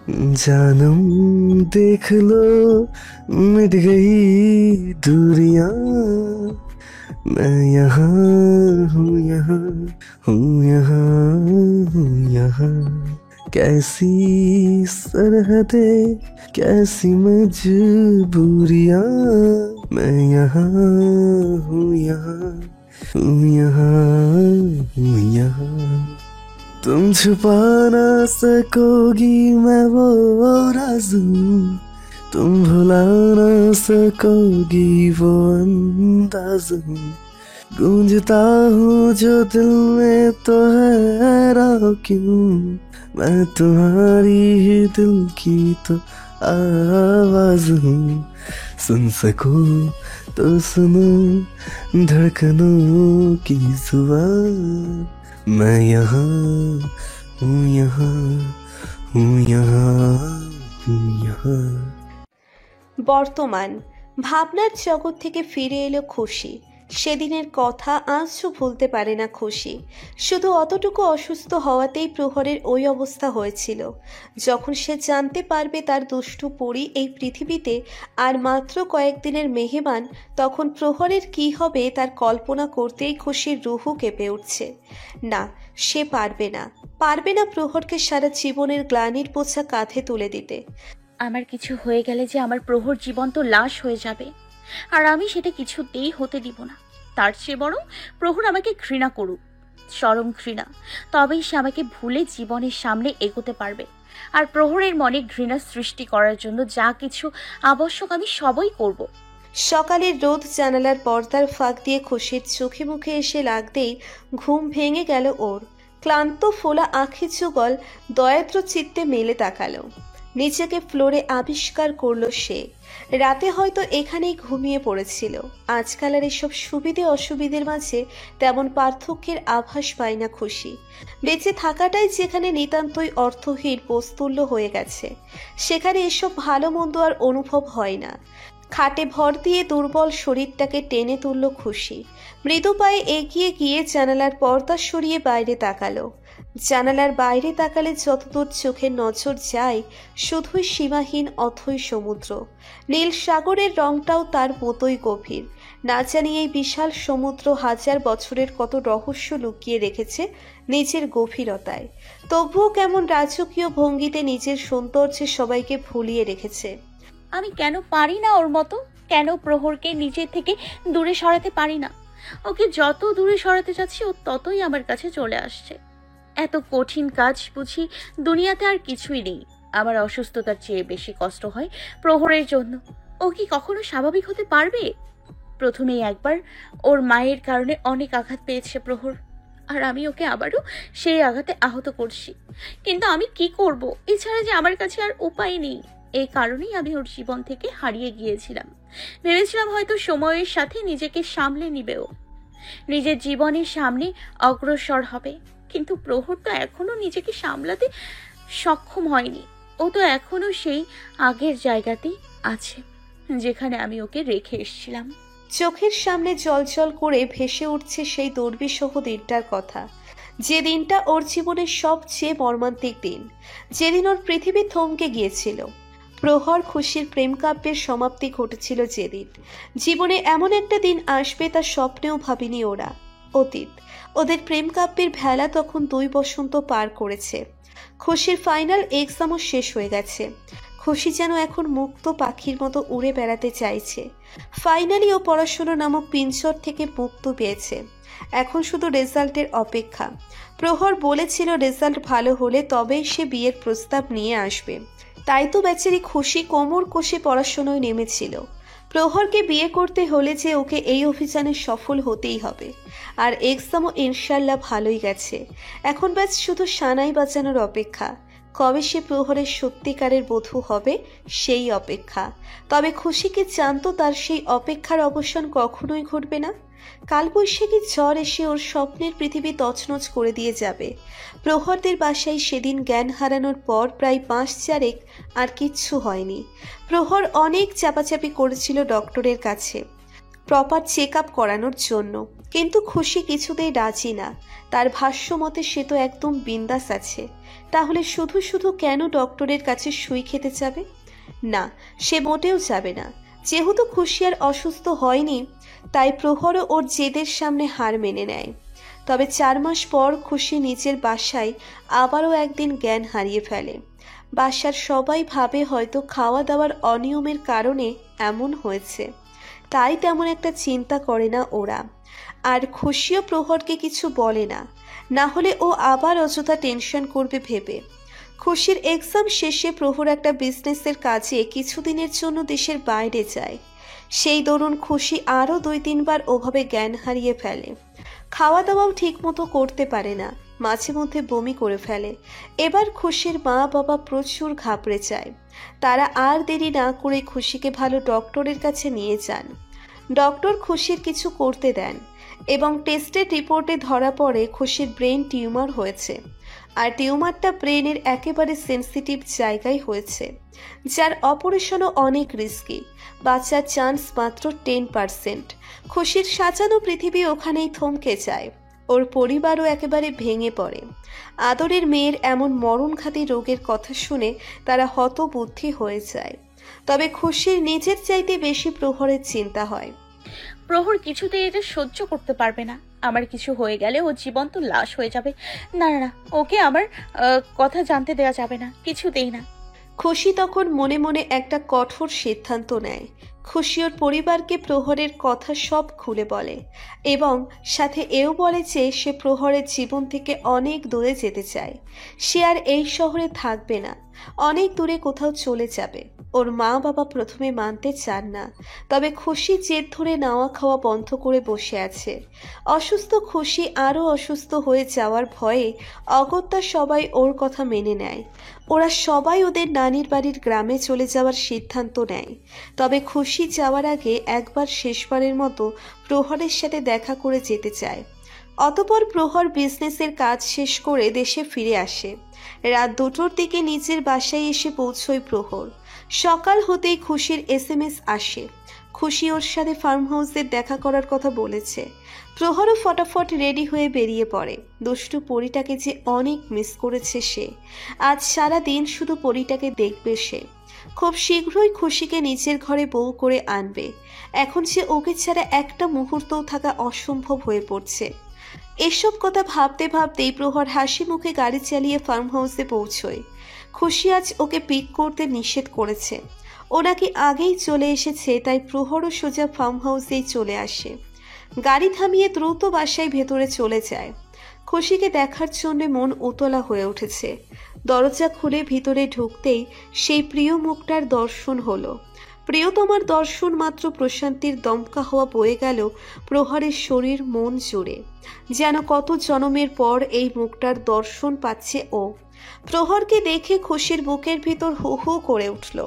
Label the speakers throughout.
Speaker 1: जानम देख लो मिट गई दूरियां, मैं यहाँ हूँ, यहाँ हूँ, यहाँ हूँ, यहाँ। कैसी सरहदें, कैसी मजबूरियां, मैं यहाँ हूँ, यहाँ हूँ, यहाँ हूँ, यहाँ। तुम छुपा ना सकोगी मैं वो राज हूँ, तुम भुला ना सकोगी वो अंदाज हूँ। गूंजता हूँ जो दिल में तो हैरान क्यों, मैं तुम्हारी ही दिल की तो आवाज हूँ। सुन सको तो सुनो धड़कनों की जुबान, मैं यहाँ हूँ, यहाँ हूँ, यहाँ हूँ, यहाँ।
Speaker 2: বর্তমান ভাবনার জগৎ থেকে ফিরে এলো খুশি। সেদিনের কথা আজও ভুলতে পারে না খুশি। শুধু অতটুকু অসুস্থ হওয়াতেই প্রহরের ওই অবস্থা হয়েছিল। যখন সে জানতে পারবে তার দুষ্টু পরী এই পৃথিবীতে আর মাত্র কয়েকদিনের মেহমান, তখন প্রহরের কি হবে তার কল্পনা করতেই খুশির রুহু কেঁপে উঠছে। না, সে পারবে না, পারবে না প্রহরকে সারা জীবনের গ্লানির বোঝা কাঁধে তুলে দিতে।
Speaker 3: আমার কিছু হয়ে গেলে যে আমার প্রহর জীবন্ত লাশ হয়ে যাবে, আর আমি সেটা কিছুতেই হতে দিব না। তার চেয়ে বরং প্রহর আমাকে ঘৃণা করুক, চরম ঘৃণা। তবেই সে আমাকে ভুলে জীবনের সামনে এগোতে পারবে। আর প্রহরের মনে ঘৃণা সৃষ্টি করার জন্য যা কিছু আবশ্যক আমি সবই করব।
Speaker 2: সকালের রোদ জানালার পর্দার ফাঁক দিয়ে খুশির চোখে মুখে এসে লাগতেই ঘুম ভেঙে গেল ওর। ক্লান্ত ফোলা আঁখি যুগল দয়াদ্র চিত্তে মেলে তাকালো। নিজেকে ফ্লোরে আবিষ্কার করলো সে। রাতে হয়তো এখানেই ঘুমিয়ে পড়েছিল। আজকাল আর এসব সুবিধে অসুবিধের মাঝে তেমন পার্থক্যের আভাস পায় না খুশি। বেঁচে থাকাটাই যেখানে নিতান্তই অর্থহীন বস্তুল্য হয়ে গেছে, সেখানে এসব ভালো মন্দ আর অনুভব হয় না। খাটে ভর দিয়ে দুর্বল শরীরটাকে টেনে তুলল খুশি। মৃদু পায়ে এগিয়ে গিয়ে জানালার পর্দা সরিয়ে বাইরে তাকালো। জানালার বাইরে তাকালে যতদূর চোখের নজর যায় শুধুই সীমাহীন অথৈ সমুদ্র। নীল সাগরের রংটাও তার মতোই গভীর। না জানি এই বিশাল সমুদ্র হাজার বছরের কত রহস্য লুকিয়ে রেখেছে নিজের গভীরতায়। তবুও কেমন রাজকীয় ভঙ্গিতে নিজের সৌন্দর্যে সবাইকে ভুলিয়ে রেখেছে।
Speaker 3: আমি কেন পারি না ওর মতো? কেন প্রহরকে নিজের থেকে দূরে সরাতে পারি না? ওকে যত দূরে সরাতে যাচ্ছি ও ততই আমার কাছে চলে আসছে। এত কঠিন কাজ বুঝি দুনিয়াতে আর কিছুই নেই। আমার অসুস্থতার চেয়ে বেশি কষ্ট হয় প্রহরের জন্য। ও কি কখনো স্বাভাবিক হতে পারবে? প্রথমেই একবার ওর মায়ের কারণে অনেক আঘাত পেয়েছে প্রহর, আর আমি ওকে আবারও সেই আঘাতে আহত করছি। কিন্তু আমি কি করব? এছাড়া যে আমার কাছে আর উপায় নেই। এই কারণেই আমি ওর জীবন থেকে হারিয়ে গিয়েছিলাম। ভেবেছিলাম হয়তো সময়ের সাথে নিজেকে সামলে নিবেও, নিজের জীবনের সামনে অগ্রসর হবে। কিন্তু প্রহর তো এখনো নিজেকে সামলাতে সক্ষম হয়নি। ও তো এখনো সেই আগের জায়গাতেই আছে যেখানে আমি ওকে রেখে এসেছিলাম।
Speaker 2: চোখের সামনে জলজল করে ভেসে উঠছে সেই দুর্বিষহ দিনটার কথা, যে দিনটা ওর জীবনের সবচেয়ে মর্মান্তিক দিন, যেদিন ওর পৃথিবী থমকে গিয়েছিল। প্রহর খুশির প্রেম কাব্যের সমাপ্তি ঘটেছিল যেদিন। জীবনে এমন একটা দিন আসবে তা স্বপ্নেও ভাবিনি ওরা। অতীত, ওদের প্রেম কাব্যের ভেলা তখন 2 বসন্ত পার করেছে। খুশির ফাইনাল এক্সামও শেষ হয়ে গেছে। খুশি যেন এখন মুক্ত পাখির মতো উড়ে বেড়াতে চাইছে। ফাইনালি ও পড়াশোনা নামক পিঞ্জর থেকে মুক্ত পেয়েছে। এখন শুধু রেজাল্টের অপেক্ষা। প্রহর বলেছিল রেজাল্ট ভালো হলে তবেই সে বিয়ের প্রস্তাব নিয়ে আসবে। তাই তো বেচারি খুশি কোমর কষে পড়াশোনায় নেমেছিল। প্রহরকে বিয়ে করতে হলে যে ওকে এই অভিযানে সফল হতেই হবে। আর এক্সামও ইনশাল্লাহ ভালোই গেছে। এখন ব্যাস শুধু সানাই বাজানোর অপেক্ষা। কবে সে প্রহরের সত্যিকারের বধূ হবে সেই অপেক্ষা। তবে খুশি কি জানতো তার সেই অপেক্ষার অবসান কখনোই ঘটবে না। কালবৈশাখী ঝড় এসে ওর স্বপ্নের পৃথিবী তছনছ করে দিয়ে যাবে। প্রহরদের বাসায় সেদিন জ্ঞান হারানোর পর প্রায় 5 চারেক আর কিচ্ছু হয়নি। প্রহর অনেক চাপাচাপি করেছিল ডক্টরের কাছে প্রপার চেক আপ করানোর জন্য, কিন্তু খুশি কিছুতেই রাজি না। তার ভাষ্য মতে সে তো একদম বিন্দাস আছে, তাহলে শুধু শুধু কেন ডক্টরের কাছে সুই খেতে যাবে? না, সে মোটেও যাবে না। যেহেতু খুশি আর অসুস্থ হয়নি, তাই প্রহরও ওর জেদের সামনে হার মেনে নেয়। তবে 4 মাস পর খুশি নিজের বাসায় আবারও একদিন জ্ঞান হারিয়ে ফেলে। বাসার সবাই ভাবে হয়তো খাওয়া দাওয়ার অনিয়মের কারণে এমন হয়েছে, তাই তেমন একটা চিন্তা করে না ওরা। আর খুশিও প্রহরকে কিছু বলে না, না হলে ও আবার অযথা টেনশন করবে ভেবে। খুশির এক্সাম শেষে প্রহর একটা বিজনেসের কাজে কিছুদিনের জন্য দেশের বাইরে যায়। সেই দরুন খুশি আরও 2-3 বার ওভাবে জ্ঞান হারিয়ে ফেলে। খাওয়া দাওয়াও ঠিক মতো করতে পারে না, মাঝে মধ্যে বমি করে ফেলে। এবার খুশির মা বাবা প্রচুর ঘাবড়ে যায়। তারা আর দেরি না করে খুশিকে ভালো ডক্টরের কাছে নিয়ে যান। ডক্টর খুশির কিছু করতে দেন এবং টেস্টের রিপোর্টে ধরা পড়ে খুশির ব্রেন টিউমার হয়েছে। আর টিউমারটা ব্রেনের একেবারে সেন্সিটিভ জায়গায় হয়েছে, যার অপারেশনও অনেক রিস্কি। বাঁচার চান্স মাত্র 10%। খুশির সাজানো পৃথিবী ওখানেই থমকে যায়। ওর পরিবারও একেবারে ভেঙে পড়ে। আদরের মেয়ের এমন মরণঘাতী রোগের কথা শুনে তারা হতবুদ্ধি হয়ে যায়। তবে খুশির নিজের চাইতে বেশি প্রহরের চিন্তা হয়।
Speaker 3: প্রহর কিছুতেই এটা সহ্য করতে পারবে না। আমার কিছু হয়ে গেলে ও জীবন্ত লাশ হয়ে যাবে। না না না, ওকে আমার কথা জানতে দেওয়া যাবে না, কিছুতেই না।
Speaker 2: খুশি তখন মনে মনে একটা কঠোর সিদ্ধান্ত নেয়। খুশি ওর পরিবারকে প্রহরের কথা সব খুলে বলে এবং সাথে এও বলে যে সে প্রহরের জীবন থেকে অনেক দূরে যেতে চায়। সে আর এই শহরে থাকবে না, অনেক দূরে কোথাও চলে যাবে। ওর মা বাবা প্রথমে মানতে চান না, তবে খুশি জেদ ধরে নাওয়া খাওয়া বন্ধ করে বসে আছে। অসুস্থ খুশি আরও অসুস্থ হয়ে যাওয়ার ভয়ে অগত্যা সবাই ওর কথা মেনে নেয়। ওরা সবাই ওদের নানির বাড়ির গ্রামে চলে যাওয়ার সিদ্ধান্ত নেয়। তবে খুশি যাওয়ার আগে একবার শেষবারের মতো প্রহরের সাথে দেখা করে যেতে চায়। অতঃপর প্রহর বিজনেসের কাজ শেষ করে দেশে ফিরে আসে। রাত 2টোর দিকে নিজের বাসায় এসে পৌঁছয় প্রহর। সকাল হতেই খুশির SMS আসে। খুশি ওর সাথে ফার্ম হাউসে দেখা করার কথা বলেছে। প্রহরও ফটাফট রেডি হয়ে বেরিয়ে পড়ে। দুষ্টু পরীটাকে যে অনেক মিস করেছে সে। আজ সারা দিন শুধু পরীটাকে দেখবে সে। খুব শীঘ্রই খুশিকে নিজের ঘরে বউ করে আনবে। এখন সে ওকে ছাড়া একটা মুহূর্তও থাকা অসম্ভব হয়ে পড়ছে। এসব কথা ভাবতে ভাবতেই প্রহর হাসি মুখে গাড়ি চালিয়ে ফার্ম হাউসে পৌঁছয়। খুশি আজ ওকে পিক করতে নিষেধ করেছে। ও নাকি আগেই চলে এসেছে, তাই প্রহরও সোজা ফার্ম হাউসেই চলে আসে। গাড়ি থামিয়ে দ্রুত বাসায় ভেতরে চলে যায়। খুশিকে দেখার জন্য মন উতলা হয়ে উঠেছে। দরজা খুলে ভিতরে ঢুকতেই সেই প্রিয় মুখটার দর্শন হলো। প্রিয়তমার দর্শন মাত্র প্রশান্তির দমকা হওয়া বয়ে গেল প্রহরের শরীর মন জুড়ে। যেন কত জনমের পর এই মুখটার দর্শন পাচ্ছে ও। প্রহরকে দেখে খুশির বুকের ভিতর হু হু করে উঠল,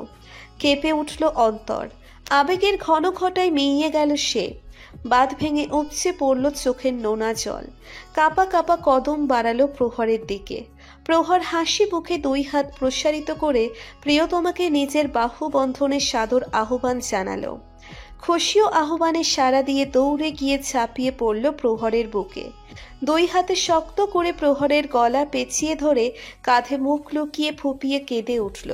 Speaker 2: কেঁপে উঠল অন্তর। আবেগের ঘন ঘটায় মিইয়ে গেল সে। বাঁধ ভেঙে উপচে পড়ল চোখের নোনা জল। কাপা কাপা কদম বাড়ালো প্রহরের দিকে। প্রহর হাসি মুখে 2 হাত প্রসারিত করে প্রিয়তমাকে নিজের বাহুবন্ধনে সাদর আহ্বান জানালো। খুশিও আহ্বানে সাড়া দিয়ে দৌড়ে গিয়ে ঝাঁপিয়ে পড়ল প্রহরের বুকে। 2 হাতে শক্ত করে প্রহরের গলা পেঁচিয়ে ধরে কাঁধে মুখ লুকিয়ে ফুপিয়ে কেঁদে উঠল।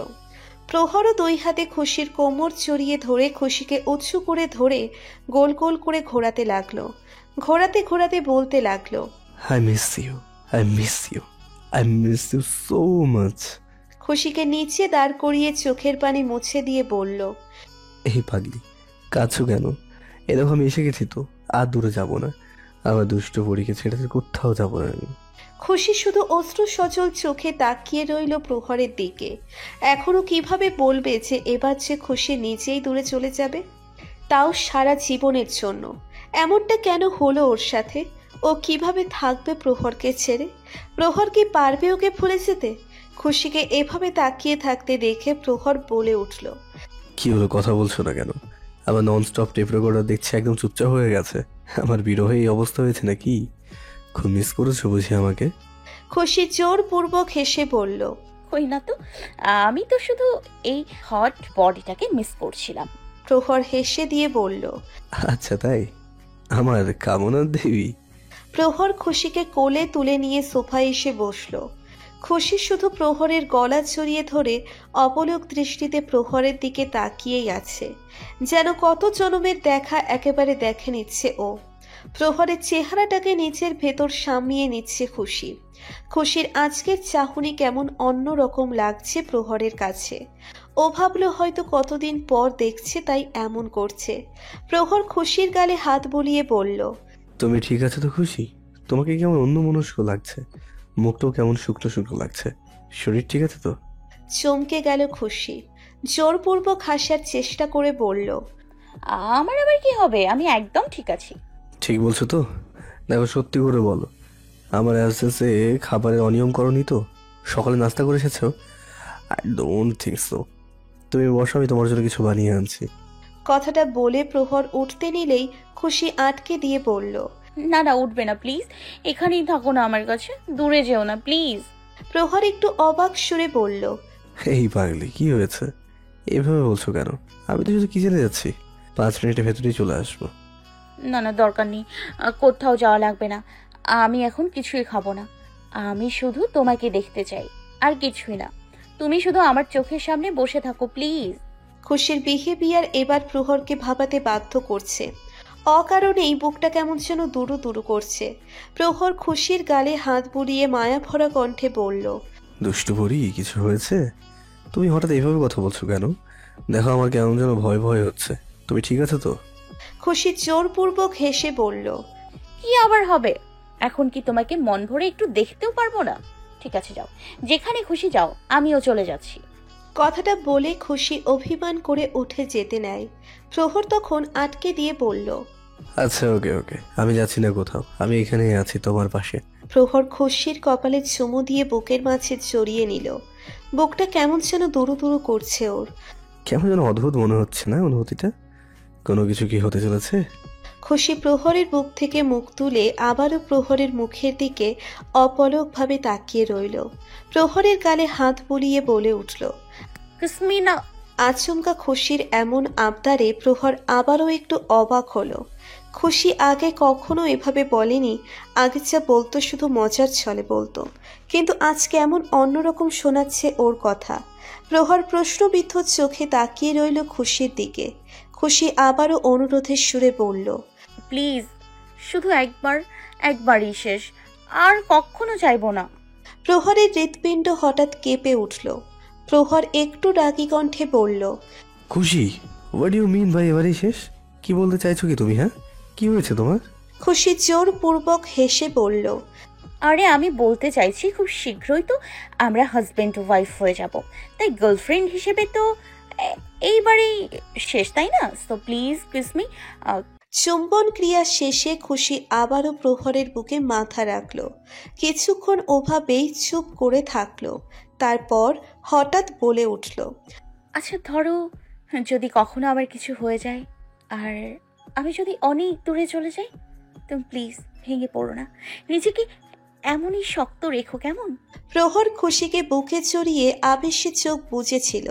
Speaker 2: প্রহরও 2 হাতে খুশির কোমর জড়িয়ে ধরে খুশিকে উঁচু করে ধরে গোল গোল করে ঘোরাতে লাগলো। ঘোরাতে ঘোরাতে বলতে লাগলো,
Speaker 1: I miss you. I miss you. I miss you so much.
Speaker 2: খুশিকে নিচে দাঁড় করিয়ে চোখের পানি মুছে দিয়ে বলল,
Speaker 1: এই পাগলি, কাছো কেন? এরকম আমি এসে গেছি তো, আর দূরে যাব না। আমার দুষ্ট পরীকে ছেড়ে কোথাও যাবো না আমি।
Speaker 2: খুশি শুধু অশ্রু সজল চোখে তাকিয়ে রইল প্রহরের দিকে। এখনো কিভাবে বলবে যে এবার যে খুশি নিজেই দূরে চলে যাবে, তাও সারা জীবনের জন্য। এমনটা কেন হলো ওর সাথে? ও কিভাবে থাকবে প্রহরকে ছেড়ে? প্রহর কি পারবে ওকে ভুলে যেতে? খুশিকে এভাবে তাকিয়ে থাকতে দেখে প্রহর বলে উঠল,
Speaker 1: কি হলো, কথা বলছো না কেন? আমার নন স্টপ টেপ রেকর্ডার দেখছি একদম চুপচাপ হয়ে গেছে। আমার বিরহে এই অবস্থা হয়েছে নাকি? খুব মিস করেছো বুঝি আমাকে?
Speaker 2: খুশি জোরপূর্বক হেসে বলল,
Speaker 3: কই না তো, আমি তো শুধু এই হট বডিটাকে মিস করছিলাম।
Speaker 2: প্রহর হেসে দিয়ে বলল,
Speaker 1: আচ্ছা তাই? আমার কামনার দেবী?
Speaker 2: প্রহর খুশিকে কোলে তুলে নিয়ে সোফায় এসে বসলো। খুশি শুধু প্রহরের গলা জড়িয়ে ধরে অপলক দৃষ্টিতে প্রহরের দিকে তাকিয়েই আছে, যেন কত জনমের দেখা একেবারে দেখে নিচ্ছে ও। প্রহরের চেহারাটাকে নিজের ভেতর সামিয়ে নিচ্ছে খুশি। খুশির আজকের চাহনি কেমন অন্য রকম লাগছে প্রহরের কাছে। ও ভাবলো হয়তো কতদিন পর দেখছে তাই এমন করছে। প্রহর খুশির গালে হাত বুলিয়ে বলল,
Speaker 1: তুমি ঠিক আছে তো খুশি? তোমাকে কেমন অন্যমনস্ক লাগছে, মুখটাও কেমন শুকনো শুকনো লাগছে। শরীর ঠিক আছে তো?
Speaker 2: চমকে গেল খুশি, জোরপূর্বক হাসার চেষ্টা করে বলল,
Speaker 3: আমার আবার কি হবে, আমি একদম ঠিক আছি।
Speaker 1: ঠিক বলছো তো? দেখো সত্যি করে বলো, আমার অ্যাবসেন্সে খাবারের অনিয়ম করনি তো? সকালে নাস্তা করে এসেছো? I don't think so. তুমি বসো, আমি তোমার জন্য কিছু বানিয়ে আনছি।
Speaker 2: কথাটা বলে প্রহর উঠতে নিলেই খুশি আটকে দিয়ে বলল,
Speaker 3: না না, উঠবে না প্লিজ, এখানেই থাকো না আমার কাছে, দূরে যেও না প্লিজ।
Speaker 2: প্রহর একটু অবাক সুরে বলল,
Speaker 1: এই পাগলি, কি হয়েছে? এভাবে বলছো কেন? আমি তো শুধু কিচেনে যাচ্ছি, 5 মিনিটের ভেতরেই চলে আসবো।
Speaker 3: না না, দরকার নেই, কোথাও যাওয়া লাগবে না। আমি এখন কিছুই খাবো না, আমি শুধু তোমাকে দেখতে চাই, আর কিছুই না। তুমি শুধু আমার চোখের সামনে বসে থাকো প্লিজ।
Speaker 2: খুশির বিহেভিয়ার এবার প্রহরকে ভাবাতে বাধ্য করছে। অকারণেই বুকটা কেমন যেন দুরু দুরু করছে। প্রহর খুশির গালে হাত বুলিয়ে মায়া ভরা কণ্ঠে বলল,
Speaker 1: দুষ্টু পরি, কিছু হয়েছে? তুমি হঠাৎ এইভাবে কথা বলছো কেন? দেখো আমার কেমন যেন ভয় ভয় হচ্ছে। তুমি ঠিক আছে তো?
Speaker 2: খুশি জোরপূর্বক হেসে বলল,
Speaker 3: কি আবার হবে? এখন কি তোমাকে মন ভরে একটু দেখতেও পারবো না? ঠিক আছে যাও, যেখানে খুশি যাও, আমিও চলে যাচ্ছি।
Speaker 2: কথাটা বলে খুশি অভিমান করে উঠে যেতে নেয়। প্রহর তখন আটকে দিয়ে বলল,
Speaker 1: আচ্ছা ওকে ওকে, আমি যাচ্ছি না কোথাও, আমি এখানেই আছি তোমার পাশে।
Speaker 2: প্রহর খুশির কপালে চুমু দিয়ে বুকের মাঝে জড়িয়ে নিল। বুকটা কেমন যেন দুরু দুরু করছে ওর।
Speaker 1: কেমন যেন অদ্ভুত মনে হচ্ছে না অনুভূতিটা? কোনো কিছু কি হতে চলেছে?
Speaker 2: খুশি প্রহরের বুক থেকে মুখ তুলে আবারও প্রহরের মুখের দিকে অপলকভাবে তাকিয়ে রইল। প্রহরের গালে হাত বুলিয়ে বলে উঠল।
Speaker 3: কুসমিনা।
Speaker 2: আচমকা খুশির এমন আবদারে প্রহর আবারও একটু অবাক হলো। খুশি আগে কখনো এভাবে বলেনি। আগে যা বলতো শুধু মজার ছলে বলতো, কিন্তু আজ কেমন অন্যরকম শোনাচ্ছে ওর কথা। প্রহর প্রশ্নবিদ্ধ চোখে তাকিয়ে রইল খুশির দিকে। খুশি আবারও অনুরোধের সুরে বলল,
Speaker 3: প্লিজ, শুধু একবার, একবারই শেষ, আর কখনো চাইবো না।
Speaker 2: প্রহরের হৃৎপিণ্ড হঠাৎ কেঁপে উঠল। প্রহর একটু রাগী কণ্ঠে বলল,
Speaker 1: খুশি, হোয়াট ইউ মিন ভাই এবারেই শেষ? কি বলতে চাইছো কি তুমি? হ্যাঁ, কি হয়েছে তোমার?
Speaker 2: খুশি জোরপূর্বক হেসে বলল,
Speaker 3: আরে আমি বলতে চাইছি খুব শীঘ্রই তো আমরা হাজবেন্ড ওয়াইফ হয়ে যাব, তাই গার্লফ্রেন্ড হিসেবে তো এইবারেই শেষ, তাই না? So please কিসমি।
Speaker 2: চুম্বন ক্রিয়া শেষে খুশি আবারও প্রহরের বুকে মাথা রাখল। কিছুক্ষণ ওভাবেই চুপ করে থাকলো। তারপর হঠাৎ বলে উঠল,
Speaker 3: আচ্ছা ধরো, যদি কখনো আবার কিছু হয়ে যায়, আর আমি যদি অনেক দূরে চলে যাই, তুমি প্লিজ ভেঙে পড়ো না, নিজেকে এমনই শক্ত রেখো, কেমন?
Speaker 2: প্রহর খুশিকে বুকে জড়িয়ে আবেশে চোখ বুজেছিল,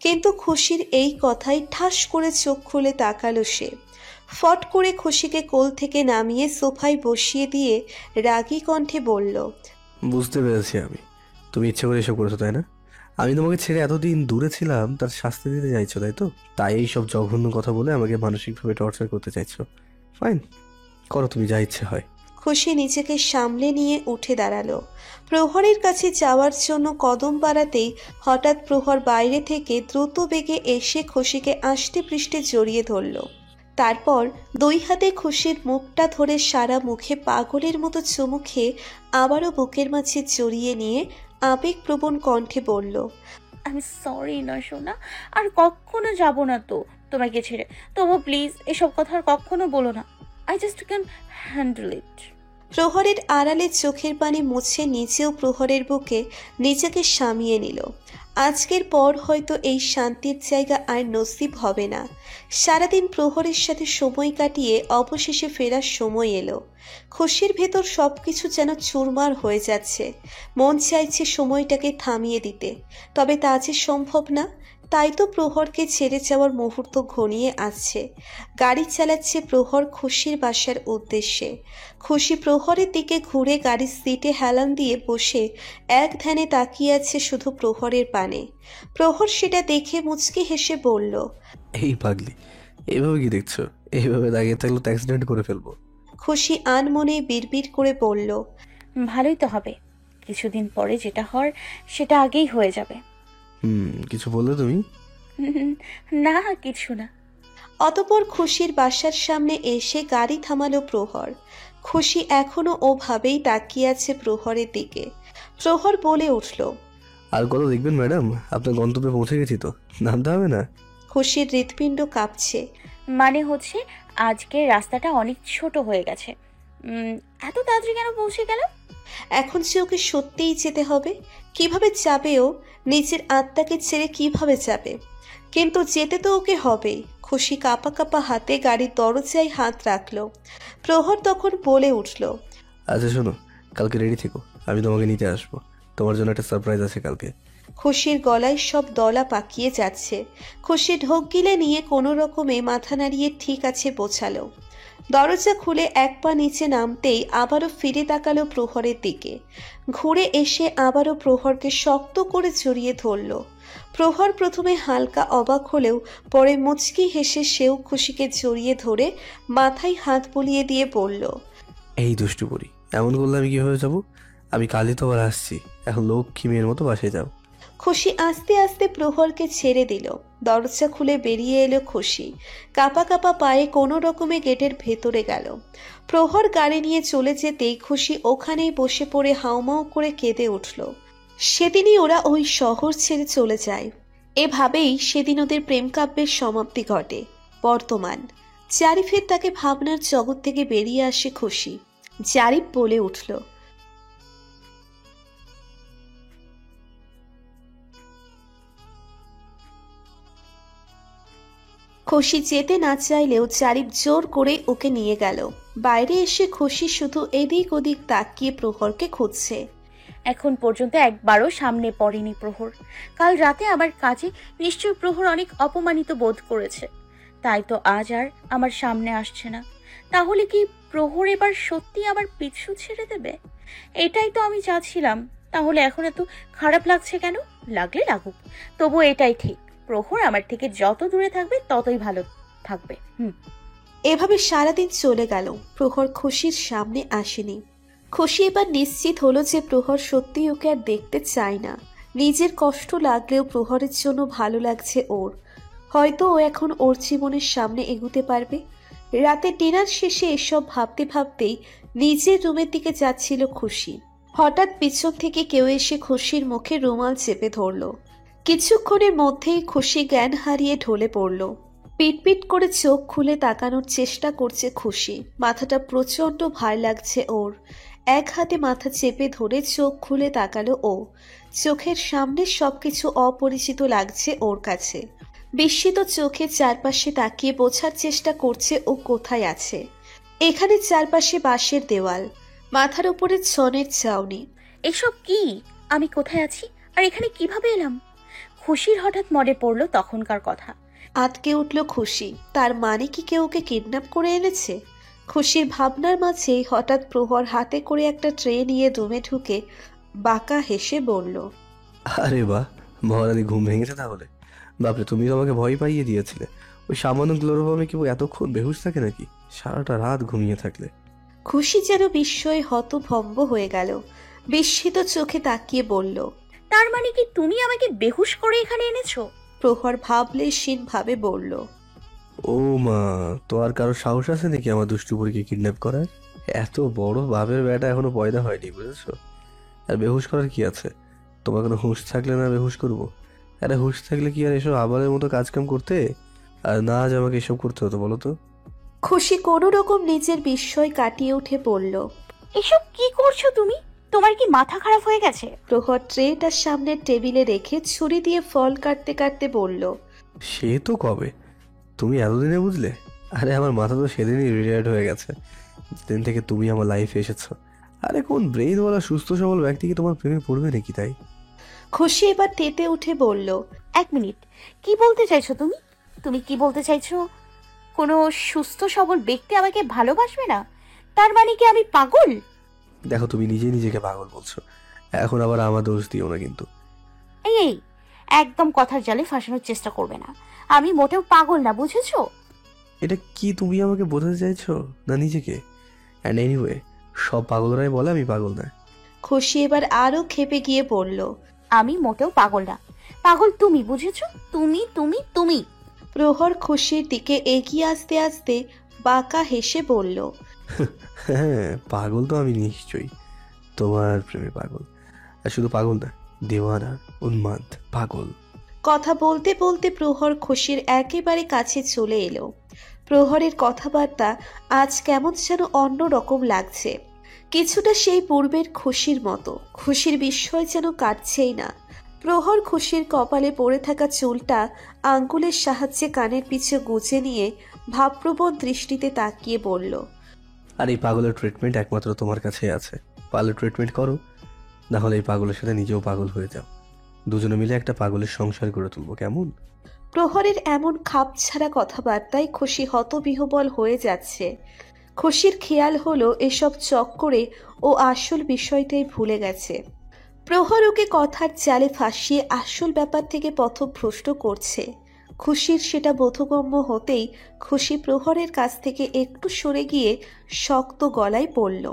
Speaker 2: কিন্তু খুশির এই কথাই ঠাস করে চোখ খুলে তাকালো সে। ফট করে খুশিকে কোল থেকে নামিয়ে সোফায় বসিয়ে দিয়ে রাগী কণ্ঠে বলল,
Speaker 1: বুঝতে পেরেছি আমি, তুমি ইচ্ছে করে এসব করেছো তাই না? আমি তোমাকে ছেড়ে এতদিন দূরে ছিলাম, তার শাস্তি দিতে চাইছো তাই তো? তাই এই সব জঘন্য কথা বলে আমাকে মানসিকভাবে টর্চার করতে চাইছো। ফাইন, করো তুমি যা ইচ্ছে হয়।
Speaker 2: খুশি নিজেকে সামলে নিয়ে উঠে দাঁড়ালো। প্রহরের কাছে যাওয়ার জন্য কদম বাড়াতেই হঠাৎ প্রহর বাইরে থেকে দ্রুত বেগে এসে খুশিকে আষ্টে পৃষ্ঠে জড়িয়ে ধরল। তারপর দুই হাতে খুশির মুখটা ধরে সারা মুখে পাগলের মতো চুমু খেয়ে আবারও বুকের মাঝে জড়িয়ে নিয়ে আবেগপ্রবণ কণ্ঠে বলল,
Speaker 3: আমি সরি না সোনা, আর কখনো যাব না তো তোমাকে ছেড়ে। তবু প্লিজ এসব কথা আর কখনো বলো না। I just can handle it.
Speaker 2: প্রহরের আড়ালে চোখের পানি মুছে নিজেও প্রহরের বুকে নিজেকে সামিয়ে নিল। আজকের পর হয়তো এই শান্তির জায়গা আর নসিব হবে না। সারাদিন প্রহরের সাথে সময় কাটিয়ে অবশেষে ফেরার সময় এলো। খুশির ভেতর সবকিছু যেন চুরমার হয়ে যাচ্ছে। মন চাইছে সময়টাকে থামিয়ে দিতে, তবে তা যে সম্ভব না। তাই তো প্রহরকে ছেড়ে যাওয়ার মুহূর্ত ঘনিয়ে আসছে। গাড়ি চালাচ্ছে প্রহর খুশির বাসার উদ্দেশ্যে। খুশি প্রহরের দিকে ঘুরে গাড়ির সিটে হেলান দিয়ে বসে এক ধ্যানে তাকিয়ে আছে শুধু প্রহরের পানে। প্রহর সেটা দেখে মুচকি হেসে বলল,
Speaker 1: এই পাগলি, এইভাবে কি দেখছো? এইভাবে দাঁড়িয়ে থাকলে তো অ্যাক্সিডেন্ট করে ফেলবো।
Speaker 2: খুশি আনমনে বিড়বিড় করে বলল,
Speaker 3: ভালোই তো হবে, কিছুদিন পরে যেটা হওয়ার সেটা আগেই হয়ে যাবে।
Speaker 1: কিছু বললে তুমি?
Speaker 3: না, কিছু না।
Speaker 2: অতপর খুশির বাসার সামনে এসে গাড়ি থামালো প্রহর। খুশি এখনো ওভাবেই তাকিয়ে আছে প্রহরের দিকে। প্রহর বলে উঠল,
Speaker 1: আর কত দেখবেন ম্যাডাম? আপনার গন্তব্যে পৌঁছে গেছি তো, নামতে হবে না?
Speaker 2: খুশির হৃৎপিণ্ড কাঁপছে।
Speaker 3: মানে হচ্ছে আজকের রাস্তাটা অনেক ছোট হয়ে গেছে। এত তাড়াতাড়ি কেন পৌঁছে গেল?
Speaker 2: এখন যে ওকে সত্যিই যেতে হবে। কিভাবে যাবে ও? নিজের আত্মাকে ছেড়ে কিভাবে যাবে? কিন্তু যেতে তো ওকে হবেই। খুশি কাঁপা কাঁপা হাতে গাড়ির দরজায় হাত রাখলো। প্রহর তখন বলে উঠল,
Speaker 1: আচ্ছা শোনো, কালকে রেডি থেকো, আমি তোমাকে নিতে আসবো। তোমার জন্য একটা সারপ্রাইজ আছে কালকে।
Speaker 2: খুশির গলায় সব দলা পাকিয়ে যাচ্ছে। খুশি ঢোক গিলে নিয়ে কোনো রকমে মাথা নাড়িয়ে ঠিক আছে বোঝালো। দরজা খুলে এক পা নিচে নামতেই আবারও ফিরে তাকালো প্রহরের দিকে। ঘুরে এসে আবারও প্রহরকে শক্ত করে জড়িয়ে ধরল। প্রহর প্রথমে হালকা অবাক হলেও পরে মুচকি হেসে সেও খুশিকে জড়িয়ে ধরে মাথায় হাত বুলিয়ে দিয়ে বলল,
Speaker 1: এই দুষ্টু বুড়ি, এমন করলে আমি কিভাবে যাবো? আমি কালই তো আবার আসছি, এখন লক্ষ্মী মেয়ের মতো বাসায় যাও।
Speaker 2: খুশি আস্তে আস্তে প্রহরকে ছেড়ে দিল। দরজা খুলে বেরিয়ে এলো খুশি। কাঁপা কাঁপা পায়ে কোনো রকমে গেটের ভেতরে গেল। প্রহর গাড়ি নিয়ে চলে যেতেই খুশি ওখানেই বসে পড়ে হাউমাউ করে কেঁদে উঠল। সেদিনই ওরা ওই শহর ছেড়ে চলে যায়। এভাবেই সেদিন ওদের প্রেম কাব্যের সমাপ্তি ঘটে। বর্তমান জারিফের তাকে ভাবনার জগৎ থেকে বেরিয়ে আসে খুশি। জারিফ বলে উঠল, খুশি যেতে না চাইলেও জারিফ জোর করে ওকে নিয়ে গেল। বাইরে এসে খুশি শুধু এদিক ওদিক তাকিয়ে প্রহরকে খুঁজছে।
Speaker 3: এখন পর্যন্ত একবারও সামনে পড়েনি প্রহর। কাল রাতে আমার কাজে নিশ্চয় প্রহর অনেক অপমানিত বোধ করেছে, তাই তো আজ আর আমার সামনে আসছে না। তাহলে কি প্রহর এবার সত্যি আমার পিছু ছেড়ে দেবে? এটাই তো আমি চাচ্ছিলাম। তাহলে এখন এত খারাপ লাগছে কেন? লাগলে লাগুক, তবু এটাই ঠিক, প্রহর আমার থেকে যত দূরে থাকবে ততই ভালো থাকবে।
Speaker 2: এভাবে সারাদিন চলে গেল। প্রহর খুশির সামনে আসেনি। খুশি এবার নিশ্চিত হলো যে প্রহর সত্যিই ওকে আর দেখতে চায় না। নিজের কষ্ট লাগলেও প্রহরের জন্য ভালো লাগছে ওর। হয়তো ও এখন ওর জীবনের সামনে এগুতে পারবে। রাতে ডিনার শেষে এসব ভাবতে ভাবতেই নিজের রুমের দিকে যাচ্ছিল খুশি। হঠাৎ পিছন থেকে কেউ এসে খুশির মুখে রুমাল চেপে ধরল। কিছুক্ষণের মধ্যেই খুশি জ্ঞান হারিয়ে ঢলে পড়ল। পিটপিট করে চোখ খুলে তাকানোর চেষ্টা করছে খুশি। মাথাটা প্রচন্ড ভার লাগছে ওর। এক হাতে মাথা চেপে ধরে চোখ খুলে তাকালো ও। চোখের সামনে সবকিছু অপরিচিত লাগছে ওর কাছে। বিস্মিত চোখে চারপাশে তাকিয়ে বোঝার চেষ্টা করছে ও কোথায় আছে। এখানে চারপাশে বাঁশের দেওয়াল, মাথার উপরে ছনের ছাউনি।
Speaker 3: এসব কি? আমি কোথায় আছি আর এখানে কিভাবে এলাম? খুশির হঠাৎ মনে পড়লো তখনকার কথা।
Speaker 2: আটকে উঠল খুশি। তার মানে কি কেউ ওকে কিডন্যাপ করে এনেছে? খুশির ভাবনার মাঝেই হঠাৎ প্রহর হাতে করে একটা ট্রে নিয়ে রুমে ঢুকে বাঁকা হেসে বলল,
Speaker 1: আরে বাহ, মহারানী ঘুম ভেঙেছে তাহলে? বাপরে, তুমি তো আমাকে ভয় পাইয়ে দিয়েছিলে। ওই সামান্য ক্লোরোফর্মে কি এতক্ষণ বেহুশ থাকে নাকি? সারাটা রাত ঘুমিয়ে থাকলে।
Speaker 2: খুশি যেন বিস্ময়ে হতভম্ব হয়ে গেল। বিস্মিত চোখে তাকিয়ে বলল,
Speaker 3: তার মানে কি তুমি আমাকে বেহুশ করে এখানে এনেছো?
Speaker 2: প্রহর ভাবলেশীন ভাবে বলল,
Speaker 1: ও মা, তো আর কারো সাহস আছে নাকি আমার দুষ্টু বুড়িকে কিডন্যাপ করার? এত বড় বাপের বেটা এখনো পয়দা হয়নি, বুঝেছো? আর বেহুশ করার কি আছে? তোমার কোনো হুঁশ থাকলে না বেহুশ করবো? আরে হুঁশ থাকলে কি আর এসব আবালের মতো কাজকাম করতে? আর না আজ আমাকে এসব করতে হতো বলো তো?
Speaker 2: খুশি কোনো রকম নিজের বিস্ময় কাটিয়ে উঠে বলল,
Speaker 3: এসব কি করছো তুমি? তোমার কি মাথা খারাপ হয়ে গেছে?
Speaker 2: প্রহর ট্রেটার সামনে টেবিলে রেখে ছুরি দিয়ে ফল কাটতে কাটতে বলল,
Speaker 1: সে তো কবে, তুমি এতদিনে বুঝলে? আরে আমার মাথা তো সেদিনই রিটায়ার্ড হয়ে গেছে, যেদিন থেকে তুমি আমার লাইফে এসেছো। আরে কোন ব্রেইনওয়ালা সুস্থ সবল ব্যক্তি কি তোমার প্রেমে পড়বে নাকি? তাই
Speaker 2: খুশি এবার তেতে উঠে বলল,
Speaker 3: এক মিনিট, কি বলতে চাইছো তুমি? তুমি কি বলতে চাইছো কোনো সুস্থ সবল ব্যক্তি আমাকে ভালোবাসবে না? তার মানে কি আমি পাগল?
Speaker 1: দেখো, তুমি নিজেই নিজেকে পাগল বলছো, এখন আবার আমার দোষ দিও না কিন্তু।
Speaker 3: এই এই, একদম কথার জালে ফাঁসানোর চেষ্টা করবে না। আমি মোটেও পাগল না, বুঝেছো?
Speaker 1: এটা কি তুমি আমাকে বোঝাতে চাইছো না নিজেকে? অ্যান্ড এনিওয়ে, সব পাগলরাই বলে আমি পাগল না।
Speaker 2: খুশি এবার আরো ক্ষেপে গিয়ে বলল,
Speaker 3: আমি মোটেও পাগল না। পাগল তুমি, বুঝেছো? তুমি তুমি তুমি।
Speaker 2: প্রহর খুশির দিকে এগিয়ে আসতে আসতে বাঁকা হেসে বলল,
Speaker 1: হ্যাঁ, পাগল তো আমি নিশ্চয়ই, তোমার প্রেমে পাগল। আর শুধু পাগল না, দেওয়ানা, উন্মাদ পাগল।
Speaker 2: কথা বলতে বলতে প্রহর খুশির একেবারে কাছে চলে এলো। প্রহরের কথাবার্তা আজ কেমন যেন অন্য রকম লাগছে, কিছুটা সেই পূর্বের খুশির মতো। খুশির বিস্ময় যেন কাটছেই না। প্রহর খুশির কপালে পড়ে থাকা চুলটা আঙ্গুলের সাহায্যে কানের পিছে গুজে নিয়ে ভাবপ্রবণ দৃষ্টিতে তাকিয়ে বলল,
Speaker 1: আর এই পাগলের ট্রিটমেন্ট একমাত্র তোমার কাছেই আছে। পাগলের ট্রিটমেন্ট করো, না হলে এই পাগলের সাথে নিজেও পাগল হয়ে যাও। দুজনে মিলে একটা পাগলের সংসার গড়ে তুলবো, কেমন?
Speaker 2: প্রহরের এমন খাপছাড়া কথাবার্তায় খুশি হতবিহ্বল হয়ে যাচ্ছে। খুশির খেয়াল হলো এসব চক্করে ও আসল বিষয়টাই ভুলে গেছে। প্রহর ওকে কথার জালে ফাঁসিয়ে আসল ব্যাপার থেকে পথভ্রষ্ট করছে। খুশির সেটা বোধগম্য হতেই খুশি প্রহরের কাছ থেকে একটু সরে গিয়ে শক্ত গলায় বলল,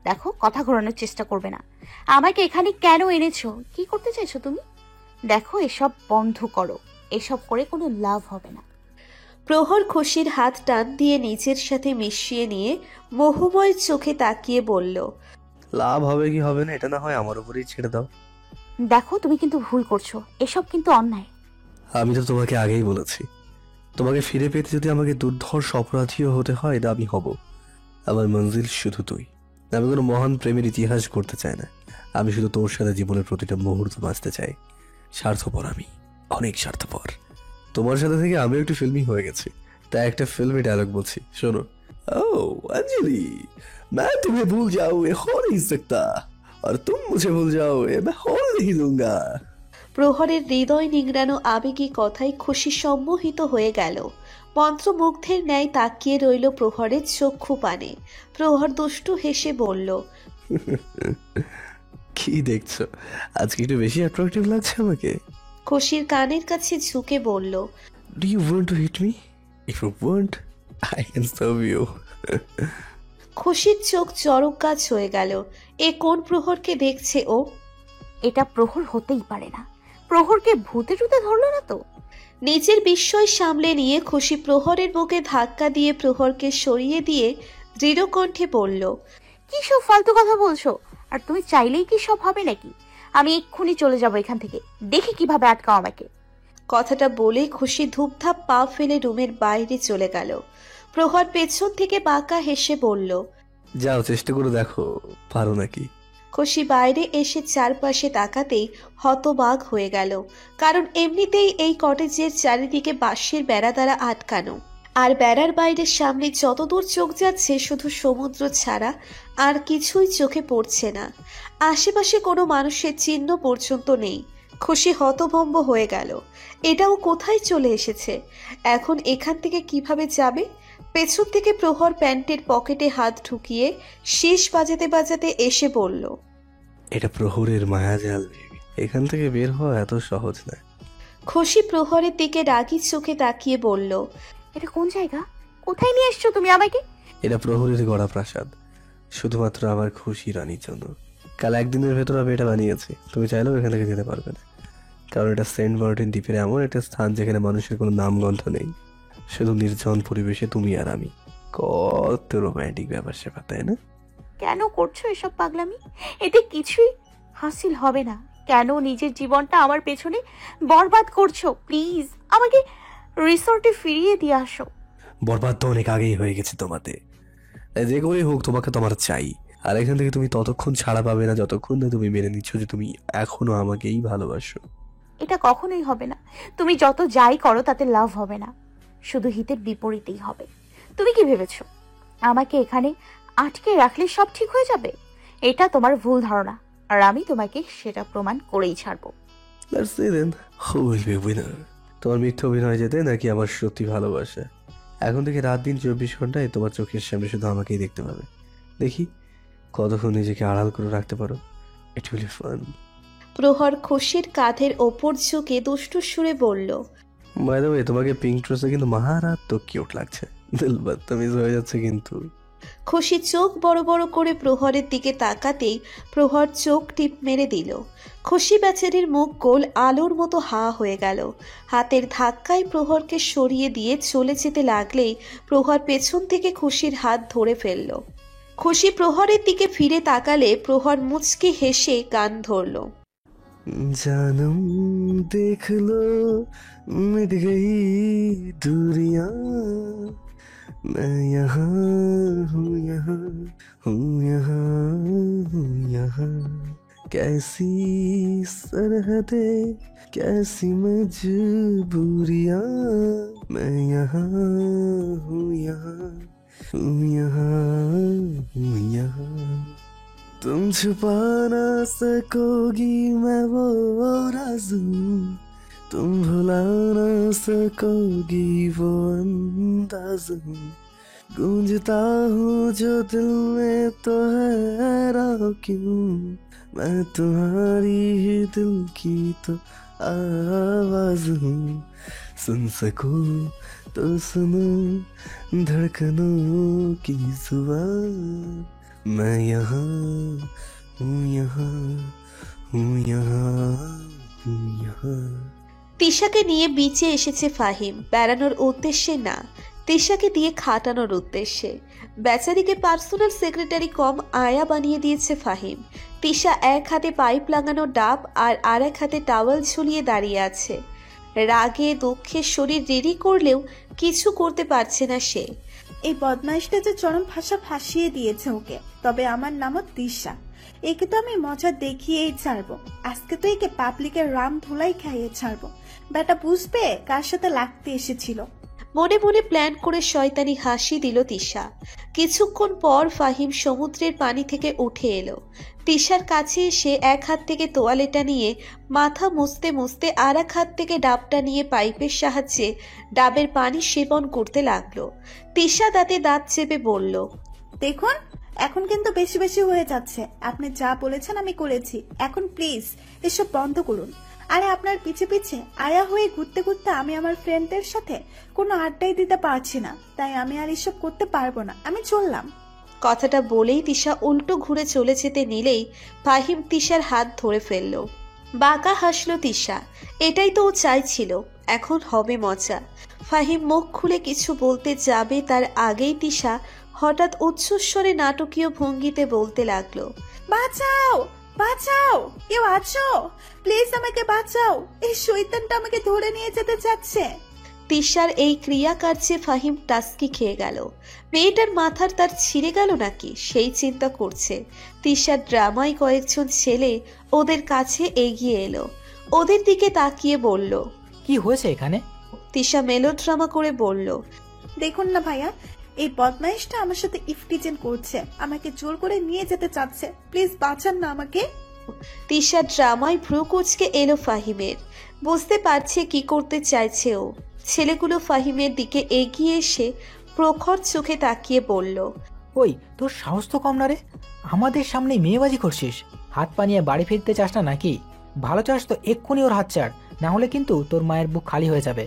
Speaker 3: দেখো, কথা ঘোরানোর চেষ্টা করবে না। আমাকে এখানে কেন এনেছো? কি করতে চাইছো তুমি? দেখো, এসব বন্ধ করো। এসব করে কোনো লাভ হবে না।
Speaker 2: প্রহর খুশির হাত টান দিয়ে নিজের সাথে মিশিয়ে নিয়ে মোহময় চোখে তাকিয়ে বলল,
Speaker 1: লাভ হবে কি হবে না এটা না হয় আমার উপরেই ছেড়ে দাও।
Speaker 3: দেখো, তুমি কিন্তু ভুল করছো। এসব কিন্তু অন্যায়।
Speaker 1: আমি তো তোমাকে আগেই বলেছি, তোমাকে ফিরে পেতে যদি আমাকে দুর্ধর্ষ অপরাধীও হতে হয় তা আমি হব। আমার মঞ্জিল শুধু তুই। আমি কোনো মহান প্রেমের ইতিহাস করতে চাই না, আমি শুধু তোর সাথে জীবনের প্রতিটা মুহূর্ত বাঁচতে চাই। স্বার্থপর আমি, অনেক স্বার্থপর। তোমার সাথে থেকে আমিও একটু ফিল্মি হয়ে গেছি, তাই একটা ফিল্মি ডায়লগ বলছি, শোনো। ও अंजलि, मैं तुम्हें भूल जाऊं ये हो नहीं सकता, और तुम मुझे भूल जाओ ये मैं हो नहीं दूंगा।
Speaker 2: প্রহরের হৃদয় নিংড়ানো আবেগী কথায় খুশি সম্মোহিত হয়ে গেল। মন্ত্রমুগ্ধের ন্যায় তাকিয়ে রইল প্রহরের চক্ষু পানে। প্রহর দুষ্টু হেসে বলল,
Speaker 1: কি দেখছো, আজকে একটু বেশি অ্যাট্রাকটিভ লাগছে আমাকে?
Speaker 2: খুশির কানের কাছে ঝুঁকে বলল,
Speaker 1: Do you want to hit me? If you want, I can serve you.
Speaker 2: খুশির চোখ চরক গাছ হয়ে গেল। এ কোন প্রহরকে দেখছে ও?
Speaker 3: এটা প্রহর হতেই পারে না। প্রহরকে ভূতে টুতে ধরলো না তো?
Speaker 2: নিজের বিস্ময় সামলে নিয়ে খুশি প্রহরের বুকে ধাক্কা দিয়ে প্রহরকে সরিয়ে দিয়ে দৃঢ় কণ্ঠে বলল,
Speaker 3: কি সব ফালতু কথা বলছো? আর তুমি চাইলেই কি সব হবে নাকি? আমি এক্ষুনি চলে যাব এখান থেকে। দেখি কিভাবে আটকাও আমাকে।
Speaker 2: কথাটা বলে খুশি ধূপধাপ পা ফেলে রুমের বাইরে চলে গেল। প্রহর পেছন থেকে বাঁকা হেসে বলল,
Speaker 1: যাও, চেষ্টা করে দেখো পারো নাকি।
Speaker 2: খুশি বাইরে এসে চারপাশে তাকাতেই হতবাক হয়ে গেল, কারণ এমনিতেই এই কটেজের চারিদিকে বাঁশের বেড়া দ্বারা আটকানো, আর বেড়ার বাইরের সামনে যতদূর চোখ যাচ্ছে শুধু সমুদ্র ছাড়া আর কিছুই চোখে পড়ছে না। আশেপাশে কোনো মানুষের চিহ্ন পর্যন্ত নেই। খুশি হতভম্ব হয়ে গেল, এটাও কোথায় চলে এসেছে, এখন এখান থেকে কিভাবে যাবে? পেছন থেকে প্রহর প্যান্টের পকেটে হাত ঢুকিয়ে শীষ বাজাতে বাজাতে এসে বলল,
Speaker 1: এটা প্রহরের মায়াজাল, বেবি। এখান থেকে বের হওয়া এত সহজ না।
Speaker 2: খুশি প্রহরের দিকে রাগী চোখে তাকিয়ে বলল,
Speaker 3: এটা কোন জায়গা? কোথায় নিয়ে এসছো তুমি আমাকে?
Speaker 1: এটা প্রহরের গড়া প্রাসাদ, শুধুমাত্র আমার খুশি রানীর জন্য। কাল একদিনের ভেতর আমি এটা বানিয়েছি, তুমি চাইলেও এখান থেকে যেতে পারবে না, কারণ এটা সেন্ট মার্টিন দ্বীপের এমন একটা স্থান যেখানে মানুষের কোনো নামগন্ধ নেই, শুধু নির্জন পরিবেশে তুমি আর আমি। কত রোমান্টিক ব্যাপার স্যাপার, তাই না?
Speaker 3: কেন করছো এসব পাগলামি? এতে কিছুই হাসিল হবে না। কেন নিজের জীবনটা আমার পেছনে বরবাদ করছো? প্লিজ আমাকে রিসর্টে ফিরিয়ে দিয়ে আসো।
Speaker 1: বরবাদ তো অনেক আগেই হয়ে গেছে তোমাতে, তাই যে করেই হোক তোমাকে তোমার চাই। আর এখান থেকে তুমি ততক্ষণ ছাড়া পাবে না যতক্ষণ না তুমি মেনে নিচ্ছ যে তুমি এখনো আমাকেই ভালোবাসো।
Speaker 3: এটা কখনোই হবে না। তুমি যত যাই করো তাতে লাভ হবে না, শুধু হিতের বিপরীতেই হবে। তুমি কি ভেবেছো আমাকে এখানে আটকে রাখলে সব ঠিক হয়ে যাবে? এটা তোমার ভুল ধারণা। আর আমি তোমাকে সেটা প্রমাণ করেই ছাড়বো।
Speaker 1: Let's see then who will be winner. তোমার মিথ্যে অভিনয় যেতে নাকি আমার সত্যি ভালোবাসা? এখন থেকে রাত দিন 24 ঘন্টায় তোমার চোখের সামনে শুধু আমাকেই দেখতে পাবে। দেখি কতক্ষণ নিজেকে আড়াল করে রাখতে পারো। It will be fun.
Speaker 2: প্রহর খুশির কাঁধের ওপর ঝুঁকে দুষ্টু সুরে বলল,
Speaker 1: বাই দ্য ওয়ে, তোমাকে পিঙ্ক ড্রেসে কিন্তু মারাত্মক কিউট লাগছে। দিল বদতমিজ হয়ে যাচ্ছে কিন্তু।
Speaker 2: খুশি চোখ বড় বড় করে প্রহরের দিকে তাকাতেই প্রহর চোখ টিপ মেরে দিল। খুশি বেচারির মুখ গোল আলোর মতো হা হয়ে গেল। হাতের ধাক্কায় প্রহরকে সরিয়ে দিয়ে চলে যেতে লাগলেই প্রহর পেছন থেকে খুশির হাত ধরে ফেলল। খুশি প্রহরের দিকে ফিরে তাকালে প্রহর মুচকি হেসে কান ধরল।
Speaker 1: जानम देख लो मिट गई दूरियां, मैं यहाँ हूँ यहाँ हूँ यहाँ हूँ यहाँ, कैसी सरहदें कैसी मजबूरियां, मैं यहाँ हूँ यहाँ हूँ यहाँ हूँ यहाँ, तुम छुपा ना सकोगी मैं वो राज़ू, तुम भुला ना सकोगी वो अंदाज़, गूंजता हूँ जो दिल में तो हैरान क्यों, मैं तुम्हारी ही दिल की तो आवाज़ हूँ, सुन सकूँ तो सुनो धड़कनों की जुबान, मैं यहाँ हूँ यहाँ हूँ यहाँ हूँ यहाँ।
Speaker 2: তিশাকে নিয়ে বিচে এসেছে ফাহিম, বেড়ানোর উদ্দেশ্যে না, তিশাকে দিয়ে খাটানোর উদ্দেশ্যে। বেচারিকে পার্সোনাল সেক্রেটারি কম আয়া বানিয়ে দিয়েছে ফাহিম। তিশা এক হাতে পাইপ লাগানো ডাব আর আরেক হাতে টাওয়াল ঝুলিয়ে দাঁড়িয়ে আছে। রাগে দুঃখে শরীর রেডি করলেও কিছু করতে পারছে না সে।
Speaker 4: এই বদমাইশটা যে চরম ভাষা ফাঁসিয়ে দিয়েছে ওকে। তবে আমার নামও তিশা, একে তো আমি মজা দেখিয়েই ছাড়বো। আজকে তো একে পাবলিকের রাম ধুলাই খাইয়ে ছাড়বো। বেটা বুঝবে কার সাথে লাগতে এসেছিল।
Speaker 2: মনে মনে প্ল্যান করে শয়তানি হাসি দিল তিশা। কিছুক্ষণ পর ফাহিম সমুদ্রের পানি থেকে উঠে এলো। তিশার কাছে এসে এক হাত থেকে তোয়ালেটা নিয়ে মাথা মুছতে মুছতে আর এক হাত থেকে ডাবটা নিয়ে পাইপের সাহায্যে ডাবের পানি সেবন করতে লাগলো। তিশা দাঁতে দাঁত চেপে বলল,
Speaker 4: দেখুন এখন কিন্তু বেশি বেশি হয়ে যাচ্ছে। আপনি যা বলেছেন আমি করেছি, এখন প্লিজ এসব বন্ধ করুন। আরে আপনার পিছে পিছে আয়া হয়ে ঘুরতে ঘুরতে আমি আমার ফ্রেন্ডদের সাথে কোনো আড্ডাই দিতে পারছি না, তাই আমি আর এসব করতে পারবো না, আমি চললাম।
Speaker 2: কথাটা বলেই তিশা উল্টো ঘুরে চলে যেতে নিলেই ফাহিম তিশার হাত ধরে ফেলল। বাঁকা হাসল তিশা, এটাই তো ও চাইছিল, এখন হবে মজা। ফাহিম মুখ খুলে কিছু বলতে যাবে তার আগেই তিশা হঠাৎ উচ্চস্বরে নাটকীয় ভঙ্গিতে বলতে লাগলো,
Speaker 4: বাঁচাও বাঁচাও, কেউ আছো? প্লিজ আমাকে বাঁচাও, এই শয়তানটা আমাকে ধরে নিয়ে যেতে চাচ্ছে।
Speaker 2: তিশার এই ক্রিয়াকার্যে ফাহিম টাস্কি খেয়ে গেল। মেয়েটার মাথার তার ছিঁড়ে গেল নাকি সেই চিন্তা করছে। তিশার ড্রামায় কয়েকজন ছেলে ওদের কাছে এগিয়ে এলো। ওদের দিকে তাকিয়ে বলল,
Speaker 5: কি হয়েছে এখানে?
Speaker 2: তিশা মেলোড্রামা করে বলল,
Speaker 4: দেখুন না ভাইয়া, এই বদমাইশটা আমার সাথে ইফটিজেন করছে, আমাকে জোর করে নিয়ে যেতে চাচ্ছে, প্লিজ বাঁচান না আমাকে।
Speaker 2: তিশা ড্রামায় ভ্রু কুঁচকে এলো ফাহিমের। বুঝতে পারছে কি করতে চাইছে ও। ছেলেগুলো ফাহিমের দিকে এগিয়ে এসে প্রখর চোখে তাকিয়ে বলল,
Speaker 5: ওই তোর সাহস তো কম না রে, আমাদের সামনে মেয়েবাজি করছিস? হাত পা নিয়ে বাড়ি ফিরতে চাস না নাকি? ভালো চাস তো এক্ষুনি ওর হাত ছাড়, না হলে কিন্তু তোর মায়ের বুক খালি হয়ে যাবে।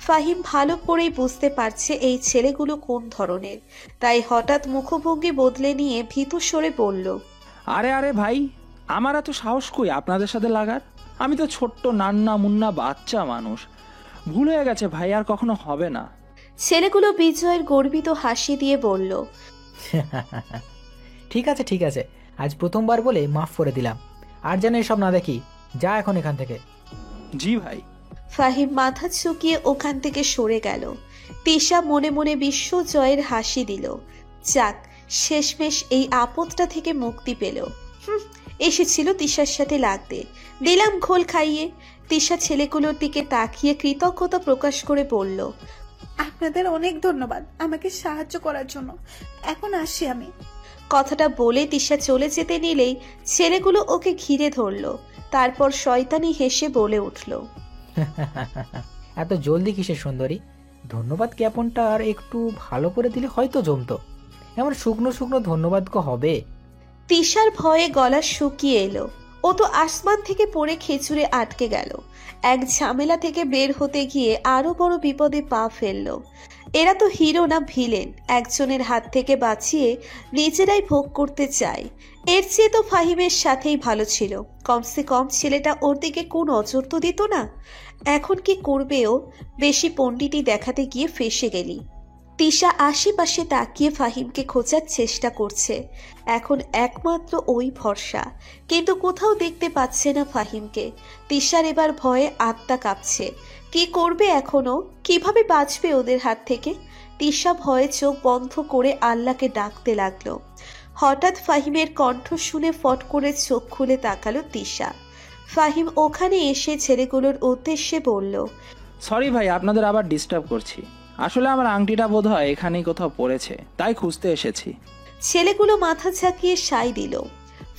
Speaker 2: ফাহিম ভালো করেই বুঝতে পারছে এই ছেলেগুলো কোন ধরনের, তাই হঠাৎ মুখভঙ্গি বদলে নিয়ে ভীতু স্বরে বলল,
Speaker 6: আরে আরে ভাই, আমার এত সাহস কই আপনাদের সাথে লাগার? আমি তো ছোট্ট নান্না মুন্না বাচ্চা মানুষ, ভুল হয়ে গেছে ভাই, আর কখনো হবে না।
Speaker 2: ছেলেগুলো বিজয়ের গর্বিত হাসি দিয়ে বলল,
Speaker 5: ঠিক আছে ঠিক আছে, আজ প্রথমবার বলে মাফ করে দিলাম, আর যেন এসব না দেখি, যা এখন এখান থেকে।
Speaker 6: জি ভাই।
Speaker 2: ফাহিম মাথা ঝুঁকিয়ে ওখান থেকে সরে গেল। তিশা মনে মনে বিশ্ব জয়ের হাসি দিল। যাক, শেষমেশ এই আপদটা থেকে মুক্তি পেল। এসেছিল তিশার সাথে লাগতে, দিলাম ঘোল খাইয়ে। তিশা ছেলেগুলোর দিকে তাকিয়ে কৃতজ্ঞতা প্রকাশ করে বলল,
Speaker 4: আপনাদের অনেক ধন্যবাদ আমাকে সাহায্য করার জন্য, এখন আসি আমি।
Speaker 2: কথাটা বলে তিশা চলে যেতে নিলেই ছেলেগুলো ওকে ঘিরে ধরলো। তারপর শয়তানি হেসে বলে উঠল,
Speaker 5: এত জলদি কিসের সুন্দরী? ধন্যবাদ জ্ঞাপনটা আর একটু ভালো করে দিলে হয়তো জমতো। এমন শুকনো শুকনো ধন্যবাদ হবে?
Speaker 2: তিশার ভয়ে গলা শুকিয়ে এলো। ও তো আসমান থেকে পড়ে খেচুড়ে আটকে গেল। এক ঝামেলা থেকে বের হতে গিয়ে আরো বড় বিপদে পা ফেললো। এরা তো হিরো না ভিলেন, একজনের হাত থেকে বাঁচিয়ে নিজেরাই ভোগ করতে চায়। এর চেয়ে তো ফাহিমের সাথেই ভালো ছিল। কমসে কম ছেলেটা ওর দিকে কোন নজর তো দিত না। এখন কি করবে ও? বেশি পণ্ডিতি দেখাতে গিয়ে ফেঁসে গেলি। তিশা আশেপাশে তাকিয়ে ফাহিমকে খোঁজার চেষ্টা করছে। এখন একমাত্র ওই ভরসা, কিন্তু কোথাও দেখতে পাচ্ছে না ফাহিমকে। তিশার এবার ভয়ে আত্মা কাঁপছে। কি করবে এখনো? কিভাবে বাঁচবে ওদের হাত থেকে? তিশা ভয়ে চোখ বন্ধ করে আল্লাহকে ডাকতে লাগলো। হঠাৎ ফাহিমের কণ্ঠ শুনে ফট করে চোখ খুলে তাকালো তিশা। ফাহিম ওখানে এসে ছেলেগুলোর উদ্দেশ্যে বলল,
Speaker 6: সরি ভাই, আপনাদের আবার ডিস্টার্ব করছি। আসলে আমার আংটিটা বোধহয় এখানেই কোথাও পড়েছে, তাই খুঁজতে এসেছি।
Speaker 2: ছেলেগুলো মাথা ঝাঁকিয়ে সাই দিল।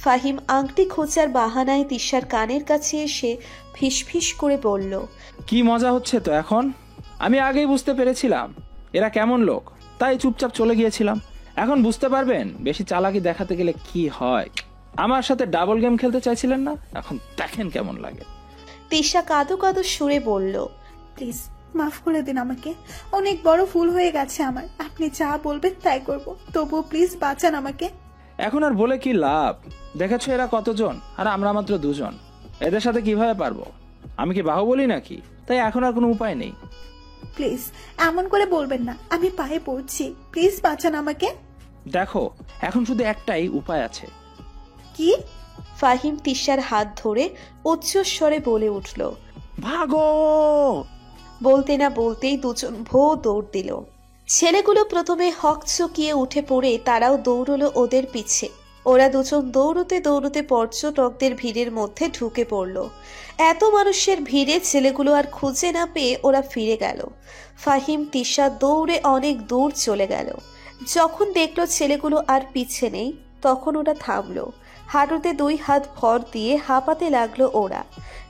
Speaker 2: ফাহিম আংটি খোঁজার বাহানায় তিশার কানের কাছে এসে ফিসফিস করে বলল,
Speaker 6: কি মজা হচ্ছে তো এখন? আমি আগেই বুঝতে পেরেছিলাম এরা কেমন লোক, তাই চুপচাপ চলে গিয়েছিলাম। এখন বুঝতে পারবেন বেশি চালাকি দেখাতে গেলে কি হয়। আমার সাথে ডাবল গেম খেলতে চাইছিলেন না, এখন দেখেন কেমন লাগে।
Speaker 2: তিশা কাঁদো কাঁদো সুরে বলল,
Speaker 4: প্লিজ মাফ করে দিন আমাকে। অনেক বড় ভুল হয়ে গেছে আমার। আপনি যা বলবেন তাই করব, তবুও প্লিজ বাঁচান আমাকে।
Speaker 6: এখন আর বলে কি লাভ? দেখেছো এরা কতজন, আর আমরা মাত্র দুজন। এদের সাথে কিভাবে পারবো? আমি কি বাহুবলী নাকি? তাই এখন আর কোনো উপায় নেই।
Speaker 4: প্লিজ এমন করে বলবেন না, আমি পায়ে পড়ছি। প্লিজ বাঁচান আমাকে।
Speaker 6: দেখো, এখন শুধু একটাই উপায় আছে।
Speaker 4: কি?
Speaker 2: ফাহিম তিশার হাত ধরে উচ্চস্বরে বলে উঠল।
Speaker 6: ভাগো!
Speaker 2: বলতে না বলতেই দুজন ভো দৌড় দিল। ছেলেগুলো প্রথমে হকচকিয়ে উঠে পড়ে তারাও দৌড়লো ওদের পিছে। ওরা দুজন দৌড়তে দৌড়তে পর্যটকদের ভিড়ের মধ্যে ঢুকে পড়ল। এত মানুষের ভিড়ে ছেলেগুলো আর খুঁজে না পেয়ে ওরা ফিরে গেল। ফাহিম তিশা দৌড়ে অনেক দূর চলে গেল। যখন দেখলো ছেলেগুলো আর পিছে নেই, তখন ওরা থামলো। হাঁটুতে দুই হাত ভর দিয়ে হাঁপাতে লাগলো ওরা।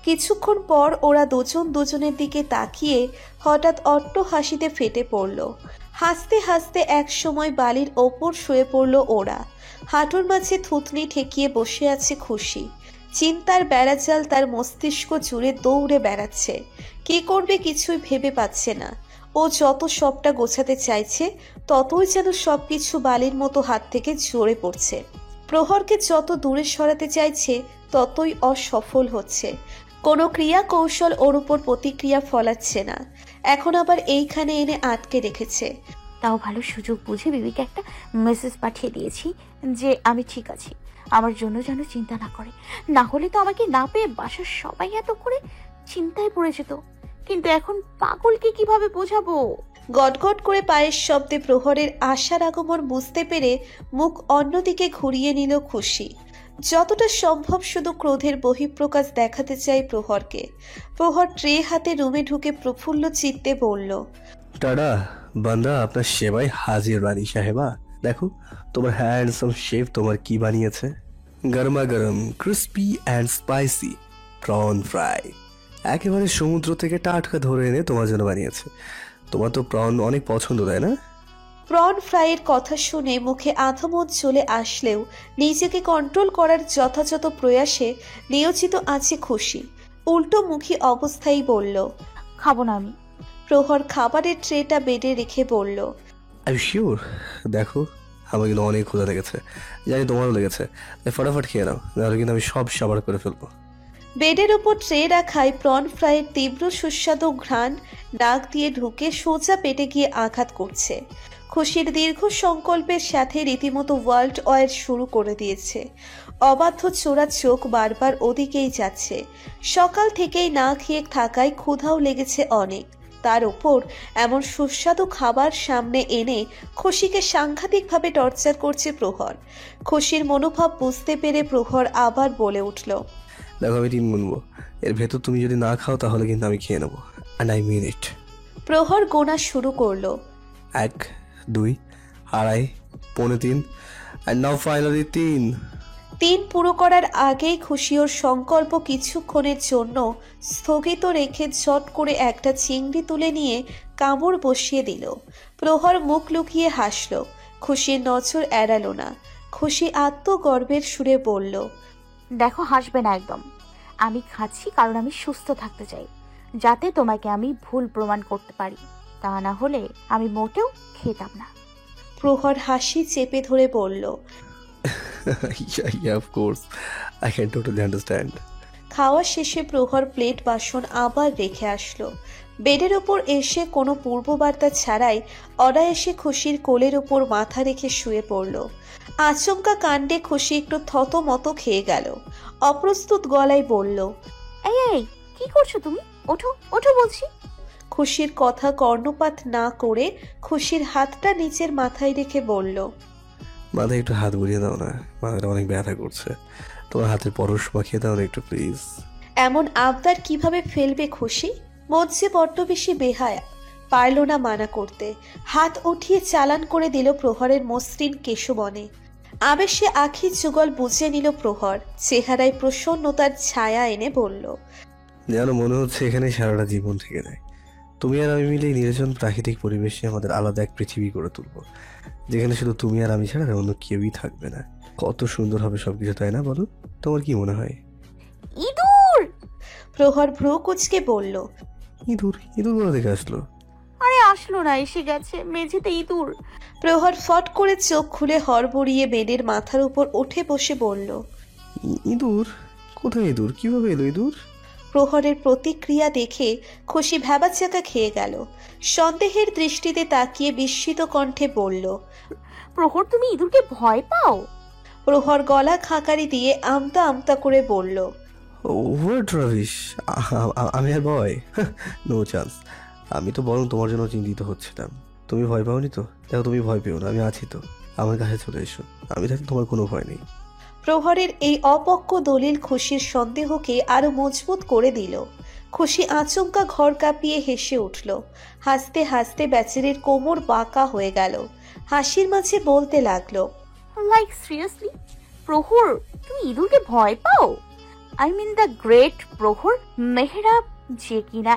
Speaker 2: কিছুক্ষণ পর ওরা দুজন দুজনের দিকে তাকিয়ে হঠাৎ অট্ট হাসিতে ফেটে পড়ল। হাসতে হাসতে এক সময় বালির ওপর শুয়ে পড়ল ওরা। হাঁটুর মাঝে থুতনি ঠেকিয়ে বসে আছে খুশি। চিন্তার বেড়াজাল তার মস্তিষ্ক জুড়ে দৌড়ে বেড়াচ্ছে। কি করবে কিছুই ভেবে পাচ্ছে না। ও যত সবটা গোছাতে চাইছে, ততই যেন সবকিছু বালির মতো হাত থেকে ঝরে পড়ছে। প্রহরকে যত দূরে সরাতে চাইছে, ততই অসফল হচ্ছে। কোনো ক্রিয়া কৌশল ওর উপর প্রতিক্রিয়া ফলাচ্ছে না। এখন আবার এইখানে এনে আটকে রেখেছে।
Speaker 3: তাও ভালো সুযোগ বুঝে বিবিকে একটা মেসেজ পাঠিয়ে দিয়েছি যে আমি ঠিক আছি, আমার জন্য যেন চিন্তা না করে। না হলে তো আমাকে না পেয়ে বাসার সবাই এত করে চিন্তায় পড়ে যেত। কিন্তু এখন পাগলকে কিভাবে বোঝাবো?
Speaker 2: গটগট করে পায়ের শব্দে প্রহরের আশার আগমন বুঝতে পেরে মুখ অন্যদিকে ঘুরিয়ে নিল খুশি। যতটা সম্ভব শুধু ক্রোধের বহিঃপ্রকাশ দেখাতে চাই প্রহরকে। প্রহর ট্রে হাতে রুমে ঢুকে প্রফুল্ল চিত্তে বলল,
Speaker 1: টাডা বান্দা, আপনার সেবাই হাজির রানী সাহেবা। দেখো তোমার হ্যান্ডসাম শেফ তোমার কি বানিয়েছে। গরমা গরম crispy and spicy prawn fry, একেবারে সমুদ্র থেকে টাটকা ধরে এনে তোমার জন্য বানিয়েছে। তোমার তো প্রন অনেক পছন্দ, তাই না?
Speaker 2: প্রন ফ্রাইয়ের কথা শুনে মুখে আধমোদ চলে আসলেও নিজেকে কন্ট্রোল করার যথাযথ প্রয়াসে নিয়োজিত আছে খুশি। উল্টো মুখী অবস্থায় বলল,
Speaker 3: খাবো না আমি।
Speaker 2: প্রহর খাবারের ট্রেটা বেডে রেখে বলল,
Speaker 1: আই শিওর? দেখো আমার কিন্তু অনেক ক্ষুধা লেগেছে, জানি তোমারও লেগেছে, তাই ফটাফট খেয়ে নাও, নাহলে কিন্তু আমি সব সাবার করে ফেলবো।
Speaker 2: বেডের ওপর ট্রে রাখায় প্রন ফ্রাইয়ের তীব্র সুস্বাদু ঘ্রাণ নাক দিয়ে ঢুকে সোজা পেটে গিয়ে আঘাত করছে। খুশির দীর্ঘ সংকল্পের সাথে রীতিমতো ওয়ার্ল্ড ওয়ার শুরু করে দিয়েছে। অবাধ্য চোরা চোখ বারবার ওদিকেই যাচ্ছে। সকাল থেকেই না খেয়ে থাকায় ক্ষুধাও লেগেছে অনেক। তার উপর এমন সুস্বাদু খাবার সামনে এনে খুশিকে সাংঘাতিকভাবে টর্চার করছে প্রহর। খুশির মনোভাব বুঝতে পেরে প্রহর আবার বলে উঠল,
Speaker 1: দেখো আমি 3 গুনবো, এর ভেতর তুমি যদি না খাও তাহলে কিন্তু আমি খেয়ে নেবো, অ্যান্ড আই মিন ইট।
Speaker 2: প্রহর গোনা শুরু করলো।
Speaker 1: 1, 2, 2.5, 3, And now finally 3.
Speaker 2: 3 পুরো করার আগেই খুশি ওর সংকল্প কিছুক্ষণের জন্য স্থগিত রেখে ঝট করে একটা চিংড়ি তুলে নিয়ে কামড় বসিয়ে দিল। প্রহর মুখ লুকিয়ে হাসল। খুশির নজর এড়ালো না। খুশি আত্মগর্বের সুরে বলল,
Speaker 3: দেখো, হাসবে না একদম। আমি খাচ্ছি কারণ আমি সুস্থ থাকতে চাই, যাতে তোমাকে আমি ভুল প্রমাণ করতে পারি। তা না হলে আমি মোটেও খেতাম না।
Speaker 2: প্রহর হাসি চেপে ধরে বলল,
Speaker 1: Yeah, of course. I can totally understand.
Speaker 2: খাওয়া শেষে প্রহর প্লেট বাসন আবার রেখে আসলো। বেডের ওপর এসে কোনো পূর্ববার্তা ছাড়াই অনায়াসে খুশির কোলের ওপর মাথা রেখে শুয়ে পড়ল। আচমকা কাণ্ডে খুশি একটু থতমত খেয়ে গেল। অপ্রস্তুত গলায় বলল,
Speaker 3: এই এই, কি করছো তুমি? ওঠো ওঠো বলছি।
Speaker 2: খুশির কথা কর্ণপাত না করে খুশির হাতটা নিচের মাথায় রেখে বলল,
Speaker 1: মাথায় একটু হাত বুলিয়ে দাও না, মাথাটা অনেক ব্যথা করছে। তোমার হাতের পরশ মাখিয়ে দাও না একটু প্লিজ।
Speaker 2: এমন আবদার কিভাবে ফেলবে খুশি? মজ্জে বড্ড বেশি বেহায়া, পারল না মানা করতে। হাত উঠিয়ে চালান করে দিল প্রহরের মসৃণ কেশবনে। আবেশে আখি যুগল বুঝে নিল প্রহর। চেহারায় প্রসন্নতার ছায়া এনে বলল,
Speaker 1: যেন মনে হচ্ছে এখানে সারাটা জীবন থেকে যায়। তুমি আর আমি মিলে এই নির্জন প্রাকৃতিক পরিবেশে আমাদের আলাদা এক পৃথিবী গড়ে তুলবো, যেখানে শুধু তুমি আর আমি ছাড়া অন্য কেউই থাকবে না। কত সুন্দর হবে সবকিছু, তাই না? বলো, তোমার কি মনে হয়?
Speaker 3: ইঁদুর!
Speaker 2: প্রহর ভ্রু কুচকে বলল,
Speaker 1: ইঁদুর? ইঁদুর কোথা থেকে আসলো?
Speaker 3: আরে আসলো না, এসে গেছে। মেঝেতে ইঁদুর।
Speaker 2: প্রহর ফট করে চোখ খুলে হড়বড়িয়ে বেডের মাথার উপর উঠে বসে বলল,
Speaker 1: ইঁদুর? কোথায় ইঁদুর? কিভাবে এলো ইঁদুর?
Speaker 2: প্রহরের প্রতিক্রিয়া দেখে খুশি ভ্যাবাচ্যাকা খেয়ে গেল। সন্দেহের দৃষ্টিতে তাকিয়ে বিস্মিত কণ্ঠে বলল,
Speaker 3: প্রহর, তুমি ইঁদুরকে ভয় পাও?
Speaker 2: প্রহর গলা খাকারি দিয়ে আমতা আমতা করে বলল,
Speaker 1: হোয়াট রাবিশ! আমি আর ভয়? No chance. আমি তো বরং তোমার জন্য চিন্তিত হচ্ছিলাম। তুমি ভয় পাওনি তো? দেখো, তুমি ভয় পেও না, আমি আছি তো। আমার কাছে চলে এসো, আমি থাকতে তোমার কোনো ভয় নেই।
Speaker 2: প্রহরের এই অপক্ক দলিল খুশির সন্দেহকে আরো মজবুত করে দিল। খুশি আচমকা ঘর কাঁপিয়ে হেসে উঠল। হাসতে হাসতে বেচারির কোমর বাঁকা হয়ে গেল। হাসির মাঝে বলতে লাগলো,
Speaker 3: লাইক সিরিয়াসলি প্রহর, তুমি ইঁদুরকে ভয় পাও? আই মিন দ্য গ্রেট প্রহর মেহরাব, যে কিনা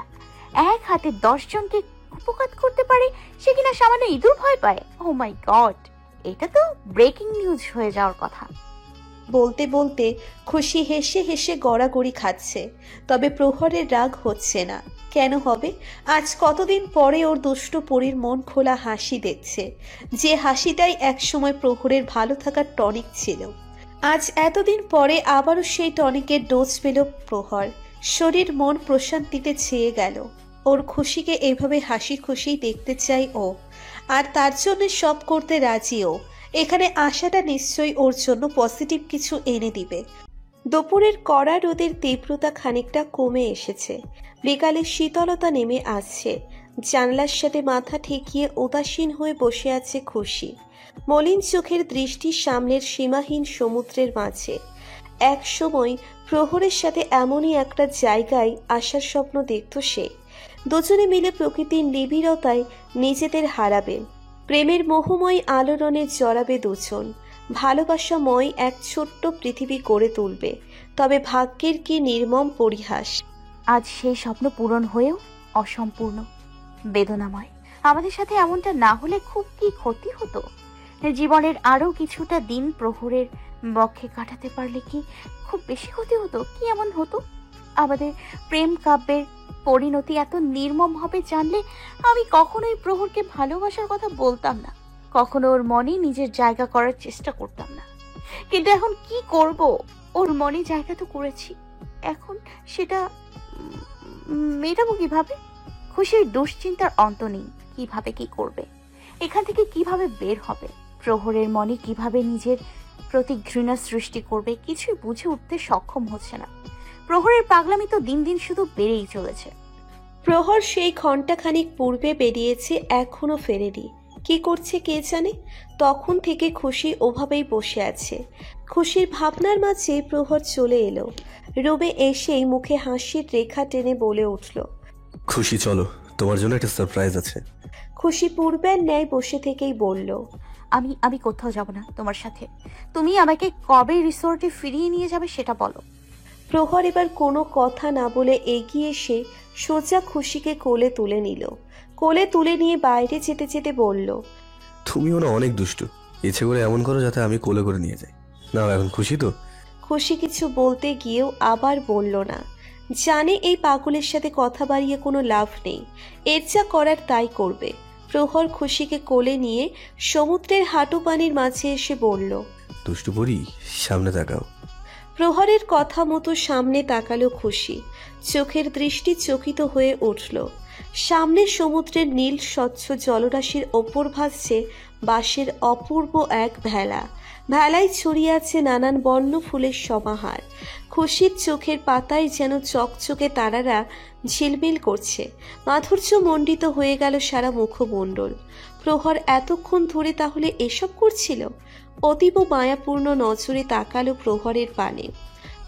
Speaker 3: এক হাতে 10 জনকে কুপকাত করতে পারে, সে কিনা সামান্য ইঁদুর ভয় পায়? ও মাই গড, এটা তো ব্রেকিং নিউজ হয়ে যাওয়ার কথা।
Speaker 2: বলতে বলতে খুশি হেসে হেসে গড়াগড়ি খাচ্ছে। তবে প্রহরের রাগ হচ্ছে না। কেন হবে? আজ কতদিন পরে ওর দুষ্ট পরীর মন খোলা হাসি দেখছে, যে হাসিটাই একসময় প্রহরের ভালো থাকার টনিক ছিল। আজ এতদিন পরে আবারও সেই টনিকের ডোজ পেল প্রহর। শরীর মন প্রশান্তিতে ছেয়ে গেল। ওর খুশিকে এইভাবে হাসি খুশি দেখতে চাই ও, আর তার জন্য সব করতে রাজি ও। এখানে আশাটা নিশ্চয়ই ওর জন্য পজিটিভ কিছু এনে দিবে। দুপুরের কড়া রোদের তীব্রতা খানিকটা কমে এসেছে। বিকালে শীতলতা নেমে আসছে। জানলার সাথে মাথা ঠেকিয়ে উদাসীন হয়ে বসে আছে খুশি। মলিন চোখের দৃষ্টি সামনের সীমাহীন সমুদ্রের মাঝে। এক সময় প্রহরের সাথে এমনই একটা জায়গায় আসার স্বপ্ন দেখত সে। দুজনে মিলে প্রকৃতির নিবিড়তায় নিজেদের হারাবে। প্রেমের মোহময় আলোড়নে জড়াবে দুজন। ভালোবাসাময় এক ছোট্ট পৃথিবী গড়ে তুলবে। তবে ভাগ্যের কি নির্মম পরিহাস!
Speaker 3: আজ সেই স্বপ্ন পূরণ হয়েও অসম্পূর্ণ, বেদনাময়। আমাদের সাথে এমনটা না হলে খুব কি ক্ষতি হতো? জীবনের আরো কিছুটা দিন প্রহরের বক্ষে কাটাতে পারলে কি খুব বেশি ক্ষতি হতো? কি এমন হতো? আমাদের প্রেম কাব্যের পরিণতি এত নির্মম হবে জানলে আমি কখনোই প্রহরকে ভালোবাসার কথা বলতাম না, কখনো ওর মনে নিজের জায়গা করার চেষ্টা করতাম না। কিন্তু এখন কি করব? ওর মনে জায়গা তো করেছি, এখন সেটা মেটাবো কিভাবে? খুশির দুশ্চিন্তার অন্ত নেই। কিভাবে কি করবে, এখান থেকে কিভাবে বের হবে, প্রহরের মনে কিভাবে নিজের প্রতি ঘৃণা সৃষ্টি করবে, কিছুই বুঝে উঠতে সক্ষম হচ্ছে না। প্রহরের পাগলামি তো দিন দিন শুধু বেড়েই চলেছে।
Speaker 2: প্রহর সেই ঘণ্টাখানিক পূর্বে বেরিয়েছে, এখনো ফেরেনি। কি করছে কে জানে? তখন থেকে খুশি ওভাবেই বসে আছে। খুশির ভাবনার মাঝে প্রহর চলে এলো। রুমে এসেই মুখে হাসির রেখা টেনে বলে উঠল,
Speaker 1: খুশি, চলো, তোমার জন্য একটা সারপ্রাইজ আছে।
Speaker 2: খুশি পূর্বের ন্যায় বসে থেকেই বলল,
Speaker 3: আমি কোথাও যাব না তোমার সাথে। তুমি আমাকে কবে রিসোর্টে ফিরিয়ে নিয়ে যাবে সেটা বলো।
Speaker 2: প্রহর এবার কোনো কথা না বলে এগিয়ে এসে সোজা খুশিকে কোলে তুলে নিল। কোলে তুলে নিয়ে বাইরে যেতে যেতে বলল,
Speaker 1: তুমিও না অনেক দুষ্টু। ইচ্ছে করে এমন করো যাতে আমি কোলে করে নিয়ে যাই। না এখন খুশি তো?
Speaker 2: খুশি কিছু বলতে গিয়েও আবার বলল না। জানে এই পাগলের সাথে কথা বাড়িয়ে কোনো লাভ নেই, এর যা করার তাই করবে। প্রহর খুশিকে কোলে নিয়ে সমুদ্রের হাঁটু পানির মাঝে এসে বলল,
Speaker 1: দুষ্টু পরি, সামনে তাকাও।
Speaker 2: প্রহরের কথা মতো সামনে তাকালো খুশি। চোখের দৃষ্টি চকিত হয়ে উঠল। সামনে সমুদ্রের নীল স্বচ্ছ জলরাশির ওপর ভাসছে বাঁশের অপূর্ব এক ভেলা। ভেলায় ছড়িয়ে আছে নানান বর্ণ ফুলের সমাহার। খুশির চোখের পাতায় যেন চকচকে তারারা ঝিলমিল করছে। মাধুর্য মণ্ডিত হয়ে গেল সারা মুখমণ্ডল। প্রহর এতক্ষণ ধরে তাহলে এসব করছিল? অতীব মায়াপূর্ণ নজরে তাকালো প্রহরের পানে।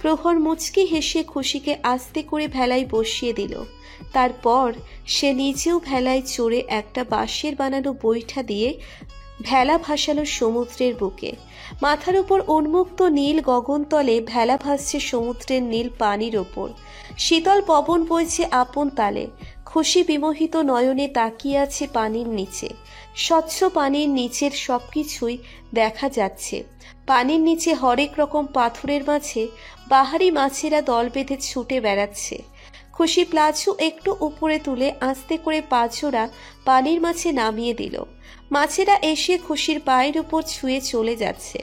Speaker 2: প্রহর মুচকি হেসে খুশিকে আস্তে করে ভেলায় বসিয়ে দিল। তারপর সে নিজেও ভেলায় চড়ে একটা বাঁশের বানানো বৈঠা দিয়ে ভেলা ভাসালো সমুদ্রের বুকে। মাথার উপর উন্মুক্ত নীল গগনতলে ভেলা ভাসছে সমুদ্রের নীল পানির ওপর। শীতল পবন বইছে আপন তালে। খুশি বিমোহিত নয়নে তাকিয়ে আছে পানির নিচে। স্বচ্ছ পানির নিচের সবকিছুই দেখা যাচ্ছে। পানির নিচে হরেক রকম পাথরের মাঝে বাহারি মাছেরা দল বেঁধে ছুটে বেড়াচ্ছে। খুশি প্লাজু একটু উপরে তুলে আস্তে করে পাঁচজোড়া পানির মাঝে নামিয়ে দিল। মাছেরা এসে খুশির পায়ের উপর ছুঁয়ে চলে যাচ্ছে।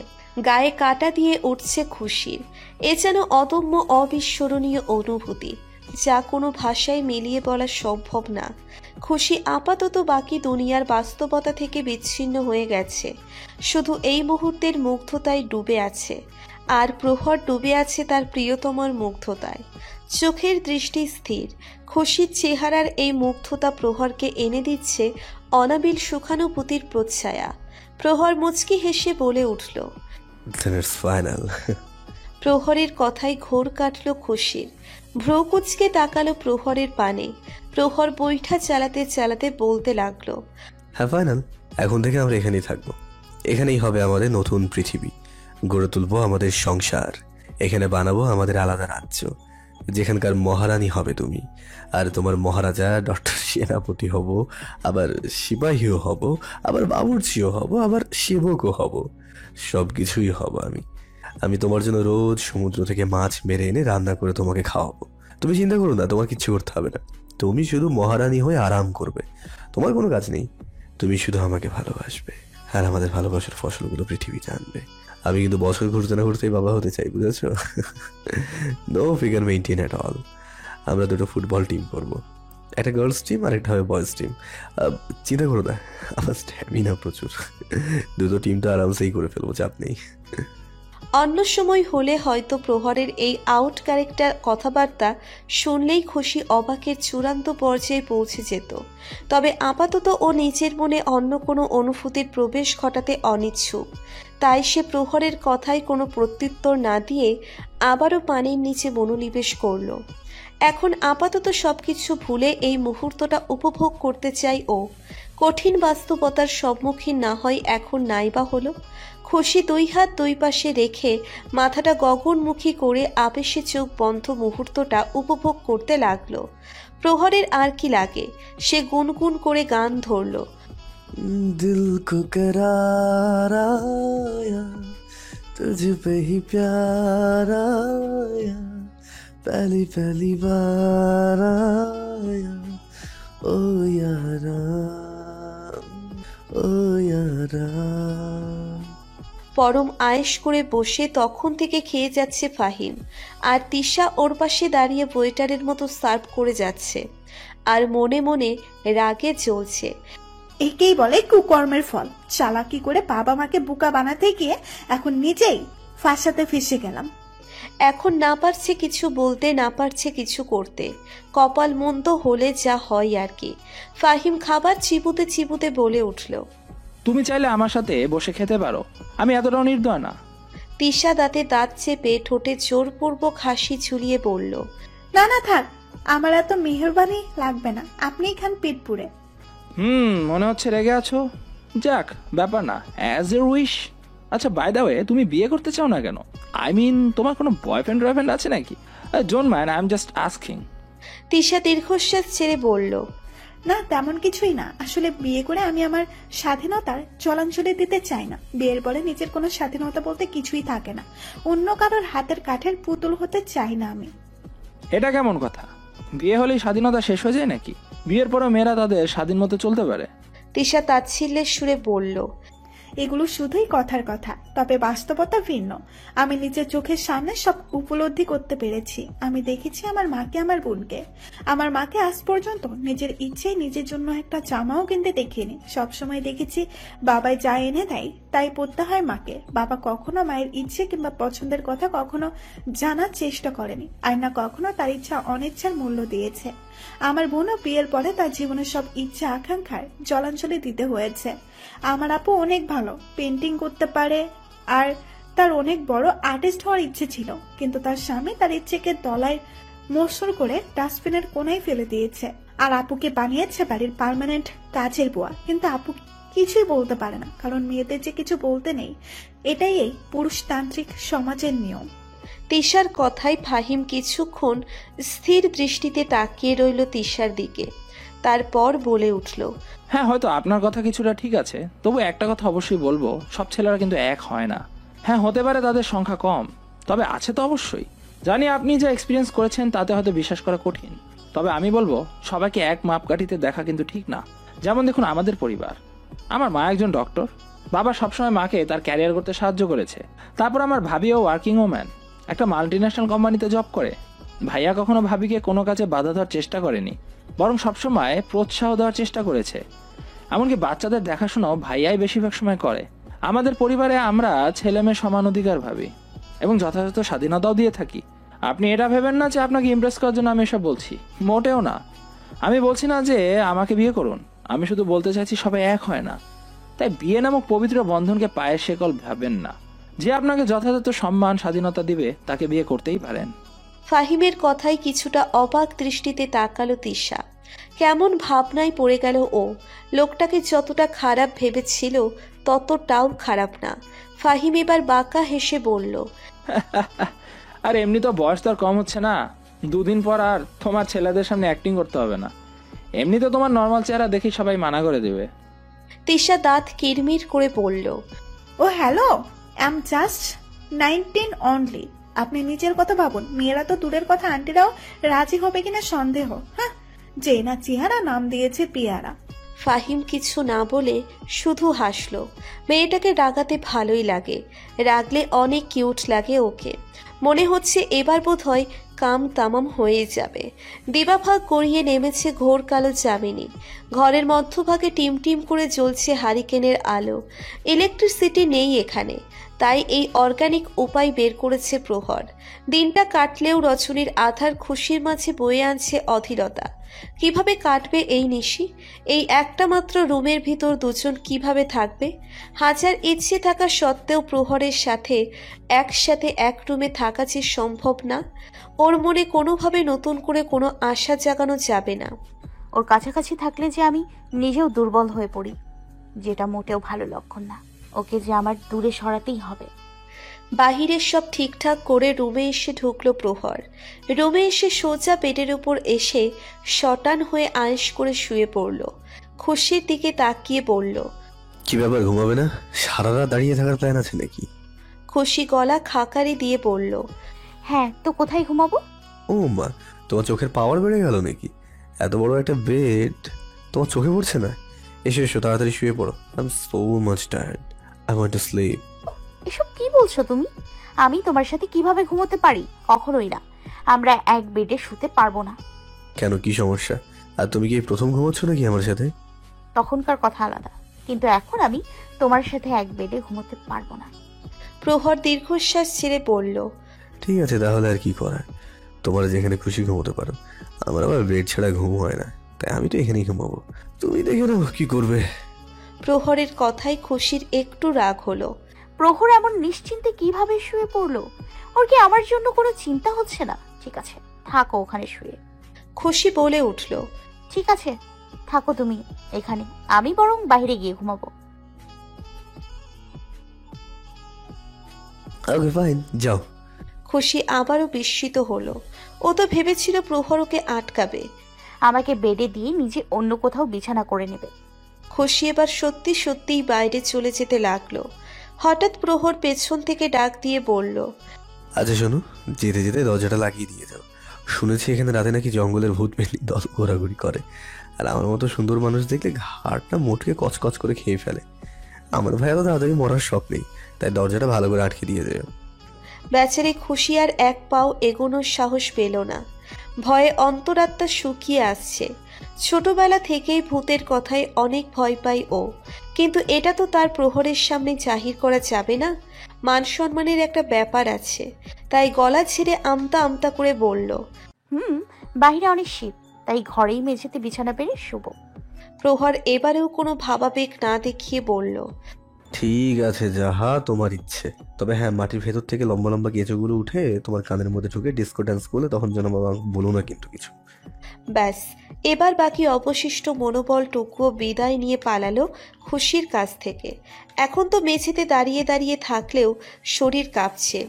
Speaker 2: গায়ে কাটা দিয়ে উঠছে খুশির। এ যেন অদম্য অবিস্মরণীয় অনুভূতি, যা কোনো ভাষায় মিলিয়ে বলা সম্ভব না। খুশি আপাতত বাকি দুনিয়ার বাস্তবতা থেকে বিচ্ছিন্ন হয়ে গেছে। শুধু এই মুহূর্তের মুগ্ধতায় ডুবে আছে। আর প্রহর ডুবে আছে তার প্রিয়তমার মুগ্ধতায়। চোখের দৃষ্টি স্থির। খুশির চেহারার এই মুগ্ধতা প্রহরকে এনে দিচ্ছে অনাবিল সুখানুভূতির প্রচ্ছায়া। প্রহর মুচকি হেসে বলে উঠল,
Speaker 1: Then it's final.
Speaker 2: প্রহরের কথায় ঘোর কাটল খুশির। ভ্রু কুচকে তাকালো প্রহরের পানে। প্রহর বৈঠা চালাতে চালাতে বলতে লাগলো,
Speaker 1: হ্যাঁ ফাইনাল। এখন থেকে আমরা এখানেই থাকবো। এখানেই হবে আমাদের নতুন পৃথিবী। গড়ে তুলবো আমাদের সংসার। এখানে বানাবো আমাদের আলাদা রাজ্য, যেখানকার মহারানী হবে তুমি। আর তোমার মহারাজা ডক্টর সেনাপতি হব, আবার সিপাহীও হব, আবার বাবুর্চিও হব, আবার সেবকও হব। সব কিছুই হব আমি তোমার জন্য রোজ সমুদ্র থেকে মাছ মেরে এনে রান্না করে তোমাকে খাওয়াবো। তুমি চিন্তা করো না, তোমার কিচ্ছু করতে হবে না। তুমি শুধু মহারানী হয়ে আরাম করবে। তোমার কোনো কাজ নেই। তুমি শুধু আমাকে ভালোবাসবে, আর আমাদের ভালোবাসার ফসলগুলো পৃথিবীতে আনবে। আমি কিন্তু বছর ঘুরতে না ঘুরতেই বাবা হতে চাই, বুঝেছ? No figure maintain at all. আমরা দুটো ফুটবল টিম করব, একটা গার্লস টিম আর একটা হবে বয়েজ টিম। চিন্তা করো না, আমার স্ট্যামিনা প্রচুর। দুটো টিম তো আরামসেই করে ফেলবো, চাপ নেই।
Speaker 2: অন্য সময় হলে হয়তো প্রহরের এই আউট ক্যারেক্টার কথাবার্তা শুনলেই খুশি অবাকের চূড়ান্ত পর্যায়ে পৌঁছে যেত। তবে আপাতত ও নিজের মনে অন্য কোনো অনুভূতির প্রবেশ ঘটাতে অনিচ্ছুক। তাই সে প্রহরের কথায় কোনো প্রত্যুত্তর না দিয়ে আবারও পানির নিচে মনোনিবেশ করল। এখন আপাতত সবকিছু ভুলে এই মুহূর্তটা উপভোগ করতে চাই ও। কঠিন বাস্তবতার সম্মুখীন না হয় এখন নাইবা হলো। খুশি দুই হাত দুই পাশে রেখে মাথাটা গগনমুখী করে আবেশে চোখ বন্ধ মুহূর্তটা উপভোগ করতে লাগলো। প্রহরের আর কি লাগে, সে গুনগুন করে গান ধরল,
Speaker 1: দিল কো करार आया तुझ पे ही प्यार आया पहली पहली बार आया ओ यारा ओ यारा।
Speaker 2: পরম আয়েশ করে বসে তখন থেকে খেয়ে যাচ্ছে ফাহিম। আর তিশা ওর পাশে দাঁড়িয়ে ওয়েটারের মতো সার্ভ করে যাচ্ছে। আর মনে মনে রাগে জ্বলছে।
Speaker 4: একেই বলে কুকর্মের ফল। চালাকি করে বাবা মাকে বোকা বানাতে গিয়ে এখন নিজেই ফাঁসাতে ফেসে গেলাম।
Speaker 2: এখন না পারছে কিছু বলতে, না পারছে কিছু করতে। কপাল মন্দ হলে যা হয় আর কি। ফাহিম খাবার চিবুতে চিবুতে বলে উঠল,
Speaker 6: তুমি চাইলে আমার সাথে বসে খেতে পারো, আমি এতটাও নির্দয় না।
Speaker 2: তিশা দাঁতে দাঁত চেপে ঠোঁটে জোরপূর্বক হাসি ঝুলিয়ে বলল,
Speaker 4: না না থাক, আমার এত মেহরবানি লাগবে না, আপনিই খান পেট পুরে।
Speaker 6: মনে হচ্ছে রেগে আছো। যাক, ব্যাপার না, অ্যাজ ইউর উইশ। আচ্ছা, বাই দ্য ওয়ে, তুমি বিয়ে করতে চাও না কেন? আই মিন, তোমার কোনো বয়ফ্রেন্ড আছে নাকি? Don't mind, I am just asking.
Speaker 2: Tisha দীর্ঘশ্বাস ছেড়ে বলল,
Speaker 4: না, তেমন কিছুই না। আসলে বিয়ে করে আমি আমার স্বাধীনতার জলাঞ্জলি দিতে চাই না। বিয়ের পরে নিজের কোনো স্বাধীনতা বলতে কিছুই থাকে না। অন্য কারোর হাতের কাঠের পুতুল হতে চাই না আমি।
Speaker 6: এটা কেমন কথা? বিয়ে হলেই স্বাধীনতা শেষ হয়ে যায় নাকি? বিয়ের পরে মেয়েরা তাদের স্বাধীন মতো চলতে পারে।
Speaker 2: তিশা তাচ্ছিল্যের সুরে বলল,
Speaker 4: এগুলো শুধুই কথার কথা, তবে বাস্তবতা ভিন্ন। আমি নিজের চোখের সামনে সব উপলব্ধি করতে পেরেছি। আমি দেখেছি আমার মাকে, আমার বোনকে। আমার মাকে আজ পর্যন্ত নিজের ইচ্ছেই নিজের জন্য একটা জামাও কিনতে দেখিনি। সবসময় দেখেছি বাবাই যা এনে দেয় তাই পড়তে হয় মাকে। বাবা কখনো মায়ের ইচ্ছে কিংবা পছন্দের কথা কখনো জানার চেষ্টা করেনি, আর না কখনো তার ইচ্ছা অনিচ্ছার মূল্য দিয়েছে। আমার বোনও বিয়ের পরে তার জীবনের সব ইচ্ছা আকাঙ্ক্ষার জলাঞ্জলি দিতে হয়েছে। আমার আপু অনেক ভালো, পেন্টিং করতে পারে, আর তার অনেক বড় আর্টিস্ট হওয়ার ইচ্ছে ছিল, কিন্তু তার স্বামী তার ইচ্ছেকে দলায় মসুর করে ডাস্টবিনের কোনায় ফেলে দিয়েছে। আর আপুকে বানিয়েছে বাড়ির পার্মানেন্ট কাজের বুয়া। কিন্তু আপু কিছুই বলতে পারে না, কারণ মেয়েদের যে কিছু বলতে নেই, এটাই এই পুরুষতান্ত্রিক সমাজের নিয়ম।
Speaker 2: তিশার কথায় ফাহিম কিছুক্ষণ স্থির দৃষ্টিতে তাকিয়ে রইল তিশার দিকে, তারপর বলে উঠল,
Speaker 6: হ্যাঁ, হয়তো আপনার কথা কিছুটা ঠিক আছে, তবু একটা কথা অবশ্যই বলবো, সব ছেলেরা কিন্তু এক হয় না। হ্যাঁ, হতে পারে তাদের সংখ্যা কম, তবে আছে তো অবশ্যই। জানি আপনি যা এক্সপিরিয়েন্স করেছেন তাতে হয়তো বিশ্বাস করা কঠিন, তবে আমি বলবো সবাইকে এক মাপকাঠিতে দেখা কিন্তু ঠিক না। যেমন দেখুন আমাদের পরিবার, আমার মা একজন ডক্টর, বাবা সবসময় মাকে তার ক্যারিয়ার করতে সাহায্য করেছে। তারপর আমার ভাবিও ওয়ার্কিং ওম্যান, একটা মাল্টিন্যাশনাল কোম্পানিতে জব করে। ভাইয়া কখনো ভাবিকে কোনো কাজে বাধা দেওয়ার চেষ্টা করেনি, বরং সবসময় প্রোৎসাহ দেওয়ার চেষ্টা করেছে। এমনকি বাচ্চাদের দেখাশোনাও ভাইয়াই বেশিরভাগ সময় করে। আমাদের পরিবারে আমরা ছেলে মেয়ে সমান অধিকার ভাবি এবং যথাযথ স্বাধীনতাও দিয়ে থাকি। আপনি এটা ভেবেন না যে আপনাকে ইমপ্রেস করার জন্য আমি এসব বলছি, মোটেও না। আমি বলছি না যে আমাকে বিয়ে করুন, আমি শুধু বলতে চাইছি সবাই এক হয় না। তাই বিয়ে নামক পবিত্র বন্ধনকে পায়ের শেকল ভাবেন না। যে আপনাকে যথাযথ সম্মান স্বাধীনতা দিবে তাকে বিয়ে করতেই পারেন।
Speaker 2: ফাহিমের কথায় কিছুটা অবাক দৃষ্টিতে তাকালো তিশা। কেমন ভাবনায় পড়ে গেল ও। লোকটাকে যতটা খারাপ ভেবেছিল ততটাও খারাপ না। ফাহিম এবার বাঁকা হেসে বলল,
Speaker 6: আর এমনি তো বয়স তো আর কম হচ্ছে না, দুদিন পর আর তোমার ছেলেদের সামনে অ্যাক্টিং করতে হবে না। এমনি তো তোমার নর্মাল চেহারা দেখি সবাই মানা করে দেবে।
Speaker 2: তিশা দাঁত কিরমির করে বলল,
Speaker 4: oh hello, I am just 19 only. আপনি নিজের কথা ভাবুন। মেয়েরা তো দূরের কথা, আন্টিরাও রাজি হবে কিনা সন্দেহ। হ্যাঁ, যে না চেহারা নাম দিয়েছে পিয়ারা।
Speaker 2: ফাহিম কিছু না বলে শুধু হাসলো। মেয়েটাকে রাগাতে ভালোই লাগে, রাগলে অনেক কিউট লাগে ওকে। মনে হচ্ছে এবার বোধহয় কাম তামাম হয়ে যাবে। দিবাভাগ গড়িয়ে নেমেছে ঘোর কালো চামিনি। ঘরের মধ্যভাগে টিম টিম করে জ্বলছে হারিকেনের আলো। ইলেকট্রিসিটি নেই এখানে, তাই এই অর্গানিক উপায় বের করেছে প্রহর। দিনটা কাটলেও রজনীর আধার খুশির মাঝে বয়ে আনছে অধীরতা। কিভাবে কাটবে এই নিশি? এই একটা মাত্র রুমের ভিতর দুজন কিভাবে থাকবে? হাজার ইচ্ছে থাকা সত্ত্বেও প্রহরের সাথে একসাথে এক রুমে থাকা যে সম্ভব না। ওর মনে কোনোভাবে নতুন করে কোনো আশা জাগানো যাবে না।
Speaker 3: ওর কাছাকাছি থাকলে যে আমি নিজেও দুর্বল হয়ে পড়ি, যেটা মোটেও ভালো লক্ষণ না। ওকে যে আমার দূরে সরাতেই হবে।
Speaker 2: বাহিরের সব ঠিকঠাক করে রুমে এসে ঢুকলো প্রহর। রুমে এসে সোজা বেডের উপর এসে শটান হয়ে আয়েশ করে শুয়ে পড়ল। খুশির দিকে তাকিয়ে বলল,
Speaker 1: কি ব্যাপার, ঘুমাবে না? সারা রাত দাঁড়িয়ে থাকার প্ল্যান আছে নাকি?
Speaker 2: খুশি গলা খাকারি দিয়ে বলল,
Speaker 3: হ্যাঁ, তো কোথায় ঘুমাবো?
Speaker 1: ও মা, তোমার চোখের পাওয়ার বেড়ে গেল নাকি? এত বড় একটা বেড তোমার চোখে পড়ছে না? এসো এসো, তাড়াতাড়ি শুয়ে পড়ো। I am so much tired, I want to sleep.
Speaker 3: এসব কি বলছো তুমি? আমি তোমার সাথে কিভাবে ঘুমোতে পারি? কখনোই না। আমরা এক বেডে শুতে পারবো না।
Speaker 1: কেন, কি সমস্যা? আর তুমি কি এই প্রথম ঘুমাচ্ছ নাকি আমার সাথে?
Speaker 3: তখনকার কথা আলাদা, কিন্তু এখন আমি তোমার সাথে এক বেডে ঘুমোতে পারবো না।
Speaker 2: প্রহর দীর্ঘশ্বাস ছেড়ে বলল,
Speaker 1: ঠিক আছে, তাহলে আর কি করার। তোমার যেখানে খুশি ঘুমোতে পারো, আমার আবার বেড ছাড়া ঘুম হয় না, তাই আমি তো এখানেই ঘুমাবো। তুমি দেখে নাও কি করবে।
Speaker 2: প্রহরের কথায় খুশির একটু রাগ হলো।
Speaker 3: প্রহর এমন নিশ্চিন্তে কিভাবে শুয়ে পড়লো? ওর কি আমার জন্য কোনো চিন্তা হচ্ছে না? ঠিক আছে, থাকো ওখানে শুয়ে।
Speaker 2: খুশি বলে উঠল,
Speaker 3: ঠিক আছে, থাকো তুমি এখানে, আমি বরং বাইরে গিয়ে ঘুমাবো।
Speaker 1: ওকে ফাইন, যাও।
Speaker 2: খুশি আবারও বিস্মিত হলো। ও তো ভেবেছিল প্রহর ওকে আটকাবে।
Speaker 3: আমাকে বেডে দিয়ে নিজে অন্য কোথাও বিছানা করে নেবে।
Speaker 2: খুশি এবার সত্যি সত্যিই বাইরে চলে যেতে লাগলো। হঠাৎ প্রহর পেছন থেকে ডাক দিয়ে বলল,
Speaker 1: আচ্ছা শোনো, যেতে যেতে দরজাটা লাগিয়ে দিয়ে যাও। শুনেছি এখানে রাতে নাকি জঙ্গলের ভূত পেটনি দল ঘোরাঘুরি করে, আর আমার মতো সুন্দর মানুষ দেখলে ঘাড়টা মোটকে কচকচ করে খেয়ে ফেলে। আমার ভাই তো তাড়াতাড়ি মরার শখ নেই, তাই দরজাটা ভালো করে আটকে দিয়ে যাও।
Speaker 2: বেচারি খুশি আর এক পাও এগোনোর সাহস পেল না। ভয়ে অন্তরাত্মা শুকিয়ে আসছে। ছোটবেলা থেকেই ভূতের কথায় অনেক ভয় পায় ও, কিন্তু এটা তো তার প্রহরের সামনে জাহির করা যাবে না। মান সম্মানের একটা ব্যাপার আছে। তাই গলা ছেড়ে আমতা আমতা করে বলল,
Speaker 3: বাইরে অনেক শীত, তাই ঘরেই মেঝেতে বিছানা পেরে শুব।
Speaker 2: প্রহর এবারেও কোনো ভাবাবেগ না দেখিয়ে বলল,
Speaker 1: ঠিক আছে, যাহা তোমার ইচ্ছে। তবে হ্যাঁ, মাটির ভেতর থেকে লম্বা লম্বা কেঁচোগুলো উঠে তোমার কানের মধ্যে ঢুকে ডিস্কো ডান্স করলে তখন যেন বাবা বলো না কিন্তু কিছু।
Speaker 2: ব্যাস, এবার বাকি অবশিষ্ট মনোবলটুকুও বিদায় নিয়ে পালালো খুশির কাছ থেকে। এখন তো মেঝেতে দাঁড়িয়ে দাঁড়িয়ে থাকলেও শরীর কাঁপছে,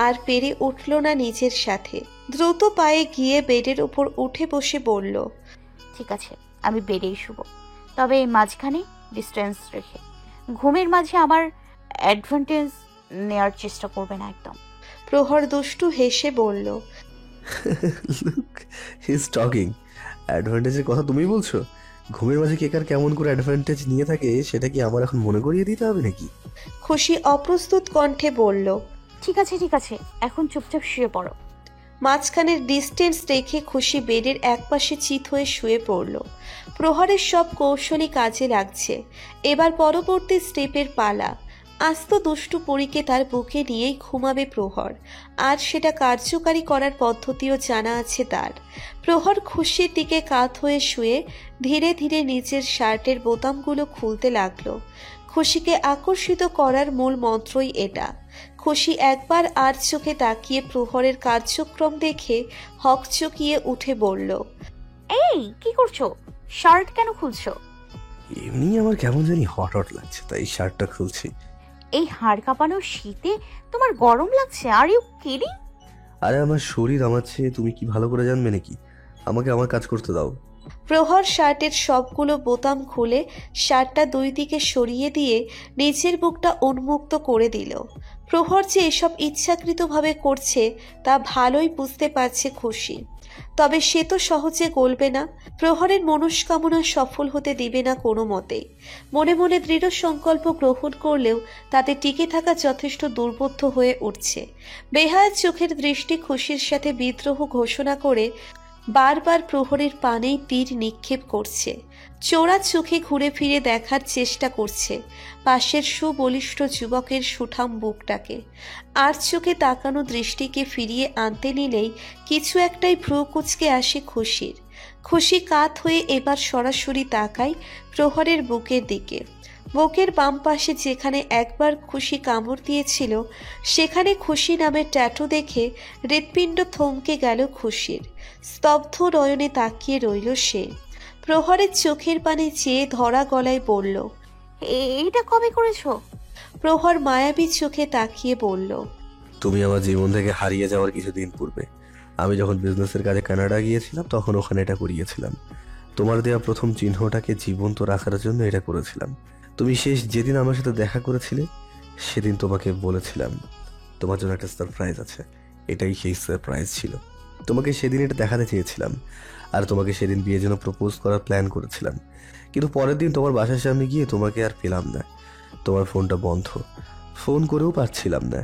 Speaker 2: আর পেরে উঠল না নিজের সাথে। দ্রুত পায়ে গিয়ে বেডের উপর উঠে বসে বলল,
Speaker 3: ঠিক আছে, আমি বেডেই শুব, তবে মাঝখানে ডিস্টেন্স রেখে। ঘুমের মাঝে আমার অ্যাডভান্টেজ নেয়ার চেষ্টা করবে না একদম।
Speaker 2: প্রহর দুষ্টু হেসে বলল,
Speaker 1: লুক, হি ইজ টকিং। অ্যাডভান্টেজের কথা তুমি বলছো? ঘুমের মাঝে কে কার কেমন করে অ্যাডভান্টেজ নিয়ে থাকে সেটা কি আমার এখন মনে করিয়ে দিতে হবে নাকি?
Speaker 2: খুশি অপ্রস্তুত কণ্ঠে বলল,
Speaker 3: ঠিক আছে, এখন চুপচাপ শুয়ে পড়ো।
Speaker 2: মাঝখানের ডিস্টেন্স রেখে খুশি বেডের একপাশে চিত হয়ে শুয়ে পড়ল। প্রহরের সব কৌশলী কাজে লাগছে। এবার পরবর্তী স্টেপের পালা। আস্ত দুষ্টু পরীকে তার বুকে নিয়েই ঘুমাবে প্রহর, আর সেটা কার্যকারী করার পদ্ধতিও জানা আছে তার। প্রহর খুশির দিকে কাত হয়ে শুয়ে ধীরে ধীরে নিজের শার্টের বোতামগুলো খুলতে লাগলো। খুশিকে আকর্ষিত করার মূল মন্ত্রই এটা। খুশি একবার আর চোখে তাকিয়ে প্রহরের কার্যক্রম দেখে হকচকিয়ে উঠে বলল,
Speaker 3: এই কি করছো? শার্ট কেন খুলছো?
Speaker 1: এমনি আমার কেমন জানি হট হট লাগছে, তাই শার্টটা খুলছি।
Speaker 3: এই হাড় কাঁপানো শীতে তোমার গরম লাগছে? Are you kidding?
Speaker 1: আরে আমার শরীর আমার চেয়ে তুমি কি ভালো করে জানবে নাকি? আমাকে আমার কাজ করতে দাও।
Speaker 2: প্রহর শার্টের সবগুলো বোতাম খুলে শার্টটা দুই দিকে সরিয়ে দিয়ে নিচের বুকটা উন্মুক্ত করে দিল। প্রহর যে এসব ইচ্ছাকৃতভাবে করছে তা ভালোই বুঝতে পারছে খুশি। তবে সে তো সহজে গলবে না। প্রহরের মনস্কামনা সফল হতে দিবে না কোনো মতেই। মনে মনে দৃঢ় সংকল্প গ্রহণ করলেও তাতে টিকে থাকা যথেষ্ট দুর্বোধ্য হয়ে উঠছে। বেহায়ার চোখের দৃষ্টি খুশির সাথে বিদ্রোহ ঘোষণা করে বারবার প্রহরের পানেই তীর নিক্ষেপ করছে। চোরা চোখে ঘুরে ফিরে দেখার চেষ্টা করছে পাশের সুবলিষ্ঠ যুবকের সুঠাম বুকটাকে। আর চোখে তাকানো দৃষ্টিকে ফিরিয়ে আনতে নিলেই কিছু একটাই ভ্রু কুঁচকে আসে খুশির। খুশি কাত হয়ে এবার সরাসরি তাকায় প্রহরের বুকের দিকে। বুকের বাম পাশে যেখানে একবার খুশি কামড় দিয়েছিল সেখানে খুশি নামের ট্যাটু দেখে হৃৎপিণ্ড থমকে গেল খুশির। স্তব্ধ নয়নে তাকিয়ে রইল সে। প্রহরের চোখের পানে চেয়ে ধরা গলায় বলল,
Speaker 3: এইটা কবে করেছো?
Speaker 2: প্রহর মায়াবী চোখে তাকিয়ে বলল,
Speaker 1: তুমি আমার জীবন থেকে হারিয়ে যাওয়ার কিছুদিন পূর্বে আমি যখন বিজনেসের কাজে কানাডা গিয়েছিলাম তখন ওখানে এটা করিয়েছিলাম। তোমার দেওয়া প্রথম চিহ্নটাকে জীবন্ত রাখার জন্য এটা করেছিলাম। তুমি শেষ যেদিন আমার সাথে দেখা করেছিলে সেদিন তোমাকে বলেছিলাম তোমার জন্য একটা সারপ্রাইজ আছে। এটাই সেই সারপ্রাইজ ছিল। তোমাকে সেদিন এটা দেখাতে চেয়েছিলাম, আর তোমাকে সেদিন বিয়ের জন্য প্রপোজ করার প্ল্যান করেছিলাম। কিন্তু পরের দিন তোমার বাসার সামনে গিয়ে তোমাকে আর পেলাম না। তোমার ফোনটা বন্ধ, ফোন করেও পাচ্ছিলাম না।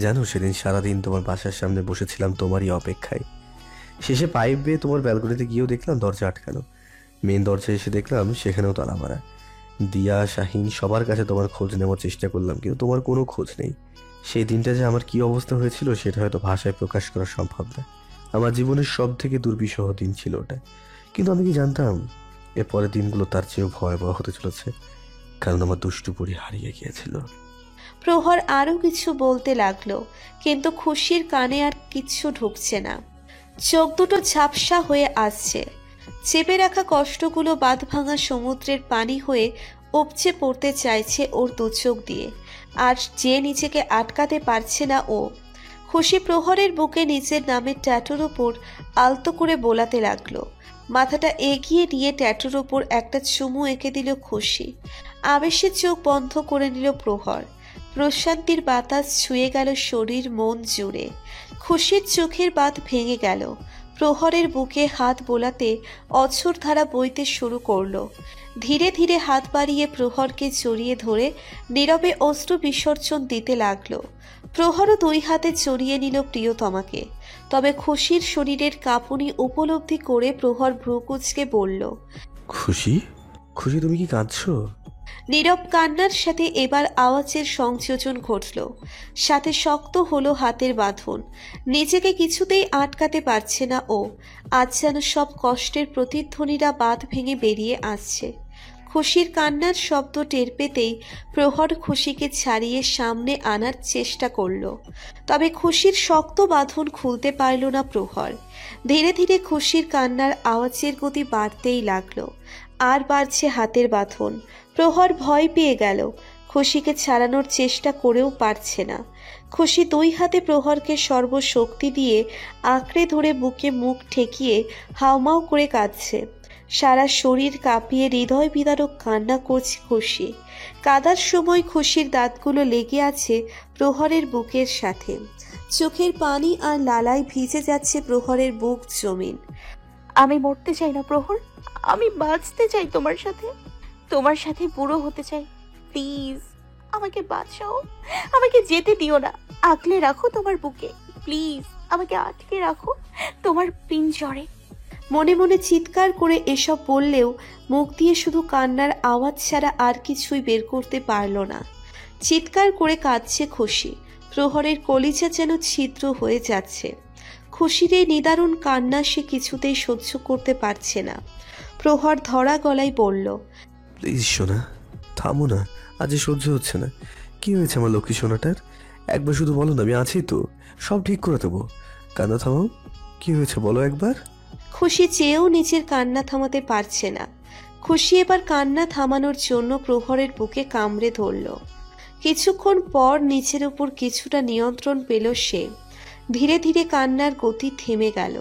Speaker 1: জানো, সেদিন সারাদিন তোমার বাসার সামনে বসেছিলাম তোমারই অপেক্ষায়। শেষে পাইপ বেয়ে তোমার ব্যালকনিতে গিয়েও দেখলাম দরজা আটকানো। মেন দরজায় এসে দেখলাম সেখানেও তালা মারা। দিয়া, শাহিন সবার কাছে তোমার খোঁজ নেওয়ার চেষ্টা করলাম, কিন্তু তোমার কোনো খোঁজ নেই। সেই দিনটা যে আমার কি অবস্থা হয়েছিল সেটা হয়তো ভাষায় প্রকাশ করা সম্ভব না। আমার জীবনের সব থেকে দুর্বিষহ দিন ছিল ওটা। কিন্তু আমি কি জানতাম এর পরের দিনগুলো তার চেয়েও ভয়াবহ হতে চলেছে, কারণ আমার দুষ্টু পরি হারিয়ে গিয়েছিল।
Speaker 2: প্রহর আরো কিছু বলতে লাগলো, কিন্তু খুশির কানে আর কিচ্ছু ঢুকছে না। চোখ দুটো ঝাপসা হয়ে আসছে। চেপে রাখা কষ্টগুলো বাঁধ ভাঙা সমুদ্রের পানি হয়ে উপচে পড়তে চাইছে ওর দু চোখ দিয়ে, আর যে নিজেকে আটকাতে পারছে না ও। খুশি প্রহরের বুকে নিজের নামের ট্যাটুর ওপর আলতো করে বোলাতে লাগলো। মাথাটা এগিয়ে নিয়ে ট্যাটুর ওপর একটা চুমু এঁকে দিল খুশি। আবেশে চোখ বন্ধ করে নিল প্রহর। প্রশান্তির বাতাস ছুঁয়ে গেল শরীর মন জুড়ে। খুশির চোখের বাঁধ ভেঙে গেল। প্রহরের বুকে হাত বোলাতে অঝোর ধারা বইতে শুরু করলো। ধীরে ধীরে হাত বাড়িয়ে প্রহরকে জড়িয়ে ধরে নীরবে অশ্রু বিসর্জন দিতে লাগলো। প্রহরও দুই হাতে জড়িয়ে নিল প্রিয়তমাকে। তবে খুশির শরীরের কাঁপুনি উপলব্ধি করে প্রহর ভ্রুকুচকে বলল,
Speaker 1: খুশি, খুশি তুমি কি কাঁদছো?
Speaker 2: নীরব কান্নার সাথে এবার আওয়াজের সংযোজন ঘটল। সাথে শক্ত হলো হাতের বাঁধন। নিজেকে কিছুতেই আটকাতে পারছে না ও। আজ যেন সব কষ্টের প্রতিধ্বনিরা বাঁধ ভেঙে বেরিয়ে আসছে। খুশির কান্নার শব্দ টের পেতেই প্রহর খুশিকে ছাড়িয়ে সামনে আনার চেষ্টা করল। তবে খুশির শক্ত বাঁধন খুলতে পারল না প্রহর। ধীরে ধীরে খুশির কান্নার আওয়াজের গতি বাড়তেই লাগলো। আর বাড়ছে হাতের বাঁধন। প্রহর ভয় পেয়ে গেল। খুশিকে ছাড়ানোর চেষ্টা করেও পারছে না। খুশি দুই হাতে প্রহরকে সর্বশক্তি দিয়ে আঁকড়ে ধরে বুকে মুখ ঠেকিয়ে হাউমাউ করে কাঁদছে। সারা শরীর কাঁপিয়ে হৃদয় বিদারক কান্না করছে খুশি। কাদার সময় খুশির দাঁতগুলো লেগে আছে প্রহরের বুকের সাথে। চোখের পানি আর লালায় ভিজে যাচ্ছে প্রহরের বুক জমিন।
Speaker 3: আমি মরতে চাই না প্রহর, আমি বাঁচতে চাই তোমার সাথে, তোমার সাথে বুড়ো হতে চাই। প্লিজ আমাকে বাঁচাও, আমাকে যেতে দিও না, আগলে রাখো তোমার বুকে। প্লিজ আমাকে আটকে রাখো তোমার পিঞ্জরে।
Speaker 2: মনে মনে চিৎকার করে এসব বললেও মুখ দিয়ে শুধু কান্নার আওয়াজ ছাড়া আর কিছুই বের করতে পারল না। চিৎকার করে কাঁদছে খুশি। প্রহরের কলিজা যেন ছিদ্র হয়ে যাচ্ছে। খুশির এই নিদারুণ কান্না সে কিছুতেই সহ্য করতে পারছে না। প্রহর ধরা গলায় বলল,
Speaker 1: প্লিজ সোনা, থামো না, আজ সহ্য হচ্ছে না। কি হয়েছে আমার লক্ষ্মী সোনাটার? একবার শুধু বলো না, আমি আছি তো, সব ঠিক করে দেবো। কান্না থামাও, কি হয়েছে বলো একবার।
Speaker 2: খুশি চেয়েও নিজের কান্না থামাতে পারছে না। খুশি এবার কান্না থামানোর জন্য প্রহরের বুকে কামড়ে ধরল। কিছুক্ষণ পর নিচের উপর কিছুটা নিয়ন্ত্রণ পেল সে। ধীরে ধীরে কান্নার গতি থেমে গেল।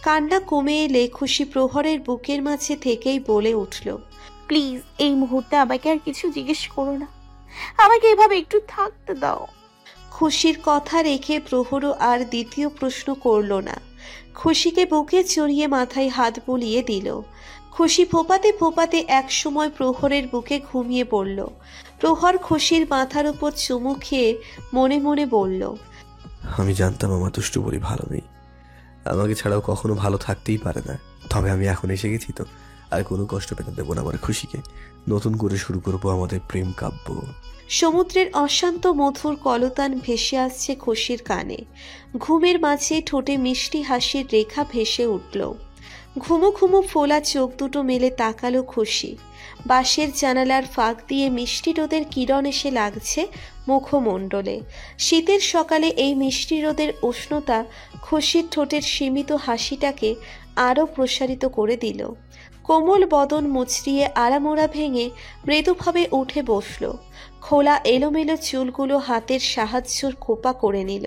Speaker 2: কান্না কমে এলে খুশি প্রহরের বুকের মাঝে থেকেই বলে উঠল,
Speaker 3: প্লিজ এই মুহূর্তে আমাকে আর কিছু জিজ্ঞেস করো না, আমাকে এভাবে একটু থাকতে দাও।
Speaker 2: খুশির কথা রেখে প্রহরও আর দ্বিতীয় প্রশ্ন করল না। খুশিকে বুকে চড়িয়ে মাথায় হাত বুলিয়ে দিল। খুশি ফোপাতে ফোপাতে এক সময় প্রহরের বুকে ঘুমিয়ে পড়ল। প্রহর খুশির মাথার উপর চুমু খেয়ে মনে মনে বলল,
Speaker 1: আমি জানতাম আমার দুষ্টু বড়ি ভালো নেই, আমাকে ছাড়াও কখনো ভালো থাকতেই পারে না। তবে আমি এখন এসে গেছি তো, আর কোনো কষ্ট পেতে দেবো না আমার খুশিকে। নতুন করে শুরু করবো আমাদের প্রেম কাব্য।
Speaker 2: সমুদ্রের অশান্ত মধুর কলতান ভেসে আসছে খুশির কানে। ঘুমের মাঝে ঠোঁটে মিষ্টি হাসির রেখা ভেসে উঠল। ঘুমো ঘুমো ফোলা চোখ দুটো মেলে তাকালো খুশি। বাঁশের জানালার ফাঁক দিয়ে মিষ্টি রোদের কিরণ এসে লাগছে মুখমণ্ডলে। শীতের সকালে এই মিষ্টি রোদের উষ্ণতা খুশির ঠোঁটের সীমিত হাসিটাকে আরও প্রসারিত করে দিল। কোমল বদন মুচড়িয়ে আড়ামোড়া ভেঙে মৃদুভাবে উঠে বসল। খোলা এলোমেলো চুলগুলো হাতের সাহায্যর খোপা করে নিল।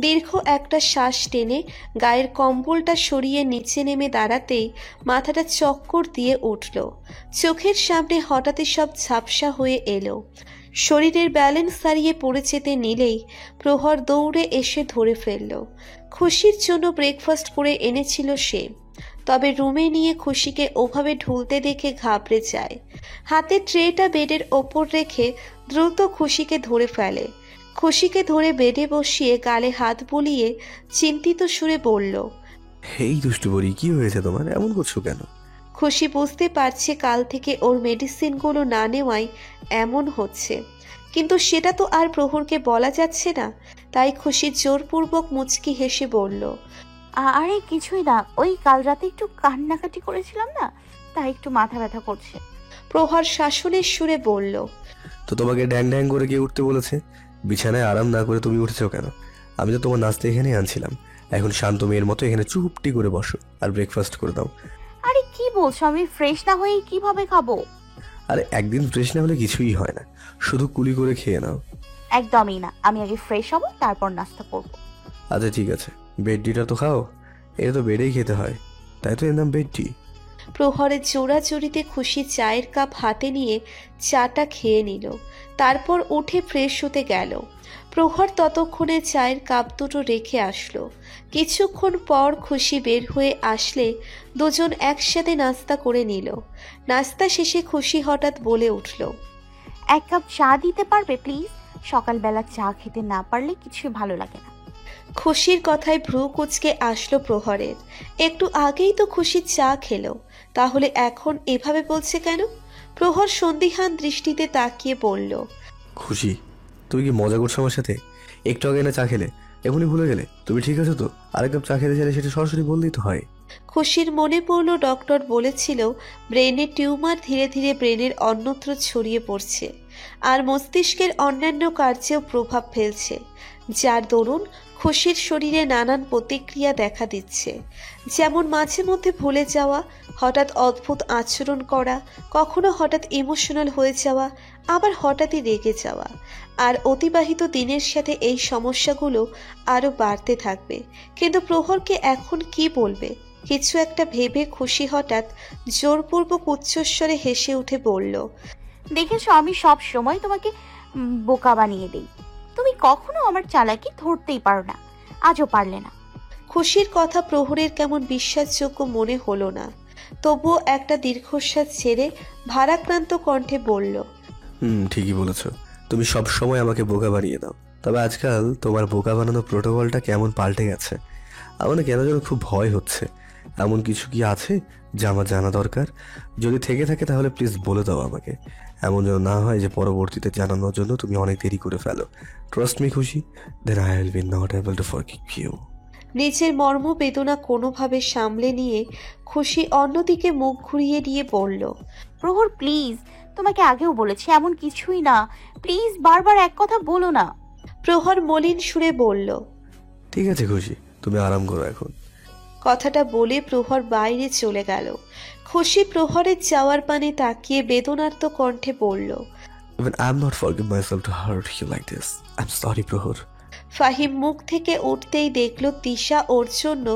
Speaker 2: দীর্ঘ একটা শ্বাস টেনে গায়ের কম্বলটা সরিয়ে নিচে নেমে দাঁড়াতেই মাথাটা চক্কর দিয়ে উঠল। চোখের সামনে হঠাৎই সব ঝাপসা হয়ে এলো। শরীরের ব্যালেন্স হারিয়ে পড়ে যেতে নিলেই প্রহর দৌড়ে এসে ধরে ফেলল। খুশির জন্য ব্রেকফাস্ট করে এনেছিল সে। তবে রুমে নিয়ে খুশিকে ওভাবে ঢুলতে দেখে ঘাবড়ে যায়। হাতে ট্রেটা বেডের ওপর রেখে দ্রুত খুশিকে ধরে ফেলে। খুশিকে ধরে বেডে বসিয়ে গালে হাত বুলিয়ে চিন্তিত সুরে বলল,
Speaker 1: এই দুষ্টু বড়ি, কি হয়েছে তোমার? এমন করছো কেন?
Speaker 2: খুশি বুঝতে পারছে কাল থেকে ওর মেডিসিনগুলো না নেওয়াই এমন হচ্ছে, কিন্তু সেটা তো আর প্রহরকে বলা যাচ্ছে না। তাই খুশি জোরপূর্বক মুচকি হেসে বলল,
Speaker 3: আরে কিছুই না, ওই কাল রাতে একটু কান্নাকাটি করেছিলাম না, তাই একটু মাথা ব্যথা করছে।
Speaker 2: প্রহর শাসনের সুরে বলল,
Speaker 1: তো তোমাকে ড্যাং ড্যাং করে কে উঠতে বলেছে? বিছানায় আরাম না করে তুমি উঠেছো কেন? আমি তো তোমার নাস্তা এখানেই আনছিলাম। এখন শান্ত মেয়ের মতো এখানে চুপটি করে বসো আর ব্রেকফাস্ট করে দাও।
Speaker 3: আরে কি বলছো, আমি ফ্রেশ না হয়ে কিভাবে খাবো?
Speaker 1: আরে একদিন ফ্রেশ না হলে কিছুই হয় না, শুধু কুলি করে খেয়ে নাও।
Speaker 3: একদমই না, আমি আগে ফ্রেশ হব তারপর নাস্তা করব।
Speaker 1: আচ্ছা ঠিক আছে, বেড ডিটা তো খাও, এটা তো বেডেই খেতে হয়, তাই তো এর নাম বেড টি।
Speaker 2: প্রহরের জোড়াজুড়িতে খুশি চায়ের কাপ হাতে নিয়ে চাটা খেয়ে নিল, তারপর উঠে ফ্রেশ হতে গেল। প্রহর ততক্ষণে চায়ের কাপ দুটো রেখে আসলো। কিছুক্ষণ পর খুশি বের হয়ে আসলে দুজন একসাথে নাস্তা করে নিল। নাস্তা শেষে খুশি হঠাৎ বলে উঠল,
Speaker 3: এক কাপ চা দিতে পারবে প্লিজ? সকালবেলা চা খেতে না পারলে কিছুই ভালো লাগে না।
Speaker 2: খুশির কথায় ভ্রু কুঁচকে আসলো প্রহরের। একটু আগেই তো খুশি চা খেলো, তাহলে এখন এভাবে বলছে কেন? প্রহর সন্দিহান দৃষ্টিতে তাকিয়ে বলল,
Speaker 1: খুশি, তুমি কি মজা করছো আমার সাথে? একটু আগে না চা খেলে, এখনই ভুলে গেলে? তুমি ঠিক আছো তো? আরেক কাপ চা খেতে চাইলে সেটা সরাসরি বললেই তো হয়।
Speaker 2: খুশির মনে পড়ল ডক্টর বলেছিল ব্রেনের টিউমার ধীরে ধীরে ব্রেনের অন্যত্র ছড়িয়ে পড়ছে আর মস্তিষ্কের অন্যান্য কার্যেও প্রভাব ফেলছে, যার দরুন খুশির শরীরে নানান প্রতিক্রিয়া দেখা দিচ্ছে। যেমন মাঝে মধ্যে ভুলে যাওয়া, হঠাৎ অদ্ভুত আচরণ করা, কখনো হঠাৎ ইমোশনাল হয়ে যাওয়া, আবার হঠাৎই রেগে যাওয়া। আর অতিবাহিত দিনের সাথে এই সমস্যাগুলো আরও বাড়তে থাকবে। কিন্তু প্রহরকে এখন কি বলবে? কিছু একটা ভেবে খুশি হঠাৎ জোরপূর্বক উচ্চস্বরে হেসে উঠে বলল,
Speaker 3: দেখেছো, আমি সব সময় তোমাকে বোকা বানিয়ে দেই। তুমি কখনো আমার চালাকি ধরতেই পারো না, আজও পারলে না।
Speaker 2: খুশির কথা প্রহরের কেমন বিশ্বাসযোগ্য মনে হলো না, তবুও একটা দীর্ঘশ্বাস ছেড়ে ভারাক্রান্ত কণ্ঠে বলল,
Speaker 1: ঠিকই বলেছো, তুমি সব সময় আমাকে বোকা বানিয়ে দাও। তবে আজকাল তোমার বোকা বানানোর প্রোটোকলটা কেমন পাল্টে গেছে। আমার না কেন যেন খুব ভয় হচ্ছে। এমন কিছু কি আছে যা আমার জানা দরকার? যদি থেকে থাকে তাহলে প্লিজ বলে দাও আমাকে। এমন যেন না হয় যে পরবর্তীতে জানানোর জন্য তুমি অনেক দেরি করে ফেলো। Trust me Khushi, then I will be not able to forgive you.
Speaker 2: নিজের মর্ম বেদনা কোনোভাবে সামলে নিয়ে খুশি অন্যদিকে মুখ ঘুরিয়ে দিয়ে বলল,
Speaker 3: প্রহর প্লিজ, তোমাকে আগেও বলেছি এমন কিছুই না, প্লিজ বারবার এক কথা বলো না।
Speaker 2: প্রহর মলিন সুরে বলল,
Speaker 1: ঠিক আছে খুশি, তুমি আরাম করো এখন।
Speaker 2: কথাটা বলে প্রহর বাইরে চলে গেল। খুশি প্রহরের যাওয়ার পানে তাকিয়ে বেদনার্ত কণ্ঠে বলল,
Speaker 1: Even I'm not forgiving myself to hurt you like this. I'm sorry, প্রহর।
Speaker 2: ফাহিম মুখ থেকে উঠতেই দেখল তিশা ওর জন্য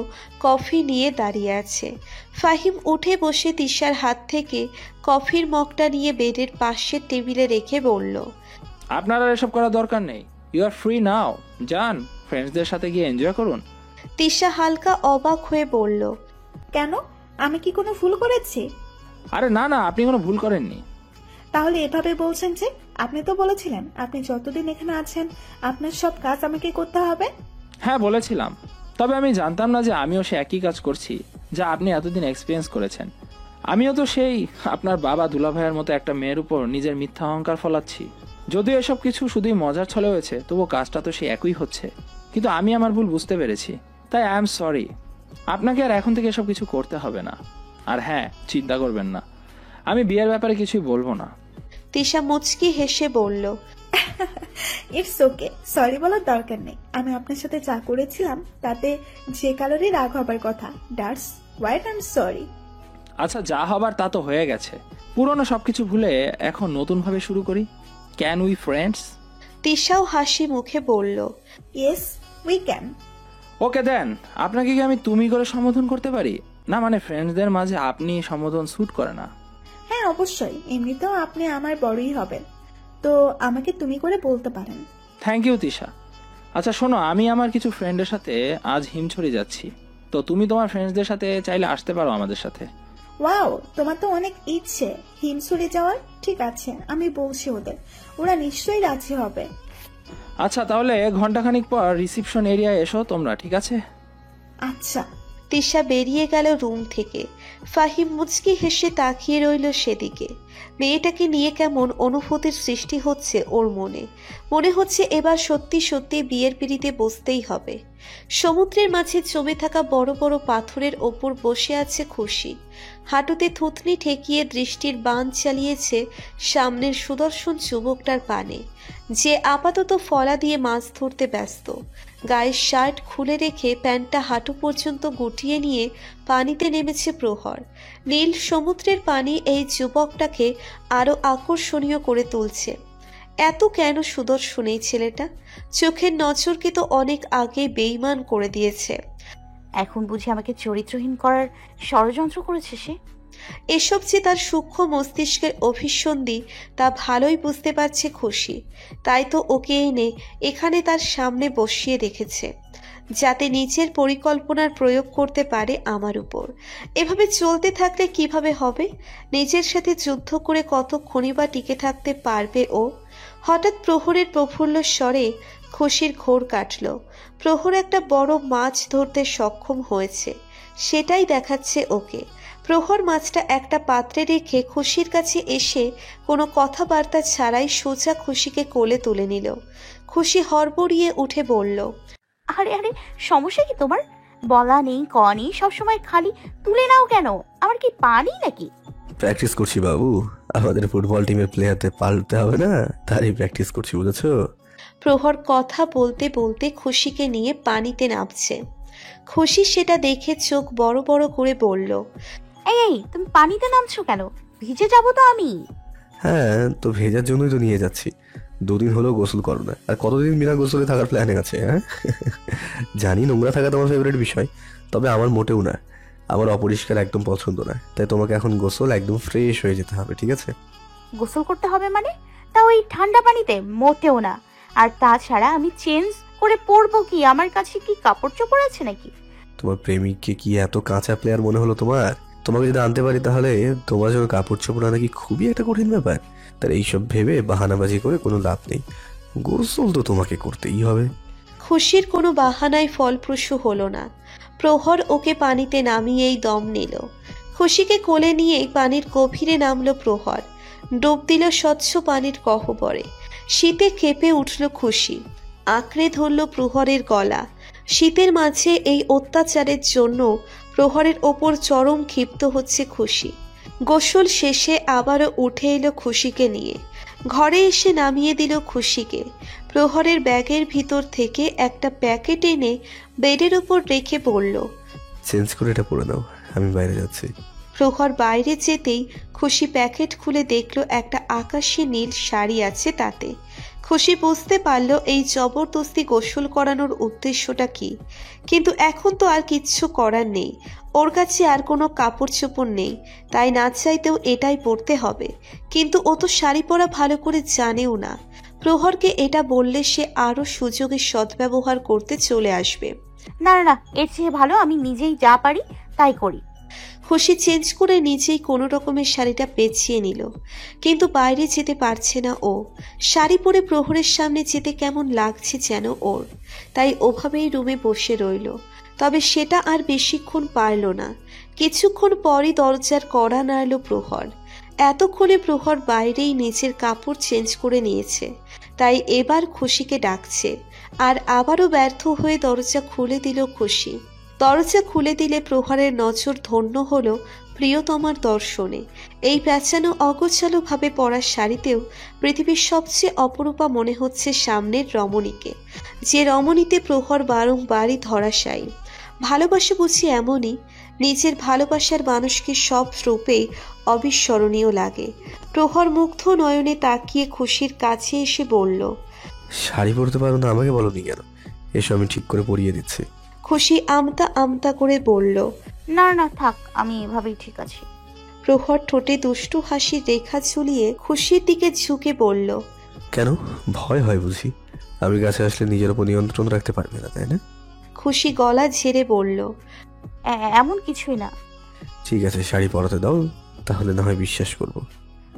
Speaker 2: কফি নিয়ে দাঁড়িয়ে আছে। ফাহিম উঠে বসে তিশার হাত থেকে কফির মগটা নিয়ে বেডের পাশের টেবিলে রেখে বলল,
Speaker 6: আপনার আর এসব করার দরকার নেই, ইউ আর ফ্রি নাও, যান ফ্রেন্ডসদের সাথে গিয়ে এনজয় করুন।
Speaker 2: তিশা হালকা অবাক হয়ে বলল,
Speaker 4: কেন? আমি কি কোনো ভুল করেছি?
Speaker 6: আরে না না, আপনি কোনো ভুল করেননি।
Speaker 4: তাহলে এভাবে বলছেন যে? আপনি তো বলেছিলেন আপনি যতদিন এখানে আছেন আপনার সব কাজ আমাকে করতে হবে।
Speaker 6: হ্যাঁ বলেছিলাম, তবে আমি জানতাম না যে আমিও সে একই কাজ করছি যা আপনি এতদিন এক্সপিরিয়েন্স করেছেন। আমিও তো সেই আপনার বাবা দুলাভাইয়ের মতো একটা মেয়ের উপর নিজের মিথ্যা অহংকার ফলাচ্ছি। যদিও এসব কিছু শুধুই মজার ছলে হয়েছে, তবুও কাজটা তো সেই একই হচ্ছে। কিন্তু আমি আমার ভুল বুঝতে পেরেছি, তাই আই এম সরি। আপনাকে আর এখন থেকে এসব কিছু করতে হবে না। আর হ্যাঁ, চিন্তা করবেন না, আমি বিয়ের ব্যাপারে কিছুই বলবো না।
Speaker 2: তিশা মুচকি হেসে বলল,
Speaker 4: ইটস ওকে, সরি বলার দরকার নেই। আমি আপনার সাথে যা করেছিলাম তাতে যে কারোরই রাগ হবার কথা, that's why I am sorry.
Speaker 6: আচ্ছা, যা হবার তা তো হয়ে গেছে, পুরনো সবকিছু ভুলে এখন নতুন ভাবে শুরু করি। Can we friends?
Speaker 2: তিশাও হাসি মুখে বলল,
Speaker 4: ইয়েস উই ক্যান।
Speaker 6: ওকে দেন, আপনাকে কি আমি তুমি করে সম্বোধন করতে পারি? না মানে ফ্রেন্ডসদের মাঝে আপনি সম্বোধন স্যুট করে না।
Speaker 4: হ্যাঁ অবশ্যই, এমনিতেও আপনি আমার বড়ই হবেন, তো আমাকে তুমি করে বলতে পারেন।
Speaker 6: Thank you Tisha. আচ্ছা শোনো, আমি আমার কিছু ফ্রেন্ডের সাথে আজ হিমছড়ি যাচ্ছি, তো তুমি তোমার ফ্রেন্ডসদের সাথে চাইলে আসতে পারো আমাদের সাথে।
Speaker 4: ওয়াও, তোমার তো অনেক ইচ্ছে হিমসুরে যাওয়ার। ঠিক আছে, আমি বলছি ওদের, ওরা নিশ্চয়ই রাজি হবে।
Speaker 6: আচ্ছা তাহলে ঘন্টাখানিক পর রিসিপশন এরিয়ায় এসো তোমরা, ঠিক আছে?
Speaker 4: আচ্ছা।
Speaker 2: তিশা বেরিয়ে গেল রুম থেকে। ফাহিম মুচকি হেসে তাকিয়ে রইল সেদিকে। মেয়েটাকে নিয়ে কেমন অনুভূতির সৃষ্টি হচ্ছে ওর মনে। মনে হচ্ছে এবার সত্যি সত্যি বিয়ের পিঁড়িতে বসতেই হবে। সমুদ্রের মাঝে জমে থাকা বড় বড় পাথরের ওপর বসে আছে খুশি। হাঁটুতে থুতনি ঠেকিয়ে দৃষ্টির বাণ চালিয়েছে সামনের সুদর্শন যুবকটার পানে, যে আপাতত ফলা দিয়ে মাছ ধরতে ব্যস্ত। গায়ের শার্ট খুলে রেখে প্যান্টটা হাঁটু পর্যন্ত গুটিয়ে নিয়ে পানিতে নেমেছে প্রহর। নীল সমুদ্রের পানি এই যুবকটাকে আরো আকর্ষণীয় করে তুলছে। এত কেন সুদর্শন এই ছেলেটা? চোখের নজরকে তো অনেক আগে বেইমান করে দিয়েছে।
Speaker 3: এখন বুঝি আমাকে চরিত্রহীন করার ষড়যন্ত্র করেছে সে?
Speaker 2: এসব যে তার সূক্ষ্ম মস্তিষ্কের অভিসন্ধি তা ভালোই বুঝতে পারছে খুশি। তাই তো ওকে এনে এখানে তার সামনে বসিয়ে রেখেছে, যাতে নিজের পরিকল্পনার প্রয়োগ করতে পারে আমার উপর। এভাবে চলতে থাকলে কিভাবে হবে? নিজের সাথে যুদ্ধ করে কতক্ষণই বা টিকে থাকতে পারবে ও? হঠাৎ প্রহরের প্রফুল্ল স্বরে খুশির ঘোর কাটল। প্রহর একটা বড় মাছ ধরতে সক্ষম হয়েছে, সেটাই দেখাচ্ছে ওকে। প্রহর মাছটা একটা পাত্রে রেখে খুশির কাছে এসে কোনো কথাবার্তা ছাড়াই সোজা খুশিকে কোলে তুলে নিল। খুশি হড়বড়িয়ে উঠে বলল,
Speaker 3: আরে আরে, সমস্যা কি তোমার? বলা নেই ক নেই, সবসময় খালি তুলে নাও কেন? আমার কি পানি নাকি?
Speaker 1: প্র্যাকটিস করছি বাবু, আমাদের ফুটবল টিমের প্লেয়ারদের পাল্টতে হবে না, তারই প্র্যাকটিস করছি, বুঝেছো?
Speaker 2: প্রহর কথা বলতে বলতে খুশিকে নিয়ে পানিতে নামছে। খুশি সেটা দেখে চোখ বড় বড় করে বলল,
Speaker 3: এই এই, তুমি পানিতে নামছো কেন? ভিজে যাবো তো আমি।
Speaker 1: হ্যাঁ, তো ভেজার জন্যই তো নিয়ে যাচ্ছি। 2 দিন হলো গোসল করো না, আর কতদিন বিনা গোসলে থাকার প্ল্যানিং আছে? হ্যাঁ জানি নোংরা থাকা তোমার ফেভারিট বিষয়, তবে আমার মোটেও না। আমার অপরিষ্কার একদম পছন্দ না, তাই তোমাকে এখন গোসল একদম ফ্রেশ হয়ে যেতে হবে, ঠিক আছে?
Speaker 3: গোসল করতে হবে মানে? তা ওই ঠান্ডা পানিতে? মোটেও না। আর তাছাড়া আমি চেঞ্জ করে পরবো কি? আমার কাছে কি কাপড় চোপড় আছে নাকি?
Speaker 1: তোমার প্রেমিককে কি এত কাঁচা প্লেয়ার মনে হলো তোমার? তোমাকে যদি আনতে পারি তাহলে তোমার জন্য কাপড় চোপড় আনা কি খুবই একটা কঠিন ব্যাপার? তার এইসব ভেবে বাহানাবাজি করে কোনো লাভ নেই, গোসল তো তোমাকে করতেই হবে।
Speaker 2: খুশির কোনো বাহানায় ফলপ্রসূ হলো না। প্রহর ওকে পানিতে নামিয়েই দম নিল। খুশিকে কোলে নিয়েই পানির গভীরে নামলো প্রহর। ডুব দিল স্বচ্ছ পানির গহ্বরে। শীতে কেঁপে উঠল খুশি, আঁকড়ে ধরল প্রহরের গলা। শীতের মাঝে এই অত্যাচারের জন্য প্রহরের ওপর চরম ক্ষিপ্ত হচ্ছে খুশি। গোসল শেষে আবারও উঠে এলো খুশিকে নিয়ে। ঘরে এসে নামিয়ে দিল খুশিকে। প্রহরের ব্যাগের ভিতর থেকে একটা প্যাকেট এনে বেডের উপর রেখে বলল,
Speaker 1: চেঞ্জ করে এটা পরে নাও, আমি বাইরে যাচ্ছি।
Speaker 2: প্রহর বাইরে যেতেই খুশি প্যাকেট খুলে দেখলো একটা আকাশি নীল শাড়ি আছে তাতে। খুশি বুঝতে পারল এই জবরদস্তি গোসল করানোর উদ্দেশ্যটা কি, কিন্তু এখন তো আর কিচ্ছু করার নেই। ওর কাছে আর কোনো কাপড় চোপড় নেই, তাই না চাইতেও এটাই পরতে হবে। কিন্তু ও তো শাড়ি পরা ভালো করে জানেও না। প্রহরকে এটা বললে সে আরো সুযোগের সদ্ব্যবহার করতে চলে আসবে।
Speaker 3: না না না, এর চেয়ে ভালো আমি নিজেই যা পারি তাই করি।
Speaker 2: খুশি চেঞ্জ করে নিজেই কোনো রকমের শাড়িটা পেঁচিয়ে নিল, কিন্তু বাইরে যেতে পারছে না ও। শাড়ি পরে প্রহরের সামনে যেতে কেমন লাগছে যেন ওর, তাই ওভাবেই রুমে বসে রইল। তবে সেটা আর বেশিক্ষণ পারল না। কিছুক্ষণ পরই দরজার কড়া নাড়ল প্রহর। এতক্ষণে প্রহর বাইরেই নিজের কাপড় চেঞ্জ করে নিয়েছে, তাই এবার খুশিকে ডাকছে। আর আবারও ব্যর্থ হয়ে দরজা খুলে দিল খুশি। দরজা খুলে দিলে প্রহরের নজর ধন্য হলো প্রিয়তমার দর্শনে। এই প্যাঁচানো অগোছালো ভাবে পরা শাড়িতেও পৃথিবীর সবচেয়ে অপরূপা মনে হচ্ছে সামনের রমণীকে, যে রমণীতে প্রহর বারংবারই ধরাশায়ী। ভালোবাসা বুঝি এমনই, নিজের ভালোবাসার মানুষকে সব রূপেই অবিস্মরণীয় লাগে। প্রহর মুগ্ধ নয়নে তাকিয়ে খুশির কাছে এসে বলল,
Speaker 1: শাড়ি পরতে পারো না, আমাকে বলোনি কেন? এসো, আমি ঠিক করে পরিয়ে দিচ্ছি।
Speaker 2: খুশি আমতা আমতা করে বলল,
Speaker 3: না না থাক, আমি এভাবেই ঠিক আছি।
Speaker 2: প্রহর ঠোঁটে দুষ্টু হাসির রেখা ঝুলিয়ে খুশির দিকে ঝুঁকে বলল,
Speaker 1: কেন, ভয় হয় বুঝি? আমি কাছে আসলে নিজের উপর নিয়ন্ত্রণ রাখতে পারবে না, তাই না?
Speaker 2: খুশি গলা ঝেড়ে বলল,
Speaker 3: এমন কিছুই না।
Speaker 1: ঠিক আছে, শাড়ি পরাতে দাও, তাহলে না হয় বিশ্বাস করবো।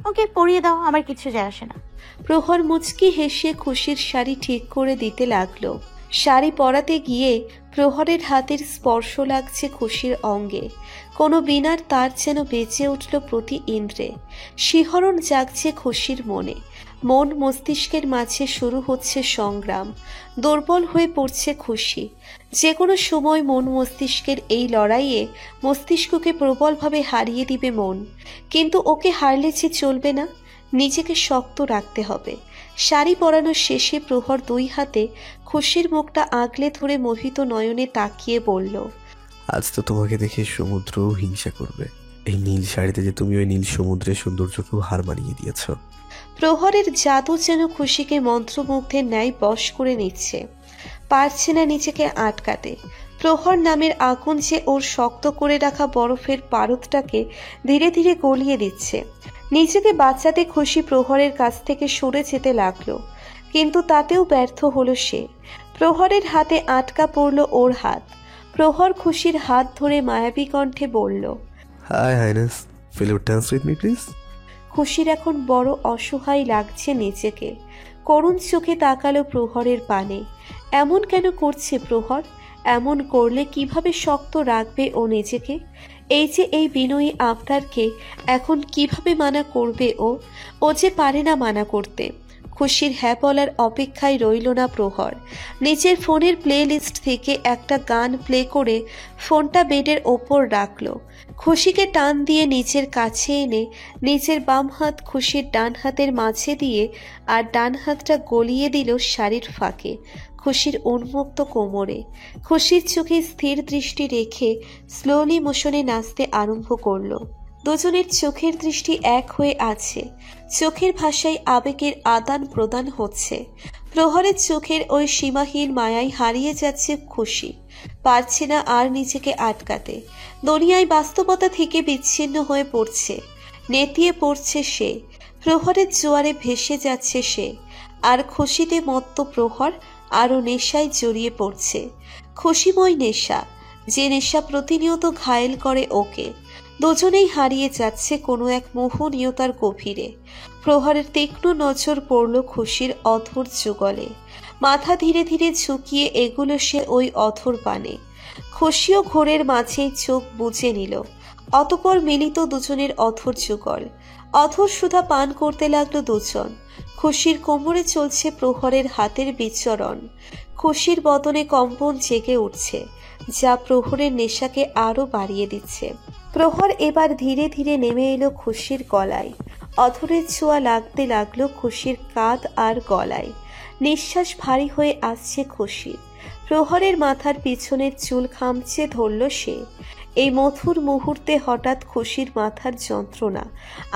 Speaker 3: ওকে পরিয়ে দাও, আমার কিছু যায় আসে না।
Speaker 2: প্রহর মুচকি হেসে খুশির শাড়ি ঠিক করে দিতে লাগলো। শাড়ি পরাতে গিয়ে প্রহরের হাতের স্পর্শ লাগছে খুশির অঙ্গে। কোনো বিনার তার যেন বেঁচে উঠল প্রতি ইন্দ্রে। শিহরণ জাগছে খুশির মনে। মন মস্তিষ্কের মাঝে শুরু হচ্ছে সংগ্রাম। দুর্বল হয়ে পড়ছে খুশি। যে কোনো সময় মন মস্তিষ্কের এই লড়াইয়ে মস্তিষ্ককে প্রবলভাবে হারিয়ে দিবে মন। কিন্তু ওকে হারলে যে চলবে না, নিজেকে শক্ত রাখতে হবে। শাড়ি পরানোর শেষে প্রহর দুই হাতে খুশির মুখটা আগলে ধরে মোহিত নয়নে তাকিয়ে বলল,
Speaker 1: আজ তো তোমাকে দেখে সমুদ্রও হিংসা করবে। এই নীল শাড়িতে যে তুমি ওই নীল সমুদ্রের সৌন্দর্যকেও হার মানিয়ে দিয়েছ।
Speaker 2: প্রহরের জাদু যেন খুশিকে মন্ত্রমুগ্ধের ন্যায় বশ করে নিচ্ছে। পারছে না নিজেকে আটকাতে। প্রহর নামের আগুন যে ওর শক্ত করে রাখা বরফের পারদটাকে ধীরে ধীরে গলিয়ে দিচ্ছে। নিজেকে বাঁচাতে খুশি প্রহরের কাছ থেকে সরে যেতে লাগলো, কিন্তু তাতেও ব্যর্থ হলো সে। প্রহরের হাতে আটকা পড়ল ওর হাত। প্রহর খুশির হাত ধরে মায়াবী কণ্ঠে বলল,
Speaker 1: hi highness, will you dance with me please?
Speaker 2: খুশির এখন বড় অসহায় লাগছে নিজেকে। করুণ চোখে তাকালো প্রহরের পানে। এমন কেন করছে প্রহর? এমন করলে কিভাবে শক্ত রাখবে ও নিজেকে? এই যে এই বিনয়ী আবদারকে এখন কিভাবে মানা করবে ও যে পারে না মানা করতে। খুশির হ্যাঁ বলার অপেক্ষায় রইল না প্রহর। নিজের ফোনের প্লে লিস্ট থেকে একটা গান প্লে করে ফোনটা বেডের ওপর রাখলো। খুশিকে টান দিয়ে নিজের কাছে এনে নিজের বাম হাত খুশির ডান হাতের মাঝে দিয়ে আর ডান হাতটা গলিয়ে দিল শাড়ির ফাঁকে খুশির উন্মুক্ত কোমরে। খুশির চোখে স্থির দৃষ্টি রেখে স্লোলি মোশনে নাচতে আরম্ভ করলো। দুজনের চোখের দৃষ্টি এক হয়ে আছে। চোখের ভাষায় আবেগের আদান প্রদান হচ্ছে। প্রহরের চোখের ওই সীমাহীন মায়ায় হারিয়ে যাচ্ছে খুশি। পারছে না আর নিজেকে আটকাতে। দুনিয়ায় বাস্তবতা থেকে বিচ্ছিন্ন হয়ে পড়ছে। নেতিয়ে পড়ছে সে। প্রহরের জোয়ারে ভেসে যাচ্ছে সে। আর খুশিতে মত্ত প্রহর আরো নেশায় জড়িয়ে পড়ছে। খুশিময় নেশা, যে নেশা প্রতিনিয়ত ঘায়েল করে ওকে। দুজনেই হারিয়ে যাচ্ছে কোনো এক মোহনীয়তার গভীরে। প্রহরের তীক্ষ্ণ নজর পড়ল খুশির অধর যুগলে। মাথা ধীরে ধীরে ঝুঁকিয়ে এগুলো সে ওই অধর পানে। খুশিও ঘোরের মাঝেই চোখ বুজে নিল। অতপর মিলিত দুজনের অধর যুগল। অধর সুধা পান করতে লাগলো দুজন। খুশির কোমরে চলছে প্রহরের হাতের বিচরণ। খুশির বদনে কম্পন জেগে উঠছে, যা প্রহরের নেশাকে আরো বাড়িয়ে দিচ্ছে। প্রহর এবার ধীরে ধীরে নেমে এলো খুশির গলায়। অধরের ছোঁয়া লাগতে লাগলো খুশির কাঁধ আর গলায়। নিঃশ্বাস ভারী হয়ে আসছে খুশির। প্রহরের মাথার পিছনের চুল খামচে ধরল সে। এই মধুর মুহূর্তে হঠাৎ খুশির মাথার যন্ত্রণা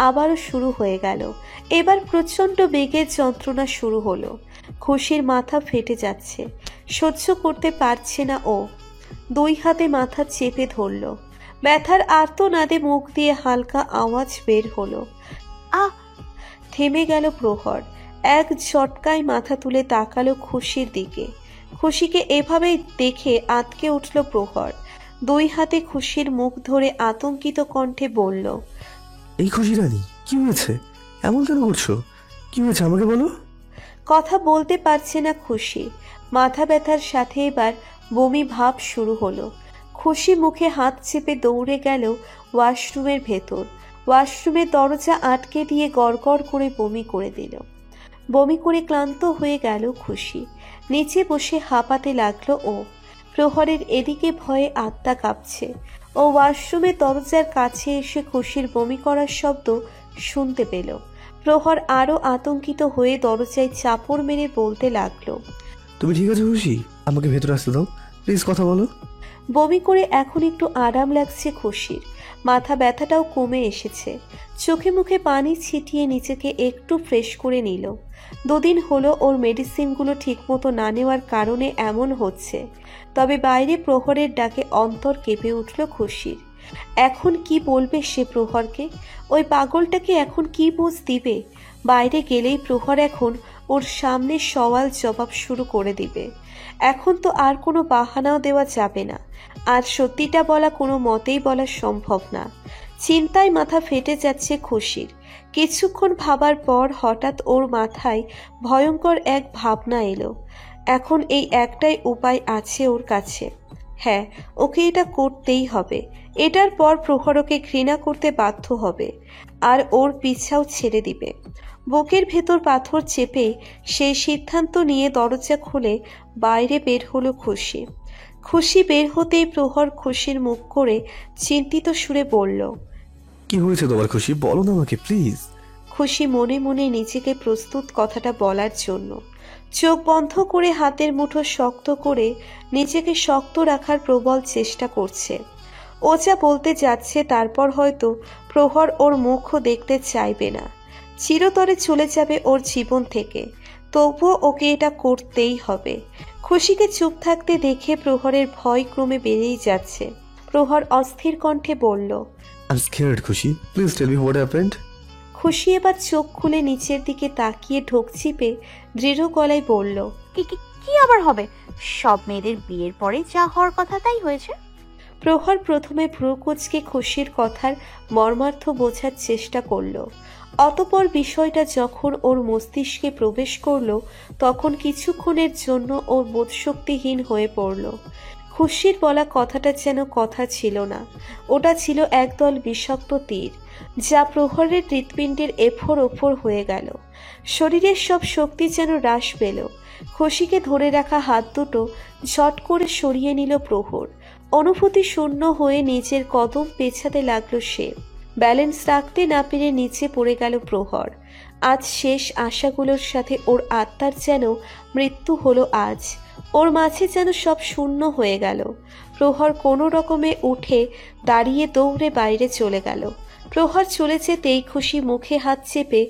Speaker 2: আবারও শুরু হয়ে গেল। এবার প্রচণ্ড বেগের যন্ত্রণা শুরু হলো। খুশির মাথা ফেটে যাচ্ছে। সহ্য করতে পারছে না ও। দুই হাতে মাথা চেপে ধরল। ব্যথার আর্তনাদে মুখ দিয়ে হালকা আওয়াজ বের হলো। আহ! থেমে গেল প্রহর। এক ঝটকায় মাথা তুলে তাকালো খুশির দিকে। খুশিকে এভাবে দেখে আঁতকে উঠল প্রহর। দুই হাতে খুশির মুখ ধরে আতঙ্কিত কণ্ঠে বলল,
Speaker 1: এই খুশি রানী, কি হয়েছে? এমন কেন করছো? কি হয়েছে আমাকে বলো।
Speaker 2: কথা বলতে পারছে না খুশি। মাথা ব্যথার সাথে এবার বমি ভাব শুরু হলো। খুশি মুখে হাত চেপে দৌড়ে গেল ওয়াশরুমের ভেতর। ওয়াশরুমের দরজা আটকে দিয়ে গড়গড় করে বমি করে দিল। বমি করে ক্লান্ত হয়ে গেল খুশি। নিচে বসে হাঁপাতে লাগলো ও। প্রহরের এদিকে ভয়ে আত্মা কাঁপছে। ও ওয়াশরুমের দরজার কাছে এসে খুশির বমি করার শব্দ শুনতে পেল। প্রহর আরো আতঙ্কিত হয়ে দরজায় চাপড় মেরে বলতে লাগলো,
Speaker 1: তুমি ঠিক আছে খুশি? আমাকে ভেতরে আসতে দাও প্লিজ, কথা বলো।
Speaker 2: বমি করে এখন একটু আরাম লাগছে খুশির। মাথা ব্যথাটাও কমে এসেছে। চোখে মুখে পানি ছিটিয়ে নিজেকে একটু ফ্রেশ করে নিল। দুদিন হলো ওর মেডিসিনগুলো ঠিকমতো না নেওয়ার কারণে এমন হচ্ছে। তবে বাইরে প্রহরের ডাকে অন্তর কেঁপে উঠল খুশির। এখন কি বলবে সে প্রহরকে? ওই পাগলটাকে এখন কি বুঝ দিবে? বাইরে গেলেই প্রহর এখন ওর সামনে সওয়াল জবাব শুরু করে দিবে। এখন তো আর কোনো বাহানাও দেওয়া যাবে না। আর সত্যিটা বলা কোনো মতেই বলা সম্ভব না। চিন্তায় মাথা ফেটে যাচ্ছে খুশির। কিছুক্ষণ ভাবার পর হঠাৎ ওর মাথায় ভয়ঙ্কর এক ভাবনা এলো। এখন এই একটাই উপায় আছে ওর কাছে। হ্যাঁ, ওকে এটা করতেই হবে। এটার পর প্রহর ওকে ঘৃণা করতে বাধ্য হবে আর ওর পিছাও ছেড়ে দিবে। বুকের ভেতর পাথর চেপে সেই সিদ্ধান্ত নিয়ে দরজা খুলে বাইরে বের হলো খুশি। খুশি বের হতেই প্রহর খুশির মুখ করে চিন্তিত সুরে বলল,
Speaker 1: কি হয়েছে তোমার খুশি, বলো না আমাকে প্লিজ।
Speaker 2: খুশি মনে মনে নিজেকে প্রস্তুত কথাটা বলার জন্য। চোখ বন্ধ করে হাতের মুঠো শক্ত করে নিজেকে শক্ত রাখার প্রবল চেষ্টা করছে। ও যা বলতে যাচ্ছে তারপর হয়তো প্রহর ওর মুখও দেখতে চাইবে না, চিরতরে চলে যাবে ওর জীবন থেকে। তবুও ওকে এটা করতেই হবে। খুশিকে চুপ থাকতে দেখে প্রহরের ভয় ক্রমে বেড়েই যাচ্ছে। প্রহর অস্থির কণ্ঠে বলল,
Speaker 1: I am scared Khushi, please tell me what happened.
Speaker 2: Khushi এবার চোখ খুলে নিচের দিকে তাকিয়ে ঢোক চিপে দৃঢ় গলায় বলল,
Speaker 3: কি কি কি আবার হবে? সব মেয়েদের বিয়ের পরে যা হওয়ার কথা তাই হয়েছে।
Speaker 2: প্রহর প্রথমে ভ্রুকুচকে খুশির কথার মর্মার্থ বোঝার চেষ্টা করল। অতঃপর বিষয়টা যখন ওর মস্তিষ্কে প্রবেশ করল তখন কিছুক্ষণের জন্য ওর বোধশক্তিহীন হয়ে পড়ল। খুশির বলা কথাটা যেন কথা ছিল না, ওটা ছিল একদল বিষাক্ত তীর, যা প্রহরের হৃৎপিণ্ডের এফোর ওফোর হয়ে গেল। শরীরের সব শক্তি যেন হ্রাস পেল। খুশিকে ধরে রাখা হাত দুটো ঝট করে সরিয়ে নিল প্রহর। অনুভূতি শূন্য হয়ে নিচের কদম পেছাতে লাগলো সে। ব্যালেন্স রাখতে না পেরে নিচে পড়ে গেল প্রহর। আজ শেষ আশাগুলোর সাথে ওর আত্মার যেন মৃত্যু হলো আজ। ওর মাঝে যেন সব শূন্য হয়ে গেল। প্রহর কোনো রকমে উঠে দাঁড়িয়ে দৌড়ে বাইরে চলে গেল। প্রহর চলে যেতেই খুশি মুখে হাত চেপে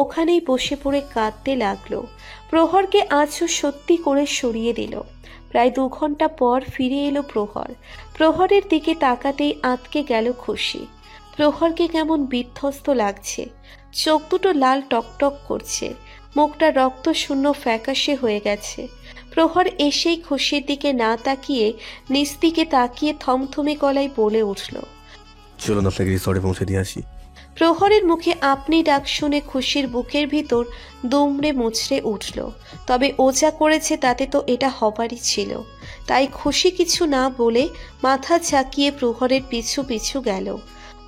Speaker 2: ওখানেই বসে পড়ে কাঁদতে লাগলো। প্রহরকে আজও সত্যি করে সরিয়ে দিল। প্রায় 2 ঘন্টা পর ফিরে এলো প্রহর। প্রহরের দিকে তাকাতেই আঁতকে গেল খুশি। প্রহরকে কেমন বিধ্বস্ত লাগছে। চোখ দুটো লাল টকটক করছে, মুখটা রক্ত শূন্য ফ্যাকাশে হয়ে গেছে। প্রহর এসেই খুশির দিকে না তাকিয়ে নিচ দিকে তাকিয়ে থমথমে গলায় বলে উঠল,
Speaker 1: চলুন আপনাকে রিসর্টে পৌঁছে দিয়ে আসি।
Speaker 2: প্রহরের মুখে আপনি ডাক শুনে খুশির বুকের ভিতর দুমড়ে মুচড়ে উঠল। তবে ও যা করেছে তাতে তো এটা হবারই ছিল। তাই খুশি কিছু না বলে মাথা ঝাঁকিয়ে প্রহরের পিছু পিছু গেল।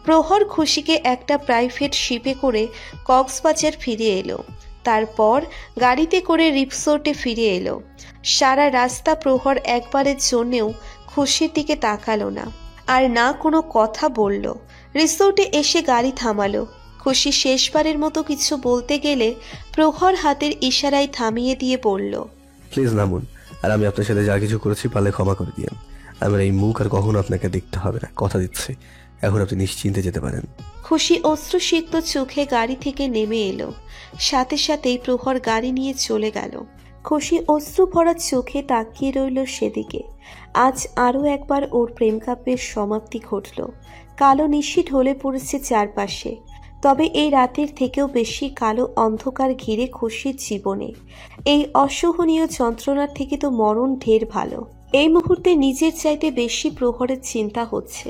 Speaker 2: প্রহর খুশিকে একটা প্রাইভেট শিপে করে কক্সবাজার ফিরে এলো। তারপর গাড়িতে করে রিসোর্টে ফিরে এলো। সারা রাস্তা প্রহর একবারের জন্যেও খুশির দিকে তাকালো না, আর না কোনো কথা বলল। রিসোর্টে এসে গাড়ি থামালো। খুশি শেষবারের মতো কিছু বলতে গেলে প্রহর হাতের ইশারায় থামিয়ে দিয়ে বলল,
Speaker 1: প্লিজ নামুন, আর আমি আপনার সাথে যা কিছু করেছি পারলে ক্ষমা করে দিন। আমার এই মুখ আর কখনো আপনাকে দেখতে হবে না, কথা দিচ্ছি। এখন আপনি নিশ্চিন্তে যেতে পারেন।
Speaker 2: খুশি অশ্রুসিক্ত চোখে গাড়ি থেকে নেমে এলো। সাথে সাথেই প্রহর গাড়ি নিয়ে চলে গেল। খুশি অশ্রু ভরা চোখে তাকিয়ে রইল সেদিকে। আজ আরও একবার ওর প্রেম কাব্যের সমাপ্তি ঘটল। কালো নিশি ঢলে পড়েছে চারপাশে। তবে এই রাতের থেকেও বেশি কালো অন্ধকার ঘিরে খুশির জীবনে। এই অসহনীয় যন্ত্রণার থেকে তো মরণ ঢের ভালো। এই মুহূর্তে নিজের চাইতে বেশি প্রহরের চিন্তা হচ্ছে।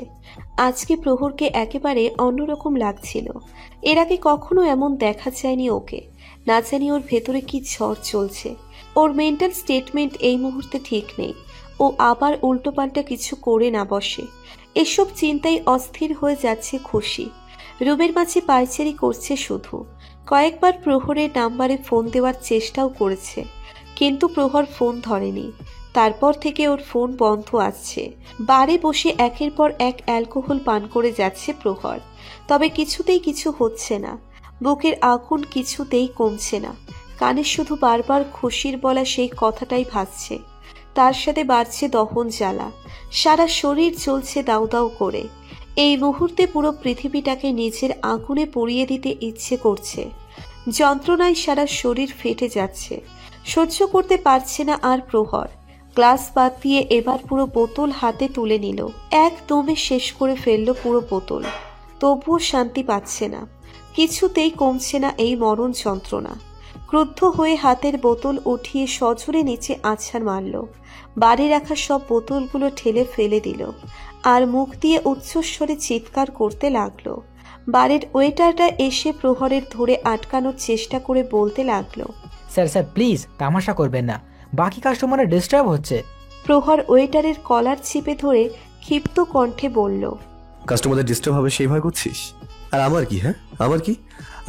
Speaker 2: আজকে প্রহরকে একেবারে অন্যরকম লাগছিল। এর আগে কখনো এমন দেখা যায়নি ওকে। না জানি ওর ভেতরে কি ঝড় চলছে। ওর মেন্টাল স্টেটমেন্ট এই মুহূর্তে ঠিক নেই। ও আবার উল্টোপাল্টা কিছু করে না বসে। এসব চিন্তায় অস্থির হয়ে যাচ্ছে খুশি। রুমের মাঝে পায়চারি করছে শুধু। কয়েকবার প্রহরের নাম্বারে ফোন দেওয়ার চেষ্টাও করেছে, কিন্তু প্রহর ফোন ধরেনি। তারপর থেকে ওর ফোন বন্ধ আসছে। বারে বসে একের পর এক অ্যালকোহল পান করে যাচ্ছে প্রহর। তবে কিছুতেই কিছু হচ্ছে না। বুকের আগুন কিছুতেই কমছে না। কানে শুধু বারবার খুশির বলা সেই কথাটাই ভাসছে। তার সাথে বাড়ছে দহন জ্বালা। সারা শরীর জ্বলছে দাউ দাউ করে। এই মুহূর্তে পুরো পৃথিবীটাকে নিজের আগুনে পুড়িয়ে দিতে ইচ্ছে করছে। যন্ত্রণায় সারা শরীর ফেটে যাচ্ছে। সহ্য করতে পারছে না আর প্রহর। গ্লাস বাদ দিয়ে এবার পুরো বোতল হাতে তুলে নিল। একদমে শেষ করে ফেলল পুরো বোতল। তবুও শান্তি পাচ্ছে না। কিছুতেই কমছে না এই মরণ যন্ত্রণা। ক্রুদ্ধ হয়ে হাতের বোতল উঠিয়ে সজোরে নিচে আছাড় মারল। বাড়ি রাখা সব বোতলগুলো ঠেলে ফেলে দিল। আর মুখ দিয়ে উচ্চস্বরে চিৎকার করতে লাগলো। বাড়ির ওয়েটারটা এসে প্রহরের ধরে আটকানোর চেষ্টা করে বলতে লাগলো,
Speaker 5: স্যার স্যার প্লিজ তামাশা করবেন না, বাকি কাস্টমাররা ডিস্টার্ব হচ্ছে।
Speaker 2: প্রহর ওয়েটারের কলার চিপে ধরে ক্ষিপ্ত কণ্ঠে বলল,
Speaker 1: কাস্টমারদের ডিস্টার্ব হবে সেই ভয় করছিস? আর আমার কি? হ্যাঁ, আমার কি?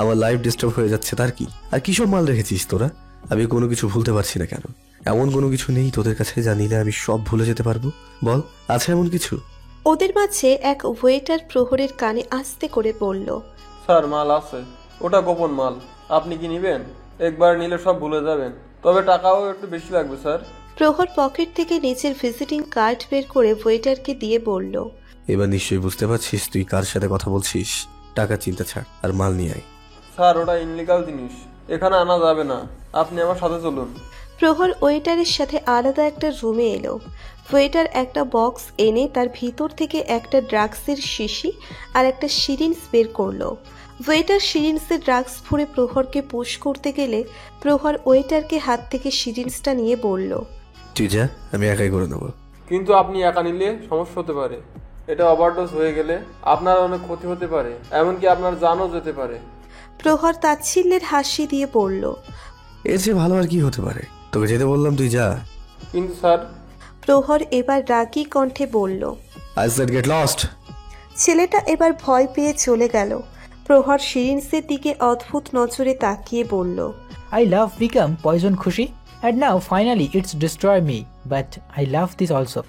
Speaker 1: আমার লাইফ ডিস্টার্ব হয়ে যাচ্ছে তার কি? আর কিসব মাল রেখেছিস তোরা? আমি কোনো কিছু ভুলতে পারছি না কেন? এমন কোনো কিছু নেই তোদের কাছে যা নিলে আমি সব ভুলে যেতে পারবো? বল, আছে এমন কিছু?
Speaker 2: ওদের মাঝে এক ওয়েটার প্রহরের কানে আস্তে করে বলল,
Speaker 7: স্যার মাল আছে, ওটা গোপন মাল। আপনি কি নেবেন? একবার নিলে সব ভুলে যাবেন, তবে টাকাও একটু বেশি লাগবে স্যার।
Speaker 2: প্রহর পকেট থেকে নিজের ভিজিটিং কার্ড বের করে ওয়েটারকে দিয়ে বলল,
Speaker 1: এবার নিশ্চয়ই বুঝতে পারছিস তুই কার সাথে কথা বলছিস। টাকা চিন্তা ছাড় আর মাল নিয়ে আয়।
Speaker 7: স্যার ওটা ইনলিগাল জিনিস, এখানে আনা যাবে না। আপনি আমার সাথে চলুন।
Speaker 2: প্রহর ওয়েটারের সাথে আলাদা একটা রুমে এলো। ওয়েটার একটা বক্স এনে তার ভিতর থেকে একটা ড্রাগসের শিশি আর একটা সিরিঞ্জ বের করলো। ওয়েটার সিরিঞ্জের ড্রাগস ভরে প্রহরকে পুশ করতে গেলে প্রহর ওয়েটারকে হাত থেকে সিরিঞ্জটা নিয়ে বলল,
Speaker 1: তুই যা, আমি একাই করে নেবো।
Speaker 7: কিন্তু আপনি একা নিলে সমস্যা হতে পারে। এটা ওভারডোজ হয়ে গেলে আপনার অনেক ক্ষতি হতে পারে, এমনকি আপনার জানও যেতে পারে।
Speaker 2: প্রহর তাচ্ছিল্যের হাসি দিয়ে বলল,
Speaker 1: এর চেয়ে ভালো আর কি হতে পারে? তোকে যেতে বললাম, তুই যা।
Speaker 7: কিন্তু স্যার।
Speaker 2: প্রহর এবার রাগী কণ্ঠে বলল।
Speaker 1: I said get lost.
Speaker 2: ছেলেটা এবার ভয় পেয়ে চলে গেল। প্রহর সিরিঞ্জের দিকে অদ্ভুত নজরে তাকিয়ে বলল,
Speaker 5: I love become poison খুশি, and now finally it's destroy me, but I love this also.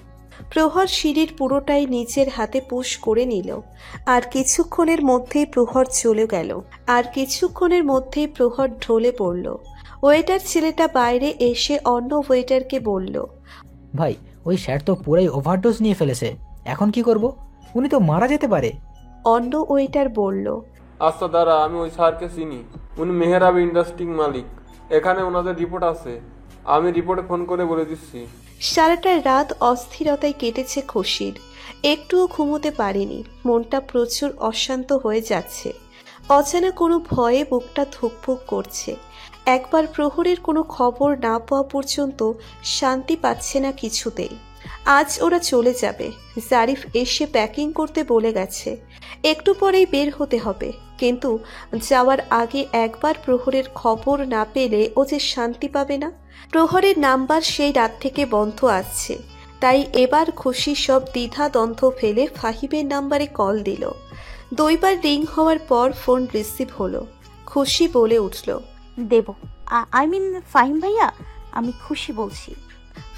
Speaker 2: প্রহর সিঁড়ির পুরোটাই নিজের হাতে পুশ করে নিল। আর কিছুক্ষণের মধ্যেই প্রহর চলে গেল। প্রহর ঢলে পড়ল। ওয়েটার ছেলেটা বাইরে এসে অন্য ওয়েটারকে বলল,
Speaker 5: ভাই, ওই স্যার তো পুরাই ওভারডোজ নিয়ে ফেলেছে, এখন কি করব? উনি তো মারা যেতে পারে।
Speaker 2: অন্য ওয়েটার বলল,
Speaker 7: আচ্ছা দাঁড়া, আমি ওই স্যারকে চিনি। উনি মেহরাব ইন্ডাস্ট্রির মালিক। এখানে ওনাদের রিপোর্ট আছে, আমি রিপোর্টে ফোন করে বলে দিচ্ছি।
Speaker 2: সারাটা রাত অস্থিরতায় কেটেছে খুশির। একটুও ঘুমোতে পারেনি। মনটা প্রচুর অশান্ত হয়ে যাচ্ছে। অজানা কোনো ভয়ে বুকটা ধুকপুক করছে। একবার প্রহরের কোনো খবর না পাওয়া পর্যন্ত শান্তি পাচ্ছে না কিছুতেই। আজ ওরা চলে যাবে। জারিফ এসে প্যাকিং করতে বলে গেছে। একটু পরেই বের হতে হবে, কিন্তু যাওয়ার আগে একবার প্রহরের খবর না পেলে ও যে শান্তি পাবে না। প্রহরের নাম্বার সেই রাত থেকে বন্ধ আসছে, তাই এবার খুশি সব দ্বিধা দ্বন্দ্ব ফেলে ফাহিমের নাম্বারে কল দিল। 2 বার রিং হওয়ার পর ফোন রিসিভ হলো। খুশি বলে উঠল,
Speaker 3: দেব, আই মিন ফাহিম ভাইয়া, আমি খুশি বলছি।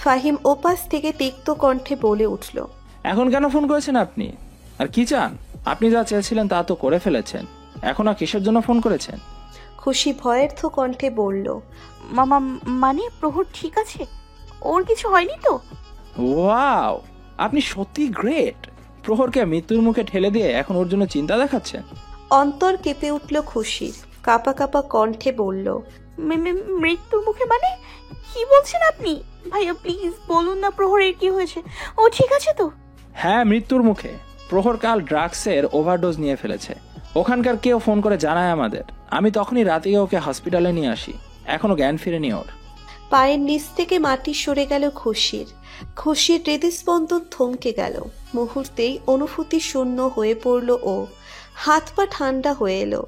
Speaker 2: ফাহিম ওপাশ থেকে তিক্ত কণ্ঠে বলে উঠল,
Speaker 6: এখন কেন ফোন করেছেন আপনি? আর কি চান? আপনি যা চেয়েছিলেন তা তো করে ফেলেছেন, এখন আর কিসের জন্য ফোন করেছেন?
Speaker 2: খুশি ভয়ের্থ কণ্ঠে বলল,
Speaker 3: মামা, মানে প্রহর ঠিক আছে? ওর কিছু হয়নি তো?
Speaker 6: ওয়াও, আপনি সত্যি গ্রেট। প্রহরকে মৃত্যুর মুখে ঠেলে দিয়ে এখন ওর জন্য চিন্তা দেখাচ্ছেন।
Speaker 2: অন্তর কেঁপে উঠল খুশির। কাপা কাপা কণ্ঠে বলল,
Speaker 3: মৃত্যুর মুখে মানে কি বলছেন আপনি? ভাইয়া প্লিজ বলুন না প্রহরের কি হয়েছে, ও ঠিক আছে তো?
Speaker 6: হ্যাঁ, মৃত্যুর মুখে। প্রহর কাল ড্রাগসের ওভারডোজ নিয়ে ফেলেছে। ওখানকার কেউ ফোন করে জানায় আমাদের। আমি তখনই রাতে ওকে হসপিটালে নিয়ে আসি, এখনো জ্ঞান ফিরেনি ওর।
Speaker 2: পায়ের নিচ থেকে মাটি সরে গেল খুশির। খুশির হৃদস্পন্দন থমকে গেল। মুহূর্তেই অনুভূতি শূন্য হয়ে পড়ল ও। হাত পা ঠান্ডা হয়ে এলো।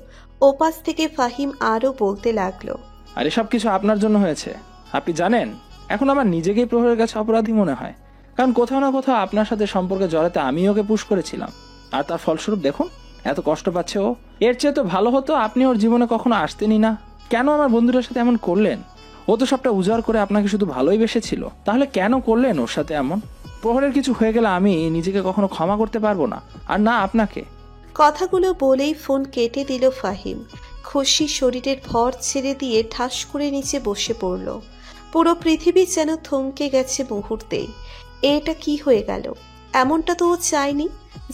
Speaker 2: ওপাশ থেকে ফাহিম আরো বলতে লাগলো,
Speaker 6: আর এসব কিছু আপনার জন্য হয়েছে। আপনি জানেন, এখন আমার নিজেকেই প্রহরের কাছে অপরাধী মনে হয়, কারণ কোথাও না কোথাও আপনার সাথে সম্পর্কে জড়াতে আমি ওকে পুশ করেছিলাম, আর তার ফলস্বরূপ দেখুন এত কষ্ট পাচ্ছে ও। এর চেয়ে তো ভালো হতো আপনি ওর জীবনে কখনো আসতেনই না। কেন আমার বন্ধুটার সাথে এমন করলেন? ও তো সবটা উজাড় করে আপনাকে শুধু ভালোই বেসেছিল, তাহলে কেন করলেন ওর সাথে এমন? প্রহরের কিছু হয়ে গেলে আমি নিজেকে কখনো ক্ষমা করতে পারবো না, আর না আপনাকে।
Speaker 2: কথাগুলো বলেই ফোন কেটে দিল ফাহিম। খুশি শরীরের ভর ছেড়ে দিয়ে ঠাস করে নিচে বসে পড়ল। পুরো পৃথিবী যেন থমকে গেছে মুহূর্তেই। এটা কি হয়ে গেল? এমনটা তো ও চায়নি।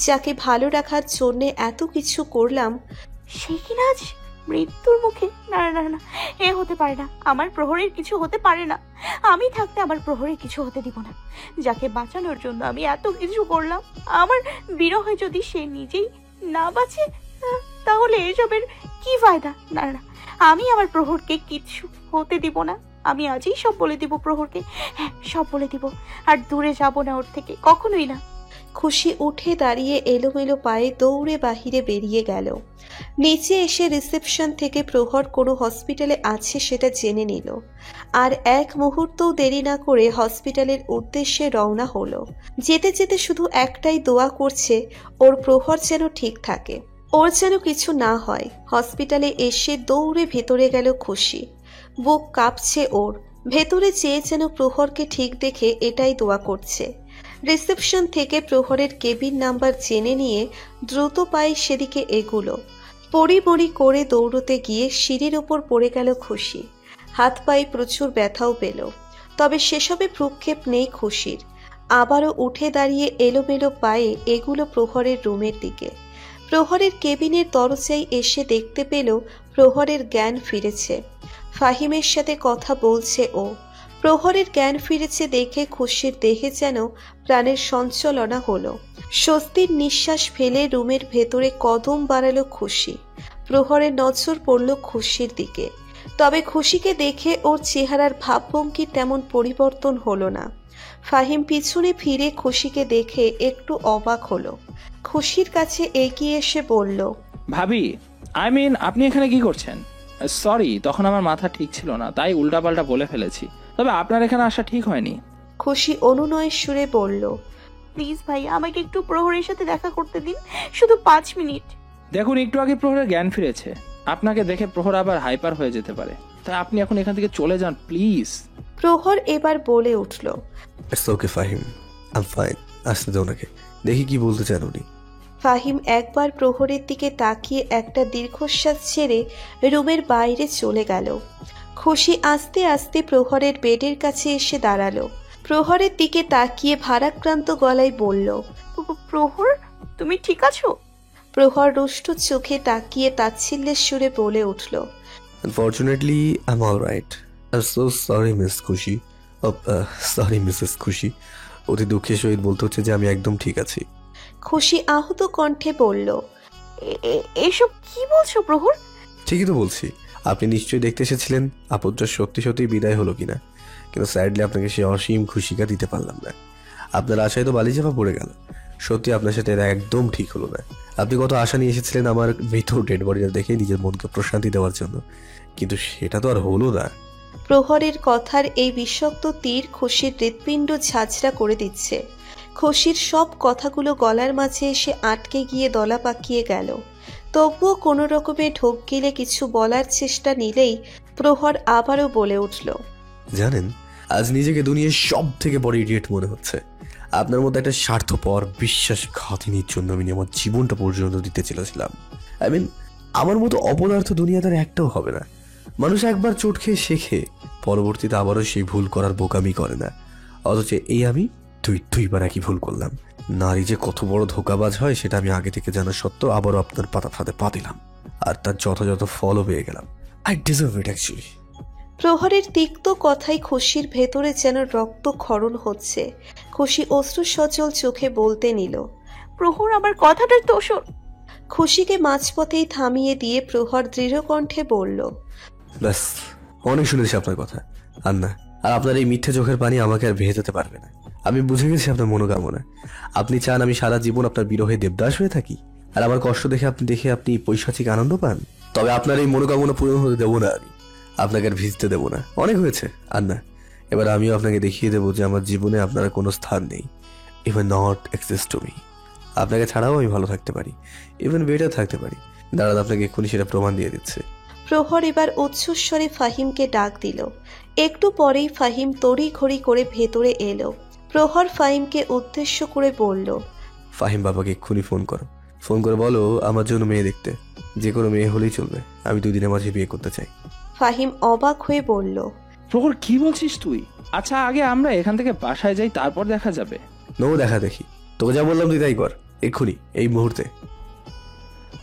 Speaker 2: যাকে ভালো রাখার জন্যে এত কিছু করলাম,
Speaker 3: সে কি নাজ মৃত্যুর মুখে? না না না, এ হতে পারে না। আমার প্রহরের কিছু হতে পারে না। আমি থাকতে আমার প্রহরের কিছু হতে দিব না। যাকে বাঁচানোর জন্য আমি এত কিছু করলাম, আমার বিরহে যদি সে নিজেই না বাঁচে, তাহলে এসবের কি ফায়দা? না না, আমি আমার প্রহরকে কিচ্ছু হতে দিব না। আমি আজই সব বলে দিব প্রহরকে। হ্যাঁ, সব বলে দিব। আর দূরে যাব না ওর থেকে, কখনোই না।
Speaker 2: খুশি উঠে দাঁড়িয়ে এলোমেলো পায়ে দৌড়ে বাহিরে বেরিয়ে গেল। নিচে এসে রিসেপশন থেকে প্রহর কোনো হসপিটালে আছে সেটা জেনে নিল, আর এক মুহূর্তও দেরি না করে হসপিটালের উদ্দেশ্যে রওনা হলো। যেতে যেতে শুধু একটাই দোয়া করছে, ওর প্রহর যেন ঠিক থাকে, ওর যেন কিছু না হয়। হসপিটালে এসে দৌড়ে ভেতরে গেল খুশি। বুক কাঁপছে ওর, ভেতরে চেয়ে যেন প্রহরকে ঠিক দেখে এটাই দোয়া করছে। রিসেপশন থেকে প্রহরের কেবিন নাম্বার জেনে নিয়ে দ্রুত পায়ে সেদিকে এগুলো। পড়ি করে দৌড়তে গিয়ে সিঁড়ির ওপর পড়ে গেল খুশি। হাত পায়ে প্রচুর ব্যথাও পেল, তবে সেসবে ভ্রুক্ষেপ নেই খুশির। আবারও উঠে দাঁড়িয়ে এলোমেলো পায়ে এগুলো প্রহরের রুমের দিকে। প্রহরের কেবিনের দরজায় এসে দেখতে পেল প্রহরের জ্ঞান ফিরেছে। ফাহিমের সাথে কথা বলছে ও। প্রহরের জ্ঞান ফিরেছে দেখে খুশির দেহে যেন প্রাণের সঞ্চালনা হলো। স্বস্তির নিঃশ্বাস ফেলে রুমের ভেতরে কদম বাড়ালো খুশি। প্রহরের নজর পড়ল খুশির দিকে, তবে খুশিকে দেখে ওর চেহারার ভাবভঙ্গির তেমন পরিবর্তন হলো না। ফাহিম পিছনে ফিরে খুশিকে দেখে একটু অবাক হলো। খুশির কাছে এগিয়ে এসে বলল,
Speaker 6: ভাবি, আপনি এখানে কি করছেন? সরি, তখন আমার মাথা ঠিক ছিল না, তাই উল্টাপাল্টা বলে ফেলেছি। তবে আপনার এখানে আসা ঠিক হয়নি।
Speaker 2: খুশি অনুনয়ের সুরে বলল,
Speaker 3: প্লিজ ভাইয়া, আমাকে একটু প্রহরের সাথে দেখা করতে দিন, শুধু 5 মিনিট।
Speaker 6: দেখুন, একটু আগে প্রহরের জ্ঞান ফিরেছে। আপনাকে দেখে প্রহর আবার হাইপার হয়ে যেতে পারে, তাই আপনি এখন এখান থেকে চলে যান প্লিজ।
Speaker 2: প্রহর এবার বলে উঠল,
Speaker 1: it's okay Fahim, I am fine. আসতে দাও ওনাকে, দেখি কি বলতে চান উনি।
Speaker 2: ফাহিম একবার প্রহরের দিকে তাকিয়ে একটা দীর্ঘশ্বাস ছেড়ে রুমের বাইরে চলে গেল। খুশি আস্তে আস্তে প্রহরের বেডের কাছে এসে দাঁড়ালো। প্রহরের দিকে তাকিয়ে ভারাক্রান্ত গলায় বলল,
Speaker 3: প্রহর, তুমি ঠিক আছো?
Speaker 2: প্রহর রুষ্ট চোখে তাকিয়ে তাচ্ছিল্যের সুরে বলে উঠল,
Speaker 1: unfortunately I am all right. I am so sorry miss খুশি, সরি মিসেস খুশি। অতি দুঃখের সহিত বলতে হচ্ছে যে আমি একদম ঠিক আছি।
Speaker 2: খুশি আহত কণ্ঠে বলল,
Speaker 3: এসব কি বলছো প্রহর?
Speaker 1: ঠিকই তো বলছি। আপনি নিশ্চয়ই দেখতে এসেছিলেন আপদটা সত্যি সত্যি বিদায় হলো কিনা, কিন্তু স্যাডলি আপনাকে সে অসীম খুশিকা দিতে পারলাম না। আপনার আশায় তো বালিচাপা পড়ে গেল। সত্যি আপনার সাথে এরা একদম ঠিক হলো না। আপনি কত আশা নিয়ে এসেছিলেন আমার মৃত ডেড বডিটা দেখে নিজের মনকে প্রশান্তি দেওয়ার জন্য, কিন্তু সেটা তো আর হলো না।
Speaker 2: প্রহরের কথার এই বিষাক্ত তীর খুশির হৃৎপিণ্ড ঝাঁঝরা করে দিচ্ছে। খুশির সব কথাগুলো গলার মাঝে এসে আটকে গিয়ে দলা পাকিয়ে গেল। তবুও কোনো রকমে ঢোক গিলে কিছু বলার চেষ্টা নিলেই প্রহর আবারও বলে উঠল,
Speaker 1: জানেন, আজ নিজেকে দুনিয়ার সব থেকে বড় ইডিয়েট মনে হচ্ছে। আপনার মধ্যে একটা স্বার্থপর বিশ্বাসঘাতিনীর জন্য আমি আমার জীবনটা পর্যন্ত দিতে চেয়েছিলাম। আমার মতো অপদার্থ দুনিয়াতে আর একটাও হবে না। মানুষ একবার চোট খেয়ে শেখে, পরবর্তীতে আবারও সেই ভুল করার বোকামি করে না। অথচ এই আমি দুইবার একই ভুল করলাম। নারী যে কত বড় ধোঁকাবাজ হয় সেটা আমি আগে থেকে জানা সত্ত্বেও আবারও আপনার পাতা ফাঁদে পা দিলাম, আর তার যথাযথ ফলও পেয়ে গেলাম। I deserve it actually.
Speaker 2: প্রহরের তিক্ত কথায় খুশির ভেতরে যেন রক্ত ক্ষরণ হচ্ছে। খুশি অশ্রু সজল চোখে বলতে নিল,
Speaker 3: প্রহর, আমার কথাটা তো শোন।
Speaker 2: খুশিকে মাঝপথেই থামিয়ে দিয়ে প্রহর দৃঢ় কণ্ঠে বলল,
Speaker 1: ব্যাস, অনেক শুনেছি আপনার কথা। আর না, আর আপনার এই মিথ্যে চোখের পানি আমাকে আর ভেজাতে পারবে না। আমি বুঝে গেছি আপনার মনোকামনা। আপনি চান আমি সারা জীবন আপনার বিরহে দেবদাস হয়ে থাকি, আর আমার কষ্ট দেখে আপনি পৈশাচিক আনন্দ পান। তবে আপনার এই মনোকামনা পূরণ হতে দেবো না আমি, আপনাকে আর ভিজতে দেবো না। অনেক হয়েছে। আর না, এবার আমিও আপনাকে দেখিয়ে দেবো যে আমার জীবনে আপনার কোনো স্থান নেই। Even not exist to me. আপনাকে ছাড়াও আমি ভালো থাকতে পারি, ইভেন বেটার থাকতে পারি। দাঁড়ান, আপনাকে এক্ষুনি সেটা প্রমাণ দিয়ে দিচ্ছে।
Speaker 2: প্রহর এবার উচ্চস্বরে ফাহিমকে ডাক দিল। একটু পরেই ফাহিম তড়িঘড়ি করে ভেতরে এলো। প্রহর ফাহিমকে উদ্দেশ্য করে বলল,
Speaker 1: ফাহিম বাবাকে এক্ষুনি ফোন করে বলো আমার জন্য মেয়ে দেখতে। যে কোনো মেয়ে হলেই চলবে, আমি 2 দিনের মাঝে বিয়ে করতে চাই।
Speaker 2: ফাহিম অবাক হয়ে বলল,
Speaker 6: প্রহর, কি বলছিস তুই? আচ্ছা, আগে আমরা এখান থেকে বাসায় যাই, তারপর দেখা যাবে।
Speaker 1: নো, দেখা দেখি। তোকে যা বললাম তুই তাই কর, এক্ষুনি, এই মুহূর্তে।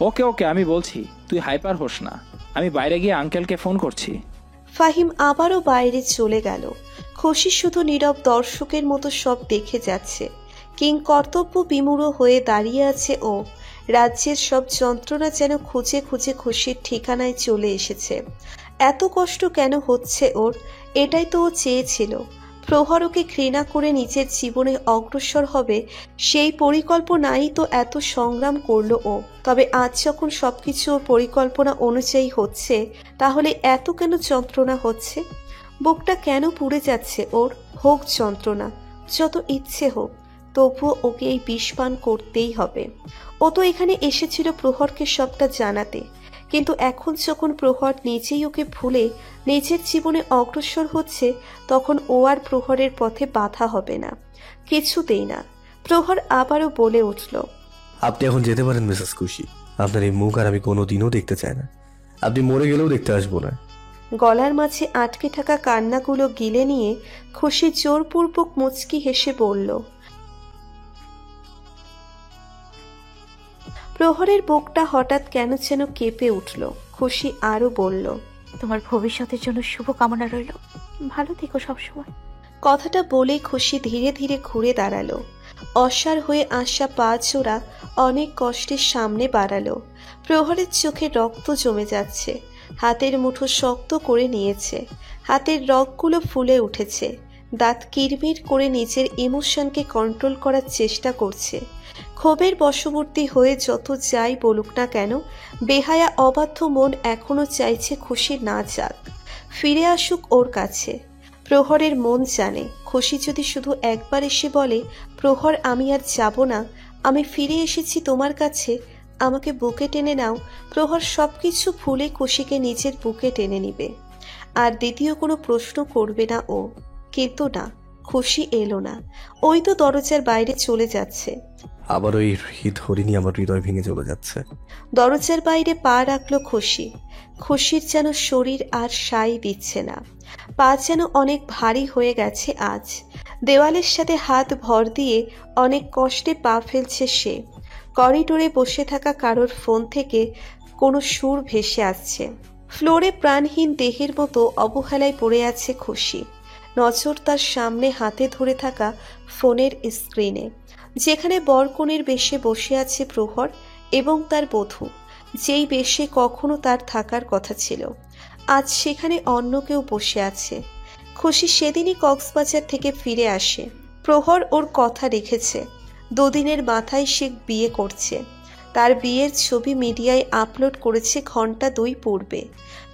Speaker 6: ওকে, আমি বলছি, তুই হাইপার হোস না। আমি বাইরে গিয়ে আঙ্কেলকে ফোন করছি।
Speaker 2: ফাহিম আবারও বাইরে চলে গেল। খুশি শুধু নীরব দর্শকের মতো সব দেখে যাচ্ছে। কিং কর্তব্য বিমূঢ় হয়ে দাঁড়িয়ে আছে ও। রাজ্যের সব যন্ত্রণা যেন খুঁজে খুঁজে খুশির ঠিকানায় চলে এসেছে। এত কষ্ট কেন হচ্ছে ওর? এটাই তো ও চেয়েছিল। প্রহর ওকে ঘৃণা করে নিজের জীবনে অগ্রসর হবে সেই পরিকল্পনাই তো এত সংগ্রাম করলো ও। তবে আজ যখন সবকিছু ওর পরিকল্পনা অনুযায়ী হচ্ছে, তাহলে এত কেন যন্ত্রণা হচ্ছে? বুকটা কেন পুড়ে যাচ্ছে ওর? হোক যন্ত্রণা, যত ইচ্ছে হোক, তবুও ওকে এই বিষ পান করতেই হবে। ও তো এখানে এসেছিল প্রহরকে সবটা জানাতে, কিন্তু এখন যখন প্রহর নিজেই ওকে ভুলে নিজের জীবনে অগ্রসর হচ্ছে, তখন ও আর প্রহরের পথে বাধা হবে না, কিছুতেই না। প্রহর আবারও বলে উঠল,
Speaker 1: আপনি এখন যেতে পারেন মিসেস খুশি। আপনার এই মুখ আর আমি কোনোদিনও দেখতে চাই না। আপনি মরে গেলেও দেখতে আসবো না।
Speaker 2: গলার মাঝে আটকে থাকা কান্নাগুলো গিলে নিয়ে খুশি জোরপূর্বক মুচকি হেসে বলল। প্রহরের বুকটা হঠাৎ কেন যেন কেঁপে উঠল। খুশি আরো বলল,
Speaker 3: তোমার ভবিষ্যতের জন্য শুভকামনা রইল, ভালো থেকো সবসময়।
Speaker 2: কথাটা বলেই খুশি ধীরে ধীরে ঘুরে দাঁড়ালো। অসাড় হয়ে আসা পা জোড়া অনেক কষ্টের সামনে বাড়ালো। প্রহরের চোখে রক্ত জমে যাচ্ছে। হাতের মুঠো শক্ত করে নিয়েছে, হাতের রগগুলো ফুলে উঠেছে। দাঁত কিরমির করে নিজের ইমোশনকে কন্ট্রোল করার চেষ্টা করছে। ক্ষোভের বশবর্তী হয়ে যত যাই বলুক না কেন, বেহায়া অবাধ্য মন এখনো চাইছে খুশি না যাক, ফিরে আসুক ওর কাছে। প্রহরের মন জানে, খুশি যদি শুধু একবার এসে বলে, প্রহর আমি আর যাব না, আমি ফিরে এসেছি তোমার কাছে, আমাকে বুকে টেনে নাও, প্রহর সবকিছু ভুলে খুশিকে নিজের বুকে টেনে নিবে, আর দ্বিতীয় কোনো প্রশ্ন করবে না ও। কিন্তু না, খুশি এলো না। ওই তো দরজার বাইরে চলে যাচ্ছে।
Speaker 1: আবার ওই হৃদ হরিণী আমার হৃদয় ভেঙে চলে যাচ্ছে।
Speaker 2: দরজার বাইরে পা রাখলো খুশি। খুশির যেন শরীর আর সাই দিচ্ছে না, পা যেন অনেক ভারী হয়ে গেছে আজ। দেওয়ালের সাথে হাত ভর দিয়ে অনেক কষ্টে পা ফেলছে সে। করিডোরে বসে থাকা কারোর ফোন থেকে কোনো সুর ভেসে আসছে। ফ্লোরে প্রাণহীন দেহের মতো অবহেলায় পড়ে আছে খুশি। নজর তার সামনে হাতে ধরে থাকা ফোনের স্ক্রিনে, যেখানে বরকনের বেশে বসে আছে প্রহর এবং তার বধূ, যেই বেশে কখনো তার থাকার কথা ছিল, আজ সেখানে অন্য কেউ বসে আছে। খুশি সেদিনই কক্সবাজার থেকে ফিরে আসে। প্রহর ওর কথা রেখেছে, দুদিনের মাথায় সে বিয়ে করছে। তার বিয়ের ছবি মিডিয়ায় আপলোড করেছে ঘন্টা 2 পূর্বে।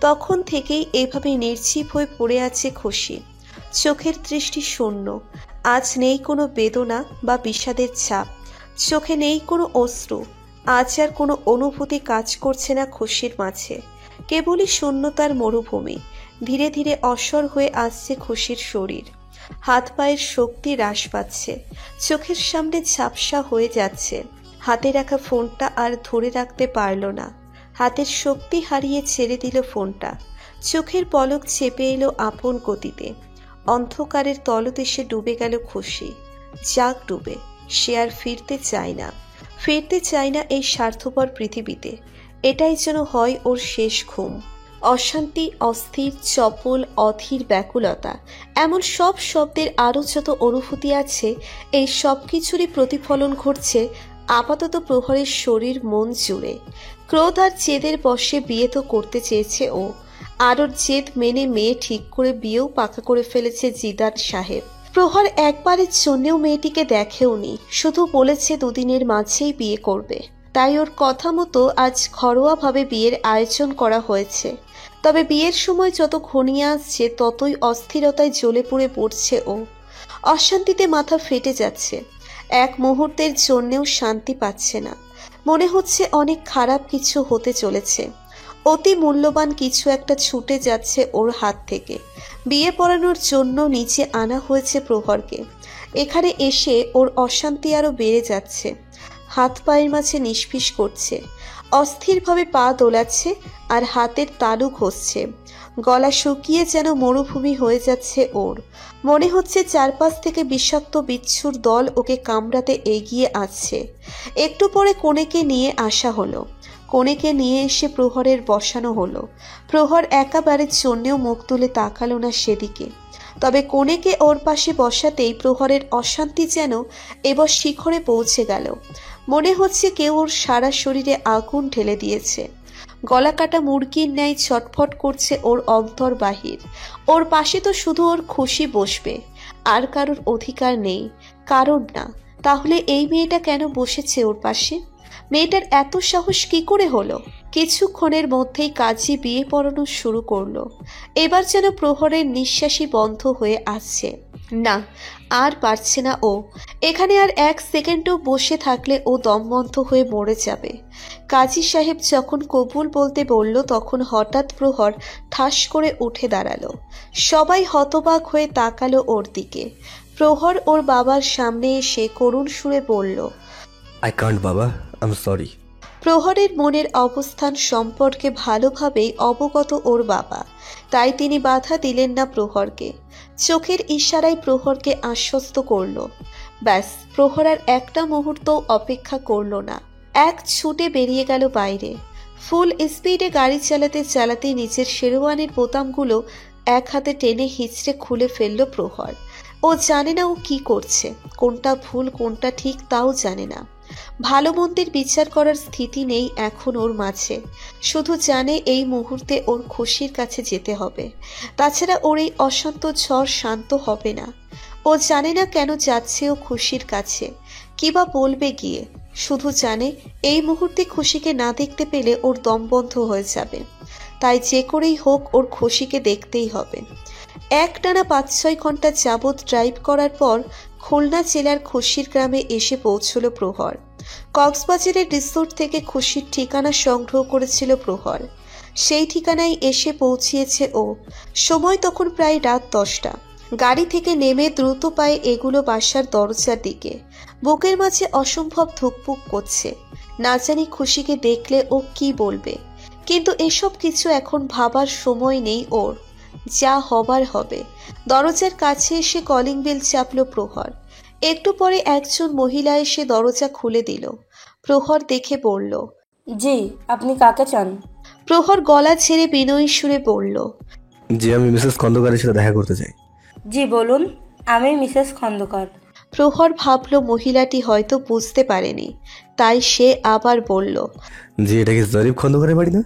Speaker 2: তখন থেকেই এভাবে নির্জীব হয়ে পড়ে আছে খুশি। চোখের দৃষ্টি শূন্য, আজ নেই কোনো বেদনা বা বিষাদের ছাপ, চোখে নেই কোনো অশ্রু, আজ আর কোনো অনুভূতি কাজ করছে না খুশির মাঝে। কেবলই শূন্যতার মরুভূমি। ধীরে ধীরে অসর হয়ে আসছে খুশির শরীর, হাত পায়ের শক্তি হ্রাস পাচ্ছে, চোখের সামনে ঝাপসা হয়ে যাচ্ছে। হাতে রাখা ফোনটা আর ধরে রাখতে পারল না, হাতের শক্তি হারিয়ে ছেড়ে দিল ফোনটা। চোখের পলক চেপে এলো আপন গতিতে। অন্ধকারের তলদেশে ডুবে গেল খুশি। যাক ডুবে, সে আর ফিরতে চায় না, ফিরতে চায় না এই স্বার্থপর পৃথিবীতে। এটাই যেন হয় ওর শেষ ঘুম। অশান্তি, অস্থির, চপল, অধীর ব্যাকুলতা, এমন সব শব্দের আরও যত অনুভূতি আছে, এই সব কিছুরই প্রতিফলন ঘটছে আপাতত প্রহরের শরীর মন জুড়ে। ক্রোধ আর জেদের বশে বিয়ে তো করতে চেয়েছে ও, আর ওর জেদ মেনে মেয়ে ঠিক করে বিয়েও পাকা করে ফেলেছে জিদার সাহেব। প্রহর একবারের জন্যেও মেয়েটিকে দেখেওনি, শুধু বলেছে দুদিনের মাঝেই বিয়ে করবে। তাই ওর কথা মতো আজ ঘরোয়াভাবে বিয়ের আয়োজন করা হয়েছে। তবে বিয়ের সময় যত ঘনিয়ে আসছে, ততই অস্থিরতায় জ্বলে পুড়ে পড়ছে ও। অশান্তিতে মাথা ফেটে যাচ্ছে, এক মুহূর্তের জন্যেও শান্তি পাচ্ছে না। মনে হচ্ছে অনেক খারাপ কিছু হতে চলেছে, অতি মূল্যবান কিছু একটা ছুটে যাচ্ছে ওর হাত থেকে। বিয়ে পড়ানোর জন্য নিচে আনা হয়েছে প্রহরকে। এখানে এসে ওর অশান্তি আরো বেড়ে যাচ্ছে, হাত পায়ের মাঝে নিষ্পিস করছে, অস্থিরভাবে পা দোলাচ্ছে আর হাতের তালু ঘষছে। গলা শুকিয়ে যেন মরুভূমি হয়ে যাচ্ছে ওর। মনে হচ্ছে চারপাশ থেকে বিষাক্ত বিচ্ছুর দল ওকে কামড়াতে এগিয়ে আসছে। একটু পরে কনেকে নিয়ে আসা হলো। কনেকে নিয়ে এসে প্রহরের বসানো হলো। প্রহর একেবারের জন্যেও মুখ তুলে তাকালো না সেদিকে। তবে কনেকে ওর পাশে বসাতেই প্রহরের অশান্তি যেন এবার শিখরে পৌঁছে গেল। মনে হচ্ছে কেউ ওর সারা শরীরে আগুন ঢেলে দিয়েছে। গলা কাটা মুরগির ন্যায় ছটফট করছে ওর অন্তর বাহির। ওর পাশে তো শুধু ওর খুশি বসবে, আর কারোর অধিকার নেই। কারণ না, তাহলে এই মেয়েটা কেন বসেছে ওর পাশে? মেয়েটার এত সাহস কি করে হলো? কিছুক্ষণের মধ্যেই কাজী বিয়ে পড়ানো শুরু করলো। এবার যেন প্রহরের নিঃশ্বাসই বন্ধ হয়ে আসছে। না, আর পারছে না ও। এখানে আর এক সেকেন্ডও বসে থাকলে ও দমবন্ধ হয়ে মরে যাবে। কাজী সাহেব যখন কবুল বলতে বলল, তখন হঠাৎ প্রহর ঠাস করে উঠে দাঁড়ালো। সবাই হতবাক হয়ে তাকালো ওর দিকে। প্রহর ওর বাবার সামনে এসে করুণ সুরে বলল,
Speaker 1: আই কান্ট বাবা, আই এম সরি।
Speaker 2: প্রহরের মনের অবস্থান সম্পর্কে ভালোভাবেই অবগত ওর বাবা, তাই তিনি বাধা দিলেন না প্রহরকে। চোখের ইশারায় প্রহরকে আশ্বস্ত করল। ব্যাস, প্রহর আর একটা মুহূর্ত অপেক্ষা করল না, এক ছুটে বেরিয়ে গেল বাইরে। ফুল স্পিডে গাড়ি চালাতে চালাতে নিচের শেরওয়ানির বোতামগুলো এক হাতে টেনে হিঁচড়ে খুলে ফেলল প্রহর। ও জানে না ও কি করছে, কোনটা ভুল কোনটা ঠিক তাও জানে না। ভালো মন্দের বিচার করার স্থিতি নেই এখন ওর মাঝে। শুধু জানে এই মুহূর্তে ওর খুশির কাছে যেতে হবে, তাছাড়া ওর এই অশান্ত ঝড় শান্ত হবে না। ও জানে না কেন যাচ্ছে ও খুশির কাছে, কিবা বলবে গিয়ে। শুধু জানে এই মুহূর্তে খুশিকে না দেখতে পেলে ওর দম বন্ধ হয়ে যাবে। তাই যে করেই হোক ওর খুশিকে দেখতেই হবে। একটানা 5-6 ঘন্টা যাবৎ ড্রাইভ করার পর খুলনা জেলার খুশির গ্রামে এসে পৌঁছল প্রহর। কক্সবাজারের রিসোর্ট থেকে খুশির ঠিকানা সংগ্রহ করেছিল প্রহর। সেই ঠিকানায় এসে পৌঁছিয়েছে ও। সময় তখন প্রায় রাত 10টা। গাড়ি থেকে নেমে দ্রুত পায়ে এগুলো বাসার দরজার দিকে। বুকের মাঝে অসম্ভব ধুকপুক করছে। না জানি খুশিকে দেখলে ও কি বলবে, কিন্তু এসব কিছু এখন ভাবার সময় নেই ওর। যা হবার হবে। দরজার কাছে এসে কলিং বেল চাপল প্রহর। একটু পরে একজন মহিলা এসে দরজা খুলে দিল। প্রহর দেখে বলল,
Speaker 8: জি, আপনি কাকে চান?
Speaker 2: প্রহর গলা ছেড়ে বিনয়ী সুরে বলল,
Speaker 1: যে আমি মিসেস খন্দকারের সাথে দেখা করতে চাই।
Speaker 8: জি বলুন, আমি মিসেস খন্দকার।
Speaker 2: প্রহর ভাবল মহিলাটি হয়তো বুঝতে পারেনি, তাই সে আবার বলল,
Speaker 1: যে এটা কি জরিফ খন্দকারের বাড়ি না?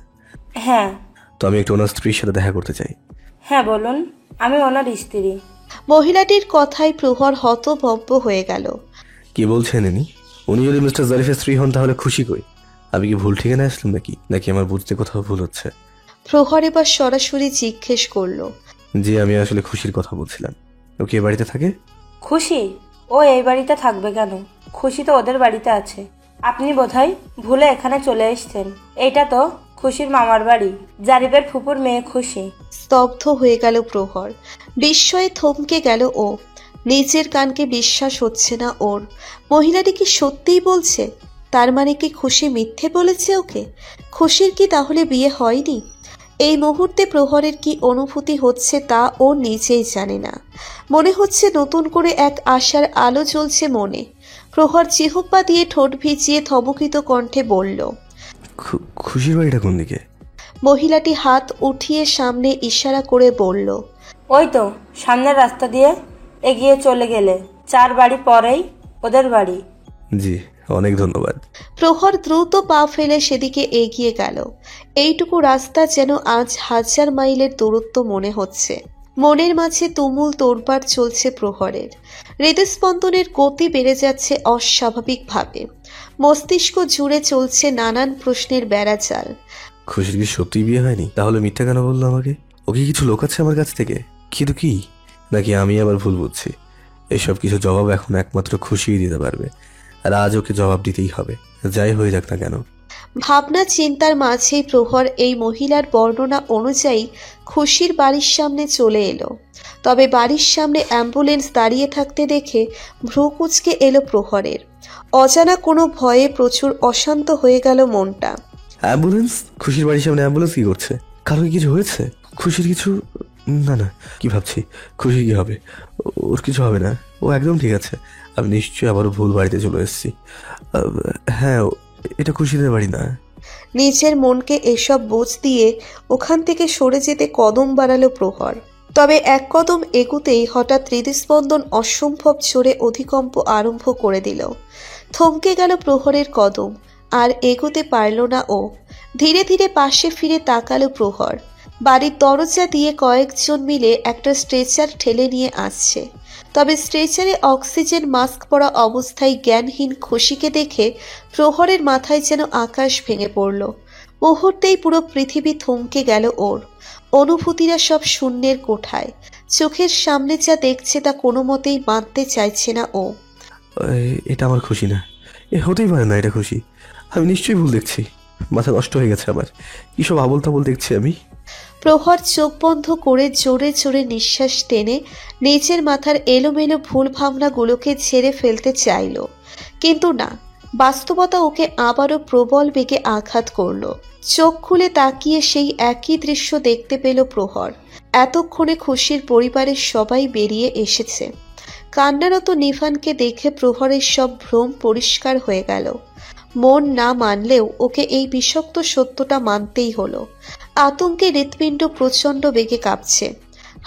Speaker 8: হ্যাঁ।
Speaker 1: তো আমি একটু ওনার স্ত্রীর সাথে দেখা করতে চাই।
Speaker 8: হ্যাঁ বলুন, আমি ওনার স্ত্রী।
Speaker 2: মহিলাটির কথায় প্রহর হতভম্ব হয়ে গেল।
Speaker 1: কি বলছেন ইনি? উনি যদি মিস্টার জরিফের স্ত্রী হন তাহলে খুশি কই? আমি কি ভুল ঠিকানায় আসলাম নাকি আমার বুঝতে কোথাও ভুল হচ্ছে?
Speaker 2: প্রহর এবার সরাসরি জিজ্ঞেস করল,
Speaker 1: যে আমি আসলে খুশির কথা বলছিলাম। ও কি এ বাড়িতে থাকে?
Speaker 8: খুশি? ও এই বাড়িতে থাকবে কেন? খুশি তো ওদের বাড়িতে আছে। আপনি বোধহয় ভুলে এখানে চলে এসেছেন। এইটা তো খুশির মামার বাড়ি, জারিফের ফুপুর মেয়ে খুশি।
Speaker 2: স্তব্ধ হয়ে গেল প্রহর। বিস্ময়ে থমকে গেল ও। নিজের কানকে বিশ্বাস হচ্ছে না ওর। মহিলাটি কি সত্যিই বলছে? তার মানে কি খুশি মিথ্যে বলেছে ওকে? খুশির কি তাহলে বিয়ে হয়নি? এই মুহূর্তে প্রহরের কি অনুভূতি হচ্ছে তা ও নিজেই জানে না। মনে হচ্ছে নতুন করে এক আশার আলো জ্বলছে মনে। প্রহর জিহ্বা দিয়ে ঠোঁট ভিজিয়ে থমকিত কণ্ঠে বলল,
Speaker 1: খুশির বাড়িটা কোন দিকে?
Speaker 2: মহিলাটি হাত উঠিয়ে সামনে ইশারা করে বলল,
Speaker 8: ওই তো সামনের রাস্তা দিয়ে এগিয়ে চলে গেলে 4 বাড়ি পরেই ওদের বাড়ি।
Speaker 1: জি, অনেক ধন্যবাদ।
Speaker 2: প্রহর দ্রুত পা ফেলে সেদিকে এগিয়ে গেল। এইটুকু রাস্তা যেন আজ 1000 মাইলের দূরত্ব মনে হচ্ছে। মনের মাঝে তুমুল তোড়পাড় চলছে প্রহরের। হৃদস্পন্দনের গতি বেড়ে যাচ্ছে অস্বাভাবিকভাবে। মস্তিষ্ক জুড়ে চলছে নানান প্রশ্নের বেড়াজাল।
Speaker 1: খুশির কি সত্যি বিয়ে হয়নি? তাহলে মিথ্যা কেন বললো আমাকে? ওকে কিছু লোকাচ্ছে আমার কাছ থেকে? কিন্তু কি? নাকি আমি আবার ভুল বুঝছি? এসব কিছু জবাব এখন একমাত্র খুশিই দিতে পারবে, আর আজ ওকে জবাব দিতেই হবে, যাই হয়ে যাক না কেন।
Speaker 2: ভাবনা চিন্তার মাঝেই প্রহর এই মহিলার বর্ণনা অনুযায়ী খুশির বাড়ির সামনে চলে এলো। তবে বাড়ির সামনে অ্যাম্বুলেন্স দাঁড়িয়ে থাকতে দেখে ভ্রু কুঁচকে এলো প্রহরের। অজানা কোনো ভয়ে প্রচুর অশান্ত হয়ে গেল মনটা।
Speaker 1: অ্যাম্বুলেন্স? খুশির বাড়ির সামনে অ্যাম্বুলেন্স কি করছে? কারো কি কিছু হয়েছে? খুশির কিছু? না না, কি ভাবছি? খুশির কি হবে? ওর কিছু হবে না, ও একদম ঠিক আছে। আমি নিশ্চয়ই আবারও ভুল বাড়িতে চলে এসেছি। হ্যাঁ, এটা খুশিদের বাড়ি না।
Speaker 2: নিজের মনকে এসব বোঝ দিয়ে ওখান থেকে সরে যেতে কদম বাড়ালো প্রহর। তবে এক কদম এগুতেই হঠাৎ হৃদস্পন্দন অসম্ভব জোরে অধিকম্প আরম্ভ করে দিল। থমকে গেল প্রহরের কদম, আর এগোতে পারল না ও। ধীরে ধীরে পাশে ফিরে তাকালো প্রহর। বাড়ির দরজা দিয়ে কয়েকজন মিলে একটা স্ট্রেচার ঠেলে নিয়ে আসছে। তবে স্ট্রেচারে অক্সিজেন মাস্ক পরা অবস্থায় জ্ঞানহীন খুশিকে দেখে প্রহরের মাথায় যেন আকাশ ভেঙে পড়ল। মুহূর্তেই পুরো পৃথিবী থমকে গেল ওর। অনুভূতিরা সব শূন্যের কোঠায়। চোখের সামনে যা দেখছে তা কোনো মতেই মানতে চাইছে না ও।
Speaker 1: এটা আমার খুশি না, এ হতেই পারে না, এটা খুশি। আমি নিশ্চয়ই ভুল দেখছি, মাথা নষ্ট হয়ে গেছে আমার, কিসব আবল তাবল দেখছি আমি।
Speaker 2: প্রহর চোখ বন্ধ করে জোরে জোরে নিঃশ্বাস টেনে নিজের মাথার এলোমেলো ভুল ভাবনাগুলোকে ঝেড়ে ফেলতে চাইল, কিন্তু না, বাস্তবতা ওকে আবারও প্রবল বেগে আঘাত করল। চোখ খুলে তাকিয়ে সেই একই দৃশ্য দেখতে পেল প্রহর। এতক্ষণে খুশির পরিবারের সবাই বেরিয়ে এসেছে। কান্নারত নিভানকে দেখে প্রহরের সব ভ্রম পরিষ্কার হয়ে গেল। মন না মানলেও ওকে এই বিষাক্ত সত্যটা মানতেই হলো। আতঙ্কে হৃৎপিণ্ড প্রচণ্ড বেগে কাঁপছে।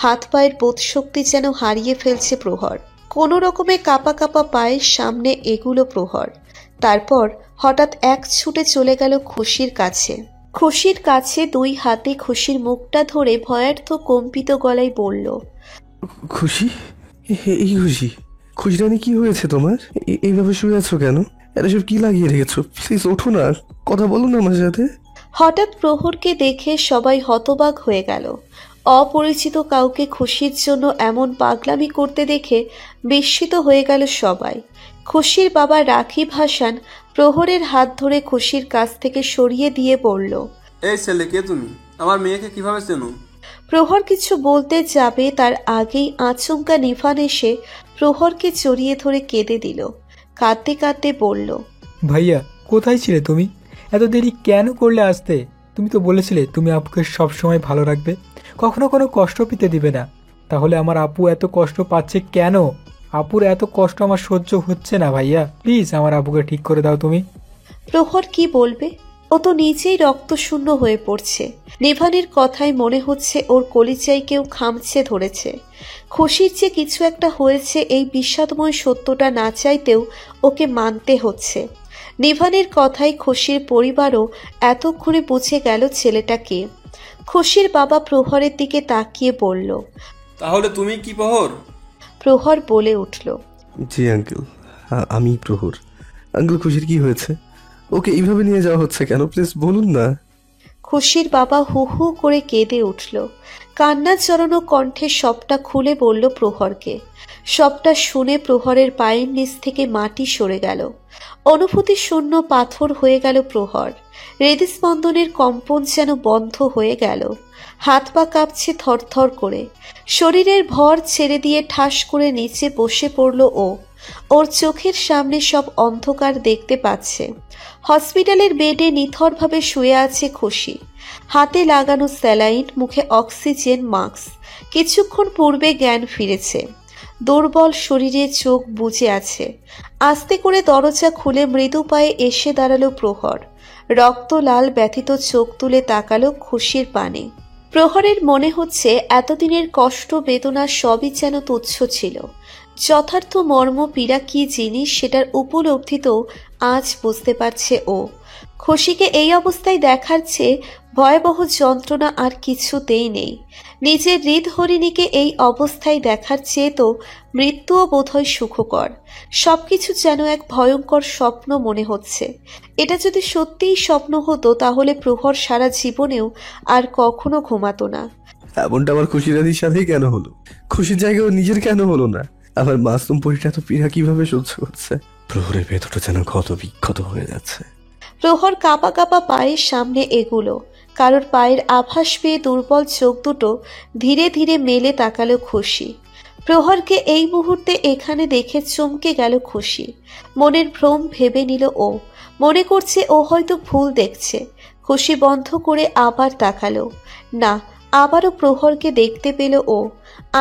Speaker 2: হাত পায়ের বোধশক্তি যেন হারিয়ে ফেলছে প্রহর। কোনো রকমে কাঁপা কাঁপা পায়ের সামনে এগুলো প্রহর। তারপর হঠাৎ এক ছুটে চলে গেল খুশির কাছে। খুশির কাছে দুই হাতে খুশির মুখটা ধরে ভয়ার্থ কম্পিত গলায় বলল,
Speaker 1: খুশি, এই খুশি, খুশি রানী, কি হয়েছে তোমার? এইভাবে শুয়ে আছো কেন? এটা সব কি লাগিয়ে রেখেছো? প্লিজ ওঠো না, কথা বলো না আমার সাথে।
Speaker 2: হঠাৎ প্রহরকে দেখে সবাই হতবাক হয়ে গেল। অপরিচিত কাউকে খুশির জন্য এমন পাগলামি করতে দেখে বিস্মিত হয়ে গেল সবাই। খুশির বাবা রাকিব হাসান প্রহরের হাত ধরে খুশির কাছ থেকে সরিয়ে দিয়ে বলল,
Speaker 7: এই ছেলে, কে তুমি? আমার মেয়েকে কিভাবে চেনো?
Speaker 2: প্রহর কিছু বলতে যাবে তার আগেই আচমকা নিভান এসে প্রহরকে জড়িয়ে ধরে কেঁদে দিল। কাঁদতে কাঁদতে বলল,
Speaker 5: ভাইয়া, কোথায় ছিলে তুমি? এত দেরি কেন করলে আসতে? তুমি তো বলেছিলে তুমি আপুকে সবসময় ভালো রাখবে, কখনো কোনো কষ্ট পেতে দিবে না। তাহলে আমার আপু এত কষ্ট পাচ্ছে কেন? আপুর এত কষ্ট আমার সহ্য হচ্ছে না ভাইয়া, প্লিজ আমার আপুকে ঠিক করে দাও তুমি।
Speaker 2: প্রহর কি বলবে? ও তো নিজেই রক্তশূন্য হয়ে পড়ছে। নিভানের কথায় মনে হচ্ছে ওর কলিজায় কেউ খামছে ধরেছে। খুশির যে কিছু একটা হয়েছে এই বিষাদময় সত্যটা না চাইতেও ওকে মানতে হচ্ছে। নিভানের কথায় খুশির পরিবারও এতক্ষণে বুঝে গেল ছেলেটা কে। খুশির বাবা প্রহরের দিকে তাকিয়ে বলল,
Speaker 7: তাহলে তুমি কি প্রহর?
Speaker 2: প্রহর বলে উঠল,
Speaker 1: জি আঙ্কেল, আমি প্রহর। আঙ্কেল, খুশির কি হয়েছে? ওকে এইভাবে নিয়ে যাওয়া হচ্ছে কেন? প্লিজ বলুন না।
Speaker 2: খুশির বাবা হু হু করে কেঁদে উঠল। কান্না জড়ানো কণ্ঠে সবটা খুলে বলল প্রহরকে। সবটা শুনে প্রহরের পায়ের নিচ থেকে মাটি সরে গেল। অনুভূতি শূন্য পাথর হয়ে গেল প্রহর। হৃদস্পন্দনের কম্পন যেন বন্ধ হয়ে গেল। হাত পা কাঁপছে থরথর করে। শরীরের ভর ছেড়ে দিয়ে ঠাস করে নিচে বসে পড়ল ও। ওর চোখের সামনে সব অন্ধকার দেখতে পাচ্ছে। হসপিটালের বেডে নিথরভাবে শুয়ে আছে খুশি। হাতে লাগানো স্যালাইন, মুখে অক্সিজেন মাস্ক। কিছুক্ষণ পূর্বে জ্ঞান ফিরেছে। দুর্বল শরীরে চোখ বুজে আছে। আস্তে করে দরজা খুলে মৃদু পায়ে এসে দাঁড়ালো প্রহর। রক্ত লাল ব্যথিত চোখ তুলে তাকালো খুশির পানে। প্রহরের মনে হচ্ছে এতদিনের কষ্ট বেদনা সবই যেন তুচ্ছ ছিল। যথার্থ মর্ম পীড়া কি জিনিস সেটার উপলব্ধি তো আজ বুঝতে পারছে ও। খুশিকে এই অবস্থায় দেখার চেয়ে ভয়াবহ যন্ত্রণা আর কিছুতেই নেই। নিজের হৃদহরিণীকে এই অবস্থায় দেখার চেয়ে তো মৃত্যুও বোধহয় সুখকর। সবকিছু যেন এক ভয়ঙ্কর স্বপ্ন মনে হচ্ছে। এটা যদি সত্যিই স্বপ্ন হতো তাহলে প্রহর সারা জীবনেও আর কখনো ঘুমাতো না।
Speaker 1: এমনটা আমার খুশি রানীর সাথেই কেন হলো? খুশির জায়গায় নিজের কেন হলো না? আমার মাসুম পরিটা এত পীড়া কিভাবে সহ্য করছে? প্রহরের ভেতরটা যেন ক্ষত বিক্ষত হয়ে যাচ্ছে।
Speaker 2: প্রহর কাঁপা কাঁপা পায়ের সামনে এগুলো। কারোর পায়ের আভাস পেয়ে দুর্বল চোখ দুটো ধীরে ধীরে মেলে তাকালো খুশি। প্রহরকে এই মুহূর্তে এখানে দেখে চমকে গেল খুশি। মনের ভ্রম ভেবে নিল ও। মনে করছে ও হয়তো ভুল দেখছে। খুশি বন্ধ করে আবার তাকালো। না, আবারও প্রহরকে দেখতে পেল ও।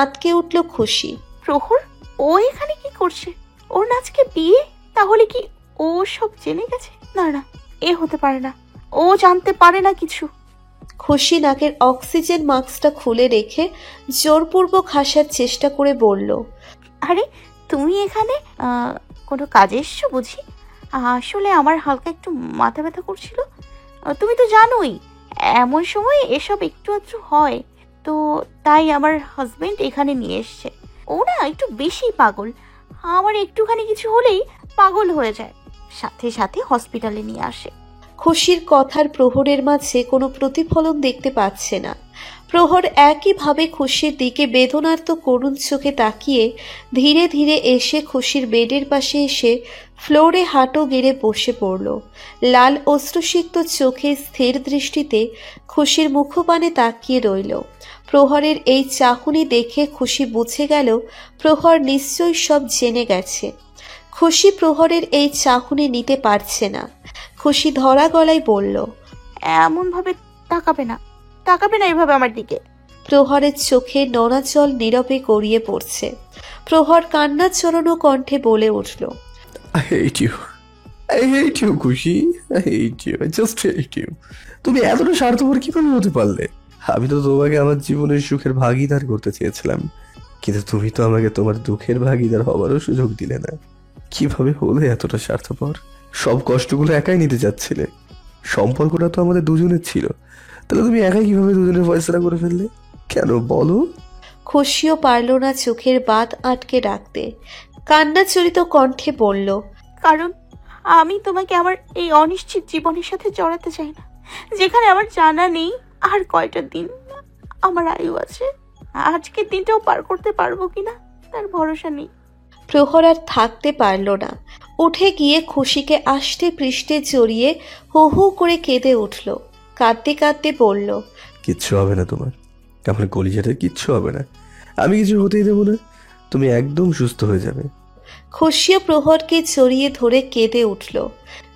Speaker 2: আঁতকে উঠল খুশি।
Speaker 3: প্রহর, ও এখানে কি করছে? ওর না আজকে বিয়ে? তাহলে কি ও সব জেনে গেছে? না না, এ হতে পারে না, ও জানতে পারে না কিছু।
Speaker 2: খুশি নাকের অক্সিজেন মাস্কটা খুলে রেখে জোরপূর্বক হাসার চেষ্টা করে বলল,
Speaker 3: আরে তুমি এখানে কোনো কাজে এসছো বুঝি? আসলে আমার হালকা একটু মাথা ব্যথা করছিল, তুমি তো জানোই এমন সময় এসব একটু আধটু হয়। তো তাই আমার হাজবেন্ড এখানে নিয়ে এসছে। ও না একটু বেশি পাগল, আমার একটুখানি কিছু হলেই পাগল হয়ে যায়, সাথে সাথে হসপিটালে নিয়ে আসে।
Speaker 2: খুশির কথার প্রহরের মাঝে কোনো প্রতিফলন দেখতে পাচ্ছে না। প্রহর একইভাবে খুশির দিকে বেদনার্ত করুণ চোখে তাকিয়ে ধীরে ধীরে এসে খুশির বেডের পাশে এসে ফ্লোরে হাঁটু গেড়ে বসে পড়ল। লাল অশ্রুসিক্ত চোখে স্থির দৃষ্টিতে খুশির মুখপানে তাকিয়ে রইল। প্রহরের এই চাহনি দেখে খুশি বুঝে গেল প্রহর নিশ্চয়ই সব জেনে গেছে। খুশি প্রহরের এই চাহনি নিতে পারছে না। খুশি ধরা গলায় বলল,
Speaker 3: এমন ভাবে তাকাবে না, তাকাবে না এভাবে আমার দিকে।
Speaker 2: প্রহরের চোখে নোনা জল নীরবে গড়িয়ে পড়ছে। প্রহর কান্না চড়ানো কণ্ঠে বলে উঠল,
Speaker 1: I hate you. I hate you, খুশি। I hate you. I just hate you. তুমি এতটা স্বার্থপর কিভাবে হতে পারলে? আমি তো তোমাকে আমার জীবনের সুখের ভাগিদার করতে চেয়েছিলাম, কিন্তু তুমি তো আমাকে তোমার দুঃখের ভাগিদার হবারও সুযোগ দিলে না। কিভাবে হলে এতটা স্বার্থপর? সব কষ্টগুলো একাই নিতে যাচ্ছিলে। সম্পর্কটা তো আমাদের দুজনের ছিল, তাহলে তুমি একাই কিভাবে দুজনের ফয়সালা করে ফেললে? কেন বলো?
Speaker 2: খুশিও পারল না চোখের বাঁধ আটকে রাখতে। কান্নাচরিত কণ্ঠে বলল,
Speaker 3: কারণ আমি তোমাকে আমার এই অনিশ্চিত জীবনের সাথে জড়াতে চাই না, যেখানে আমার জানা নেই আর কয়টা দিন আমার আয়ু আছে। আজকের দিনটাও পার করতে পারবো কিনা তার ভরসা নেই।
Speaker 2: প্রহর আর থাকতে পারল না। উঠে গিয়ে খুশিকে আষ্টে পৃষ্ঠে জড়িয়ে হু হু করে কেঁদে উঠল। কাঁদতে কাঁদতে বলল,
Speaker 1: কিচ্ছু হবে না তোমার, আমার কলিজাটা কিচ্ছু হবে না। আমি কিছু হতেই দেবো না, তুমি একদম সুস্থ হয়ে যাবে।
Speaker 2: খুশিও প্রহরকে জড়িয়ে ধরে কেঁদে উঠল।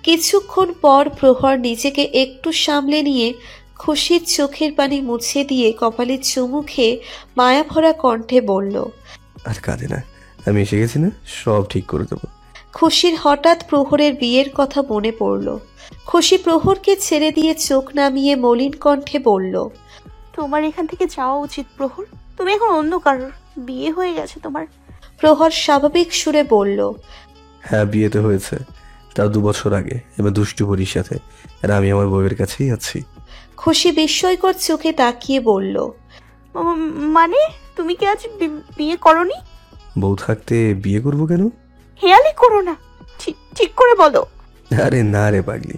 Speaker 2: কিছুক্ষণ পর প্রহর নিজেকে একটু সামলে নিয়ে খুশির চোখের পানি মুছে দিয়ে কপালে চুমু খেয়ে মায়াভরা কণ্ঠে বলল,
Speaker 1: আর কাঁদে না, আমি এসে গেছি না, সব ঠিক করে দেবো।
Speaker 2: খুশির হঠাৎ প্রহরের বিয়ের কথা মনে পড়ল। খুশি প্রহরকে ছেড়ে দিয়ে চোখ নামিয়ে মলিন কণ্ঠে বলল,
Speaker 3: তোমার এখান থেকে যাওয়া উচিত প্রহর। তুমি এখন অন্য কারোর, বিয়ে হয়ে গেছে তোমার।
Speaker 2: প্রহর স্বাভাবিক সুরে বলল,
Speaker 1: হ্যাঁ বিয়ে তো হয়েছে, তাও 2 বছর আগে, এবার দুষ্টু পরির সাথে, আর আমি আমার বউয়ের কাছেই আছি।
Speaker 2: খুশি বিস্ময়কর চোখে তাকিয়ে বলল,
Speaker 3: মানে তুমি কি আজ বিয়ে করনি?
Speaker 1: বউ থাকতে বিয়ে করবো কেন?
Speaker 3: হেয়ালি করো না, ঠিক করে বলো।
Speaker 1: আরে না রে পাগলি,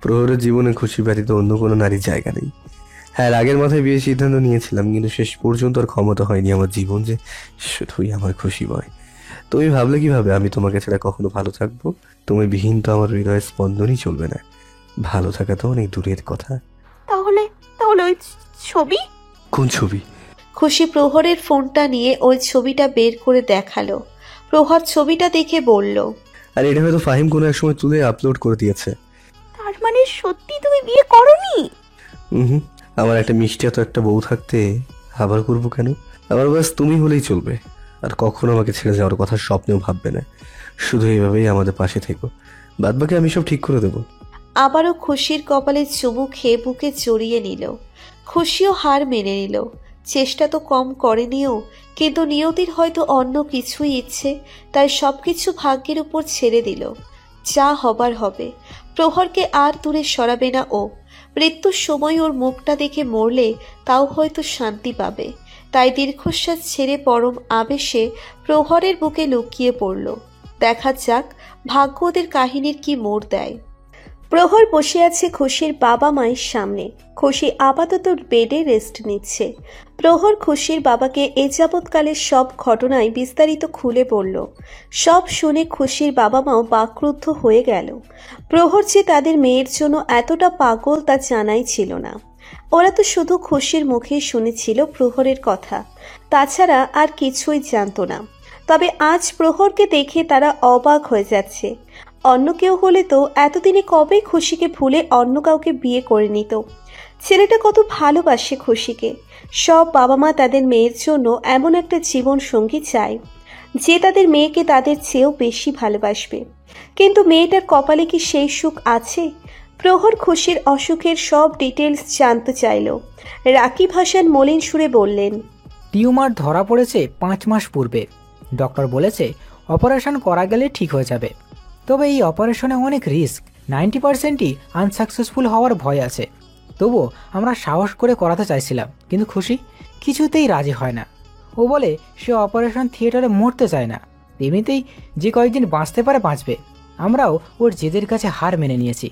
Speaker 1: প্রহরের জীবনে খুশি ব্যতীত অন্য কোনো নারীর জায়গা নেই। হ্যাঁ আগের মাথায় বিয়ের সিদ্ধান্ত নিয়েছিলাম, কিন্তু শেষ পর্যন্ত আর ক্ষমতা হয়নি আমার জীবন যে শুধুই আমার খুশিময়। তুমি ভাবলে কিভাবে আমি তোমাকে ছাড়া কখনো ভালো থাকবো? তুমি বিহীন তো আমার হৃদয়ের স্পন্দনই চলবে না। ভালো থাকা তো অনেক দূরের কথা।
Speaker 3: তাহলে ওই ছবি?
Speaker 1: কোন ছবি?
Speaker 2: খুশি প্রহরের ফোনটা নিয়ে ওই ছবিটা বের করে দেখালো। প্রহর ছবিটা দেখে বলল,
Speaker 1: আর এটা হয়তো ফাহিম কোনো এক সময় তুলে আপলোড করে দিয়েছে।
Speaker 3: তার মানে সত্যি তুমি বিয়ে করনি?
Speaker 1: হুম, আমার একটা মিষ্টি এত একটা বউ থাকতে আবার করবো কেন? আমার বাস তুমি হলেই চলবে, আর কখনো আমাকে ছেড়ে যাওয়ার কথা স্বপ্নেও ভাববে না। শুধু এইভাবেই আমাদের পাশে থেকো, বাদ বাকি আমি সব ঠিক করে দেবো।
Speaker 2: আবারও খুশির কপালে চুমু খেয়ে বুকে জড়িয়ে নিল। খুশিও হার মেনে নিল। চেষ্টা তো কম করেনিও, কিন্তু নিয়তির হয়তো অন্য কিছুই ইচ্ছে, তাই সবকিছু ভাগ্যের উপর ছেড়ে দিল। যা হবার হবে। প্রহরকে আর দূরে সরাবে না ও। মৃত্যুর সময় ওর মুখটা দেখে মরলে তাও হয়তো শান্তি পাবে। তাই দীর্ঘশ্বাস ছেড়ে পরম আবেশে প্রহরের বুকে লুকিয়ে পড়ল। দেখা যাক ভাগ্য ওদের কাহিনীর কি মোড় দেয়। প্রহর বসে আছে খুশির বাবা মায়ের সামনে। খুশি আপাতত বেডে রেস্ট নিচ্ছে। প্রহর খুশির বাবাকে এ যাবৎকালের সব ঘটনায় বিস্তারিত খুলে বলল। সব শুনে খুশির বাবা মাও বাকরুদ্ধ হয়ে গেল। প্রহর যে তাদের মেয়ের জন্য এতটা পাগল তা জানাই ছিল না। ওরা তো শুধু খুশির মুখেই শুনেছিল প্রহরের কথা, তাছাড়া আর কিছুই জানতো না। তবে আজ প্রহরকে দেখে তারা অবাক হয়ে যাচ্ছে। অন্য কেউ হলে তো এতদিনে কবে খুশিকে ভুলে অন্য কাউকে বিয়ে করে নিত। ছেলেটা কত ভালোবাসে খুশিকে। সব বাবা মা তাদের মেয়ের জন্য এমন একটা জীবন সঙ্গী চায় যে তাদের মেয়েকে তাদের চেয়েও বেশি ভালোবাসবে। কিন্তু মেয়েটার কপালে কি সেই সুখ আছে? প্রহর খুশির অসুখের সব ডিটেলস জানতে চাইল। রাকিব হাসান মলিন সুরে বললেন,
Speaker 9: টিউমার ধরা পড়েছে 5 মাস পূর্বে। ডক্টর বলেছে অপারেশন করা গেলে ঠিক হয়ে যাবে, তবে এই অপারেশনে অনেক রিস্ক। 90%ই আনসাকসেসফুল হওয়ার ভয় আছে। তবুও আমরা সাহস করে করাতে চাইছিলাম, কিন্তু খুশি কিছুতেই রাজি হয় না। ও বলে সে অপারেশন থিয়েটারে মরতে চায় না, এমনিতেই যে কয়েকদিন বাঁচতে পারে বাঁচবে। আমরাও ওর জেদের কাছে হার মেনে নিয়েছি।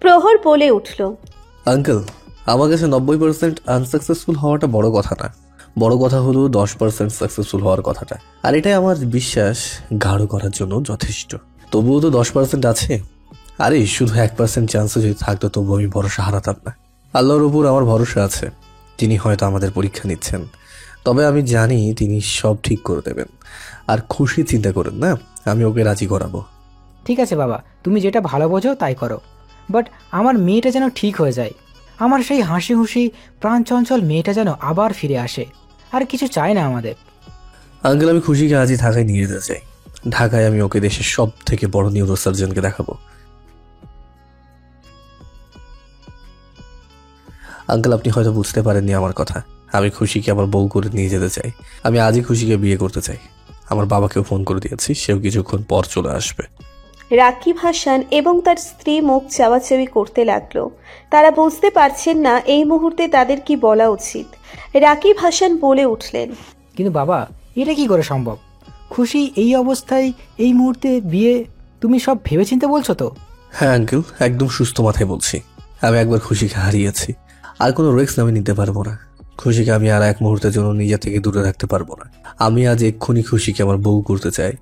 Speaker 2: প্রহর বলে উঠল,
Speaker 1: আঙ্কেল, আমার কাছে 90% আনসাকসেসফুল হওয়াটা বড় কথা না, বড় কথা হলো 10% সাকসেসফুল হওয়ার কথাটা। আর এটাই আমার বিশ্বাস গাঢ় করার জন্য যথেষ্ট। তবুও তো 10% আছে। আরে শুধু 1% চান্সে যদি থাকতো তবু আমি ভরসা হারাতাম না। আল্লাহর উপর আমার ভরসা আছে, তিনি হয়তো আমাদের পরীক্ষা নিচ্ছেন। তবে আমি জানি তিনি সব ঠিক করে দেবেন। আর খুশি চিন্তা করেন না, আমি ওকে রাজি করাবো।
Speaker 9: ঠিক আছে বাবা, তুমি যেটা ভালো বোঝো তাই করো, বাট আমার মেয়েটা যেন ঠিক হয়ে যায়। আমার সেই হাসি খুশি প্রাণ চঞ্চল মেয়েটা যেন আবার ফিরে আসে। আর কিছু চাই না আমাদের।
Speaker 1: আঙ্কেল, আমি খুশিকে আজই ঢাকায় নিয়ে যেতে চাই। ঢাকায় আমি ওকে দেশের সব থেকে বড় নিউরোসার্জনকে দেখাবো। আঙ্কেল, আপনি হয়তো বুঝতে পারেননি আমার কথা। আমি খুশিকে আমার বউ করে নিয়ে যেতে চাই। আমি আজই খুশিকে বিয়ে করতে চাই। আমার বাবাকেও ফোন করে দিয়েছি, সেও কিছুক্ষণ পর চলে আসবে।
Speaker 2: রাকিব হাসান এবং তার স্ত্রী মুখ চাওয়াচাওয়ি করতে লাগলো। তারা বুঝতে পারছেন না এই মুহূর্তে তাদের কি বলা উচিত। রাকিব হাসান বলে উঠলেন,
Speaker 9: কিন্তু বাবা, এটা কি করে সম্ভব? খুশি এই অবস্থায় এই মুহূর্তে বিয়ে? তুমি সব ভেবেচিন্তে বলছো তো?
Speaker 1: হ্যাঁ আঙ্কেল, একদম সুস্থ মাথায় বলছি। আমি একবার খুশিকে হারিয়েছি, আর কোনো রিস্ক আমি নিতে পারবো না। খুশিকে আমি আর এক মুহূর্তের জন্য নিজে থেকে দূরে রাখতে পারবো না। আমি আজ এক্ষুনি খুশিকে আমার বউ করতে চাই।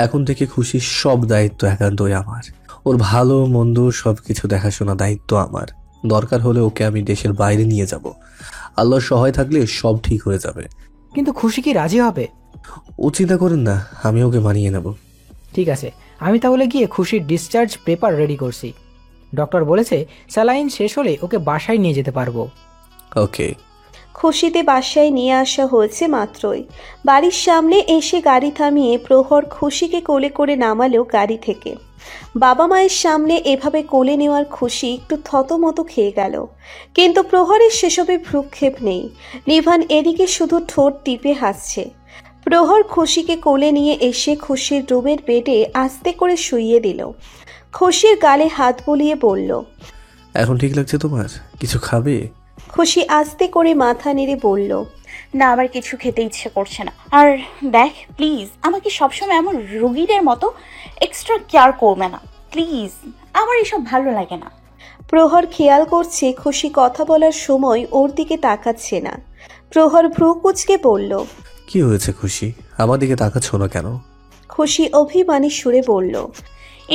Speaker 1: এখন থেকে খুশির সব দায়িত্ব একান্তই আমার। ওর ভালো মন্দ সব কিছু দেখাশোনা দায়িত্ব আমার। দরকার হলে ওকে আমি দেশের বাইরে নিয়ে যাব। আল্লাহর সহায় থাকলে সব ঠিক হয়ে যাবে।
Speaker 9: কিন্তু খুশি কি রাজি হবে?
Speaker 1: ও চিন্তা করেন না, আমি ওকে মানিয়ে নেব।
Speaker 9: ঠিক আছে, আমি তাহলে গিয়ে খুশির ডিসচার্জ পেপার রেডি করছি। ডক্টর বলেছে স্যালাইন শেষ হলে ওকে বাসায় নিয়ে যেতে পারবো।
Speaker 1: ওকে।
Speaker 2: খুশিতে বাসায় নিয়ে আসা হয়েছে মাত্রই বাড়ির সামনে এসে গাড়ি থামিয়ে প্রহর খুশিকে কোলে করে নামালো গাড়ি থেকে। বাবা মায়ের সামনে এভাবে কোলে নেওয়ার খুশি একটু থতমত খেয়ে গেল, কিন্তু প্রহরের সেসবে ভ্রুক্ষেপ নেই। নিভান এদিকে শুধু ঠোঁট টিপে হাসছে। প্রহর খুশিকে কোলে নিয়ে এসে খুশির রুমের বেডে আস্তে করে শুইয়ে দিল। খুশির গালে হাত বুলিয়ে বলল,
Speaker 1: এখন ঠিক লাগছে তোমার? কিছু খাবে?
Speaker 2: খুশি আস্তে করে মাথা নেড়ে বলল,
Speaker 3: না, আমার কিছু খেতে ইচ্ছে করছে না। আর দেখ প্লিজ, আমাকে সবসময় এমন রোগীদের মতো এক্সট্রা কেয়ার করবে না প্লিজ, আমার এসব ভালো লাগে না।
Speaker 2: প্রহর খেয়াল করছে খুশি কথা বলার সময় ওর দিকে তাকাচ্ছে না। প্রহর ভ্রু কুঁচকে বলল,
Speaker 1: কি হয়েছে খুশি? আমার দিকে তাকাচ্ছ না কেন?
Speaker 2: খুশি অভিমানী সুরে বলল,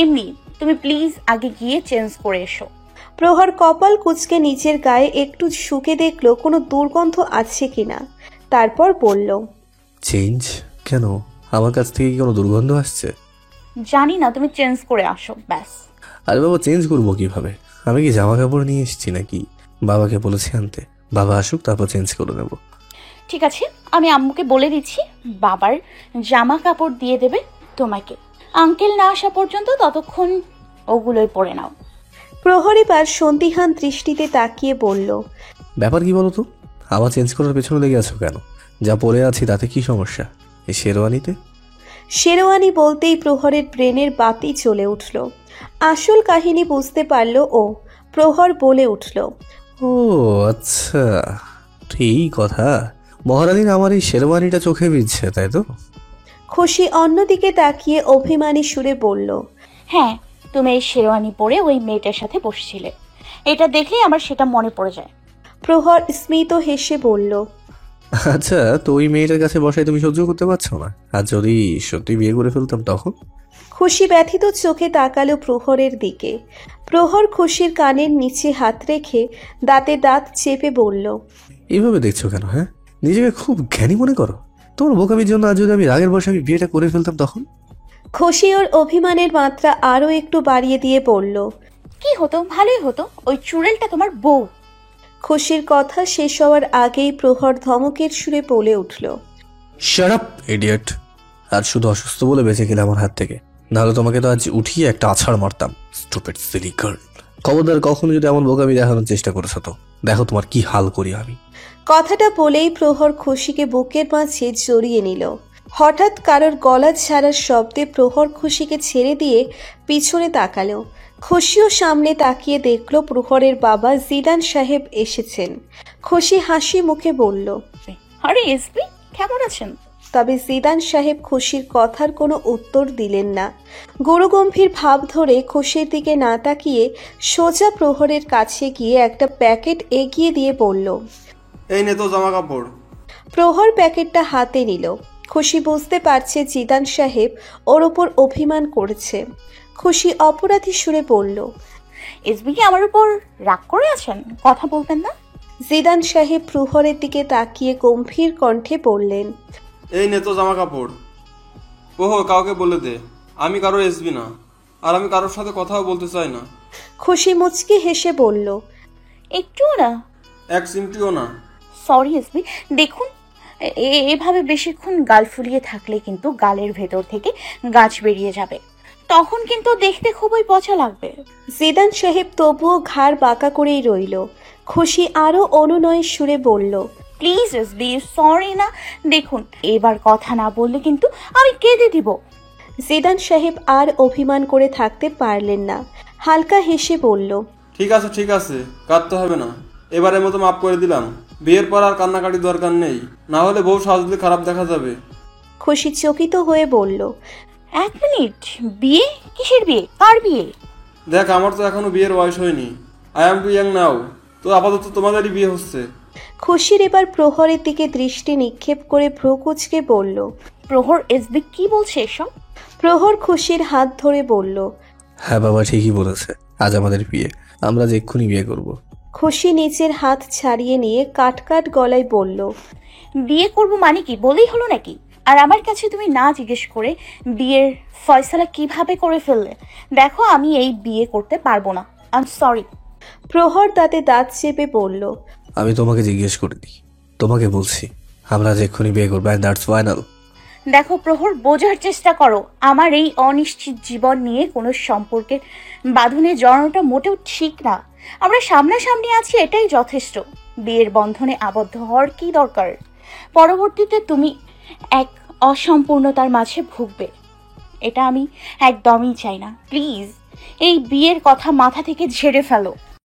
Speaker 3: এমনি, তুমি প্লিজ আগে গিয়ে চেঞ্জ করে এসো।
Speaker 2: প্রহর কপাল কুঁচকে নিচের গায়ে একটু শুকে দেখলো কোনো দুর্গন্ধ আছে কিনা, তারপর বলল,
Speaker 1: চেঞ্জ কেন? আমার কাছ থেকে কি কোনো দুর্গন্ধ আসছে?
Speaker 3: জানি না, তুমি চেঞ্জ করে আসো ব্যাস।
Speaker 1: আরে বাবা, চেঞ্জ করবো কিভাবে? আমি কি জামা কাপড় নিয়ে এসেছি নাকি? বাবাকে বলেছি আনতে, বাবা আসুক তারপর চেঞ্জ করে নেব।
Speaker 3: ঠিক আছে, আমি আম্মুকে বলে দিচ্ছি, বাবার জামা কাপড় দিয়ে দেবে তোমাকে। আঙ্কেল না আসা পর্যন্ত ততক্ষণ ওগুলোই পরে নাও।
Speaker 2: প্রহর এবার সন্দিহান দৃষ্টিতে তাকিয়ে বলল,
Speaker 1: ব্যাপার কি বলো তো? আমার চেঞ্জ করার পেছনে লেগে আছো কেন? যা পরে আছি তাতে কি সমস্যা? এই শেরওয়ানিতে?
Speaker 2: শেরওয়ানি বলতেই প্রহরের ব্রেনের বাতি জ্বলে উঠল। আসল কাহিনী বুঝতে পারল ও। প্রহর বলে উঠল,
Speaker 1: ও আচ্ছা, এই কথা। মহারানীর আমার এই শেরওয়ানিটা চোখে বিঁধছে, তাই তো?
Speaker 2: খুশি অন্যদিকে তাকিয়ে অভিমানী সুরে বলল,
Speaker 3: হ্যাঁ, তুমি এই শেরওয়ানি পরে ওই মেয়েটার সাথে বসছিলে, এটা দেখলেই আমার সেটা মনে পড়ে যায়।
Speaker 2: প্রহর স্মিত হেসে বলল,
Speaker 1: আচ্ছা, তো ওই মেয়েটার কাছে বসায় তুমি সহ্য করতে পারছো না? আর যদি সত্যি বিয়ে করে ফেলতাম তখন?
Speaker 2: খুশি ব্যথিত চোখে তাকালো প্রহরের দিকে। প্রহর খুশির কানের নিচে হাত রেখে দাঁতে দাঁত চেপে বলল,
Speaker 1: এইভাবে দেখছো কেন? হ্যাঁ, নিজেকে খুব জ্ঞানী মনে করো? তোমার বোকামির জন্য আজ যদি আমি রাগের বসে আমি বিয়েটা করে ফেলতাম তখন?
Speaker 2: খুশি ওর অভিমানের মাত্রা আরো একটু বাড়িয়ে দিয়ে বলল,
Speaker 3: কি হতো? ভালোই হতো, ওই চুড়েলটা তোমার বউ।
Speaker 2: খুশির কথা শেষ হওয়ার আগেই প্রহর ধমকের সুরে বলে উঠল,
Speaker 1: শাট আপ ইডিয়েট! আর শুধু অসুস্থ বলে বেঁচে গেলে আমার হাত থেকে, নাহলে তোমাকে তো আজ উঠিয়ে একটা আছাড় মারতাম। Stupid silly girl! খবরদার কখনো যদি এমন বোকামি দেখানোর চেষ্টা করেছো তো দেখো তোমার কি হাল করি আমি।
Speaker 2: কথাটা বলেই প্রহর খুশিকে বুকের মাঝে জড়িয়ে নিল। হঠাৎ কারোর গলা ছাড়ার শব্দে প্রহর খুশিকে ছেড়ে দিয়ে পিছনে তাকালো। খুশিও সামনে তাকিয়ে দেখল প্রহরের বাবা জিদান সাহেব এসেছেন। খুশি হাসি মুখে বলল,
Speaker 3: আরে এসপি, কেমন আছেন?
Speaker 2: তবে জিদান সাহেব খুশির কথার কোনো উত্তর দিলেন না। গুরুগম্ভীর ভাব ধরে খুশির দিকে না তাকিয়ে সোজা প্রহরের কাছে গিয়ে একটা প্যাকেট এগিয়ে দিয়ে বলল,
Speaker 10: এই নে তো জামা কাপড়।
Speaker 2: প্রহর প্যাকেটটা হাতে নিল। খুশি বুঝতে পারছে জিদান সাহেব ওর ওপর অভিমান করেছে। খুশি অপরাধী সুরে বলল,
Speaker 3: এসপি কি আমার উপর রাগ করে আছেন? কথা বলবেন না?
Speaker 2: জিদান সাহেব প্রহরের দিকে তাকিয়ে গম্ভীর কণ্ঠে বললেন,
Speaker 10: এই নে তো জামা কাপড়। ওহো, কাউকে বলে দে আমি কারোর এসবি না, আর আমি কারোর সাথে কথাও বলতে চাই না।
Speaker 2: খুশি মুচকি হেসে বলল,
Speaker 3: একটুও না?
Speaker 10: এক চিমটিও না।
Speaker 3: সরি এসপি, দেখুন এভাবে বেশিক্ষণ গাল ফুলিয়ে থাকলে কিন্তু গালের ভেতর থেকে গাছ বেরিয়ে যাবে, তখন কিন্তু দেখতে খুবই পচা লাগবে।
Speaker 2: জিদান সাহেব তবুও ঘাড় বাঁকা করেই রইল। খুশি আরো অনুনয়ের সুরে বলল,
Speaker 3: প্লিজ এসবি, সরি না, দেখুন এবার কথা না বললে কিন্তু আমি কেঁদে দিব।
Speaker 2: জিদান সাহেব আর অভিমান করে থাকতে পারলেন না। হালকা হেসে বলল,
Speaker 10: ঠিক আছে, কাঁদতে হবে না, এবারের মতো মাফ করে দিলাম। বিয়ের পর আর কান্নাকাটি দরকার নেই, না হলে বউ সাজলে খারাপ দেখা যাবে।
Speaker 2: খুশি চকিত হয়ে বলল,
Speaker 3: এক মিনিট, বিয়ে? কিসের বিয়ে? কার বিয়ে?
Speaker 10: দেখ, আমার তো এখনো বিয়ের বয়স হয়নি। আই এম টু ইয়াং নাও। তো আপাতত তোমাদেরই বিয়ে হচ্ছে।
Speaker 2: খুশির এবার প্রহরের দিকে দৃষ্টি নিক্ষেপ করে ভ্রু কুঁচকে বলল,
Speaker 3: প্রহর এসবি কি বলছে এসব?
Speaker 2: প্রহর খুশির হাত ধরে বলল,
Speaker 1: হ্যাঁ বাবা, ঠিকই বলেছে, আজ আমাদের বিয়ে, আমরা যে এক্ষুনি বিয়ে করব।
Speaker 2: খুশি নিচের হাত ছাড়িয়ে নিয়ে কাট গলায় বলল,
Speaker 3: বিয়ে করব মানে কি বলেই হলো নাকি? আর আমার কাছে তুমি না জিজ্ঞেস করে বিয়ের ফয়সালা কিভাবে করে ফেললে? দেখো, আমি এই বিয়ে করতে পারবো না, আই এম সরি।
Speaker 2: প্রহর দাঁতে দাঁত চেপে বলল,
Speaker 1: আমি তোমাকে জিজ্ঞেস করিনি, তোমাকে বলছি আমরা যে এক্ষুনি বিয়ে করবো, অ্যান্ড দ্যাটস ফাইনাল।
Speaker 3: দেখো প্রহর, বোঝার চেষ্টা করো, আমার এই অনিশ্চিত জীবন নিয়ে কোনো সম্পর্কের বাঁধনে জড়ানোটা মোটেও ঠিক না। আমরা সামনাসামনি আছি, এটাই যথেষ্ট। বিয়ের বন্ধনে আবদ্ধ হওয়ার কি দরকার? পরবর্তীতে তুমি এক অসম্পূর্ণতার মাঝে ভুগবে, এটা আমি একদমই চাই না। প্লিজ এই বিয়ের কথা মাথা থেকে ঝেড়ে ফেলো।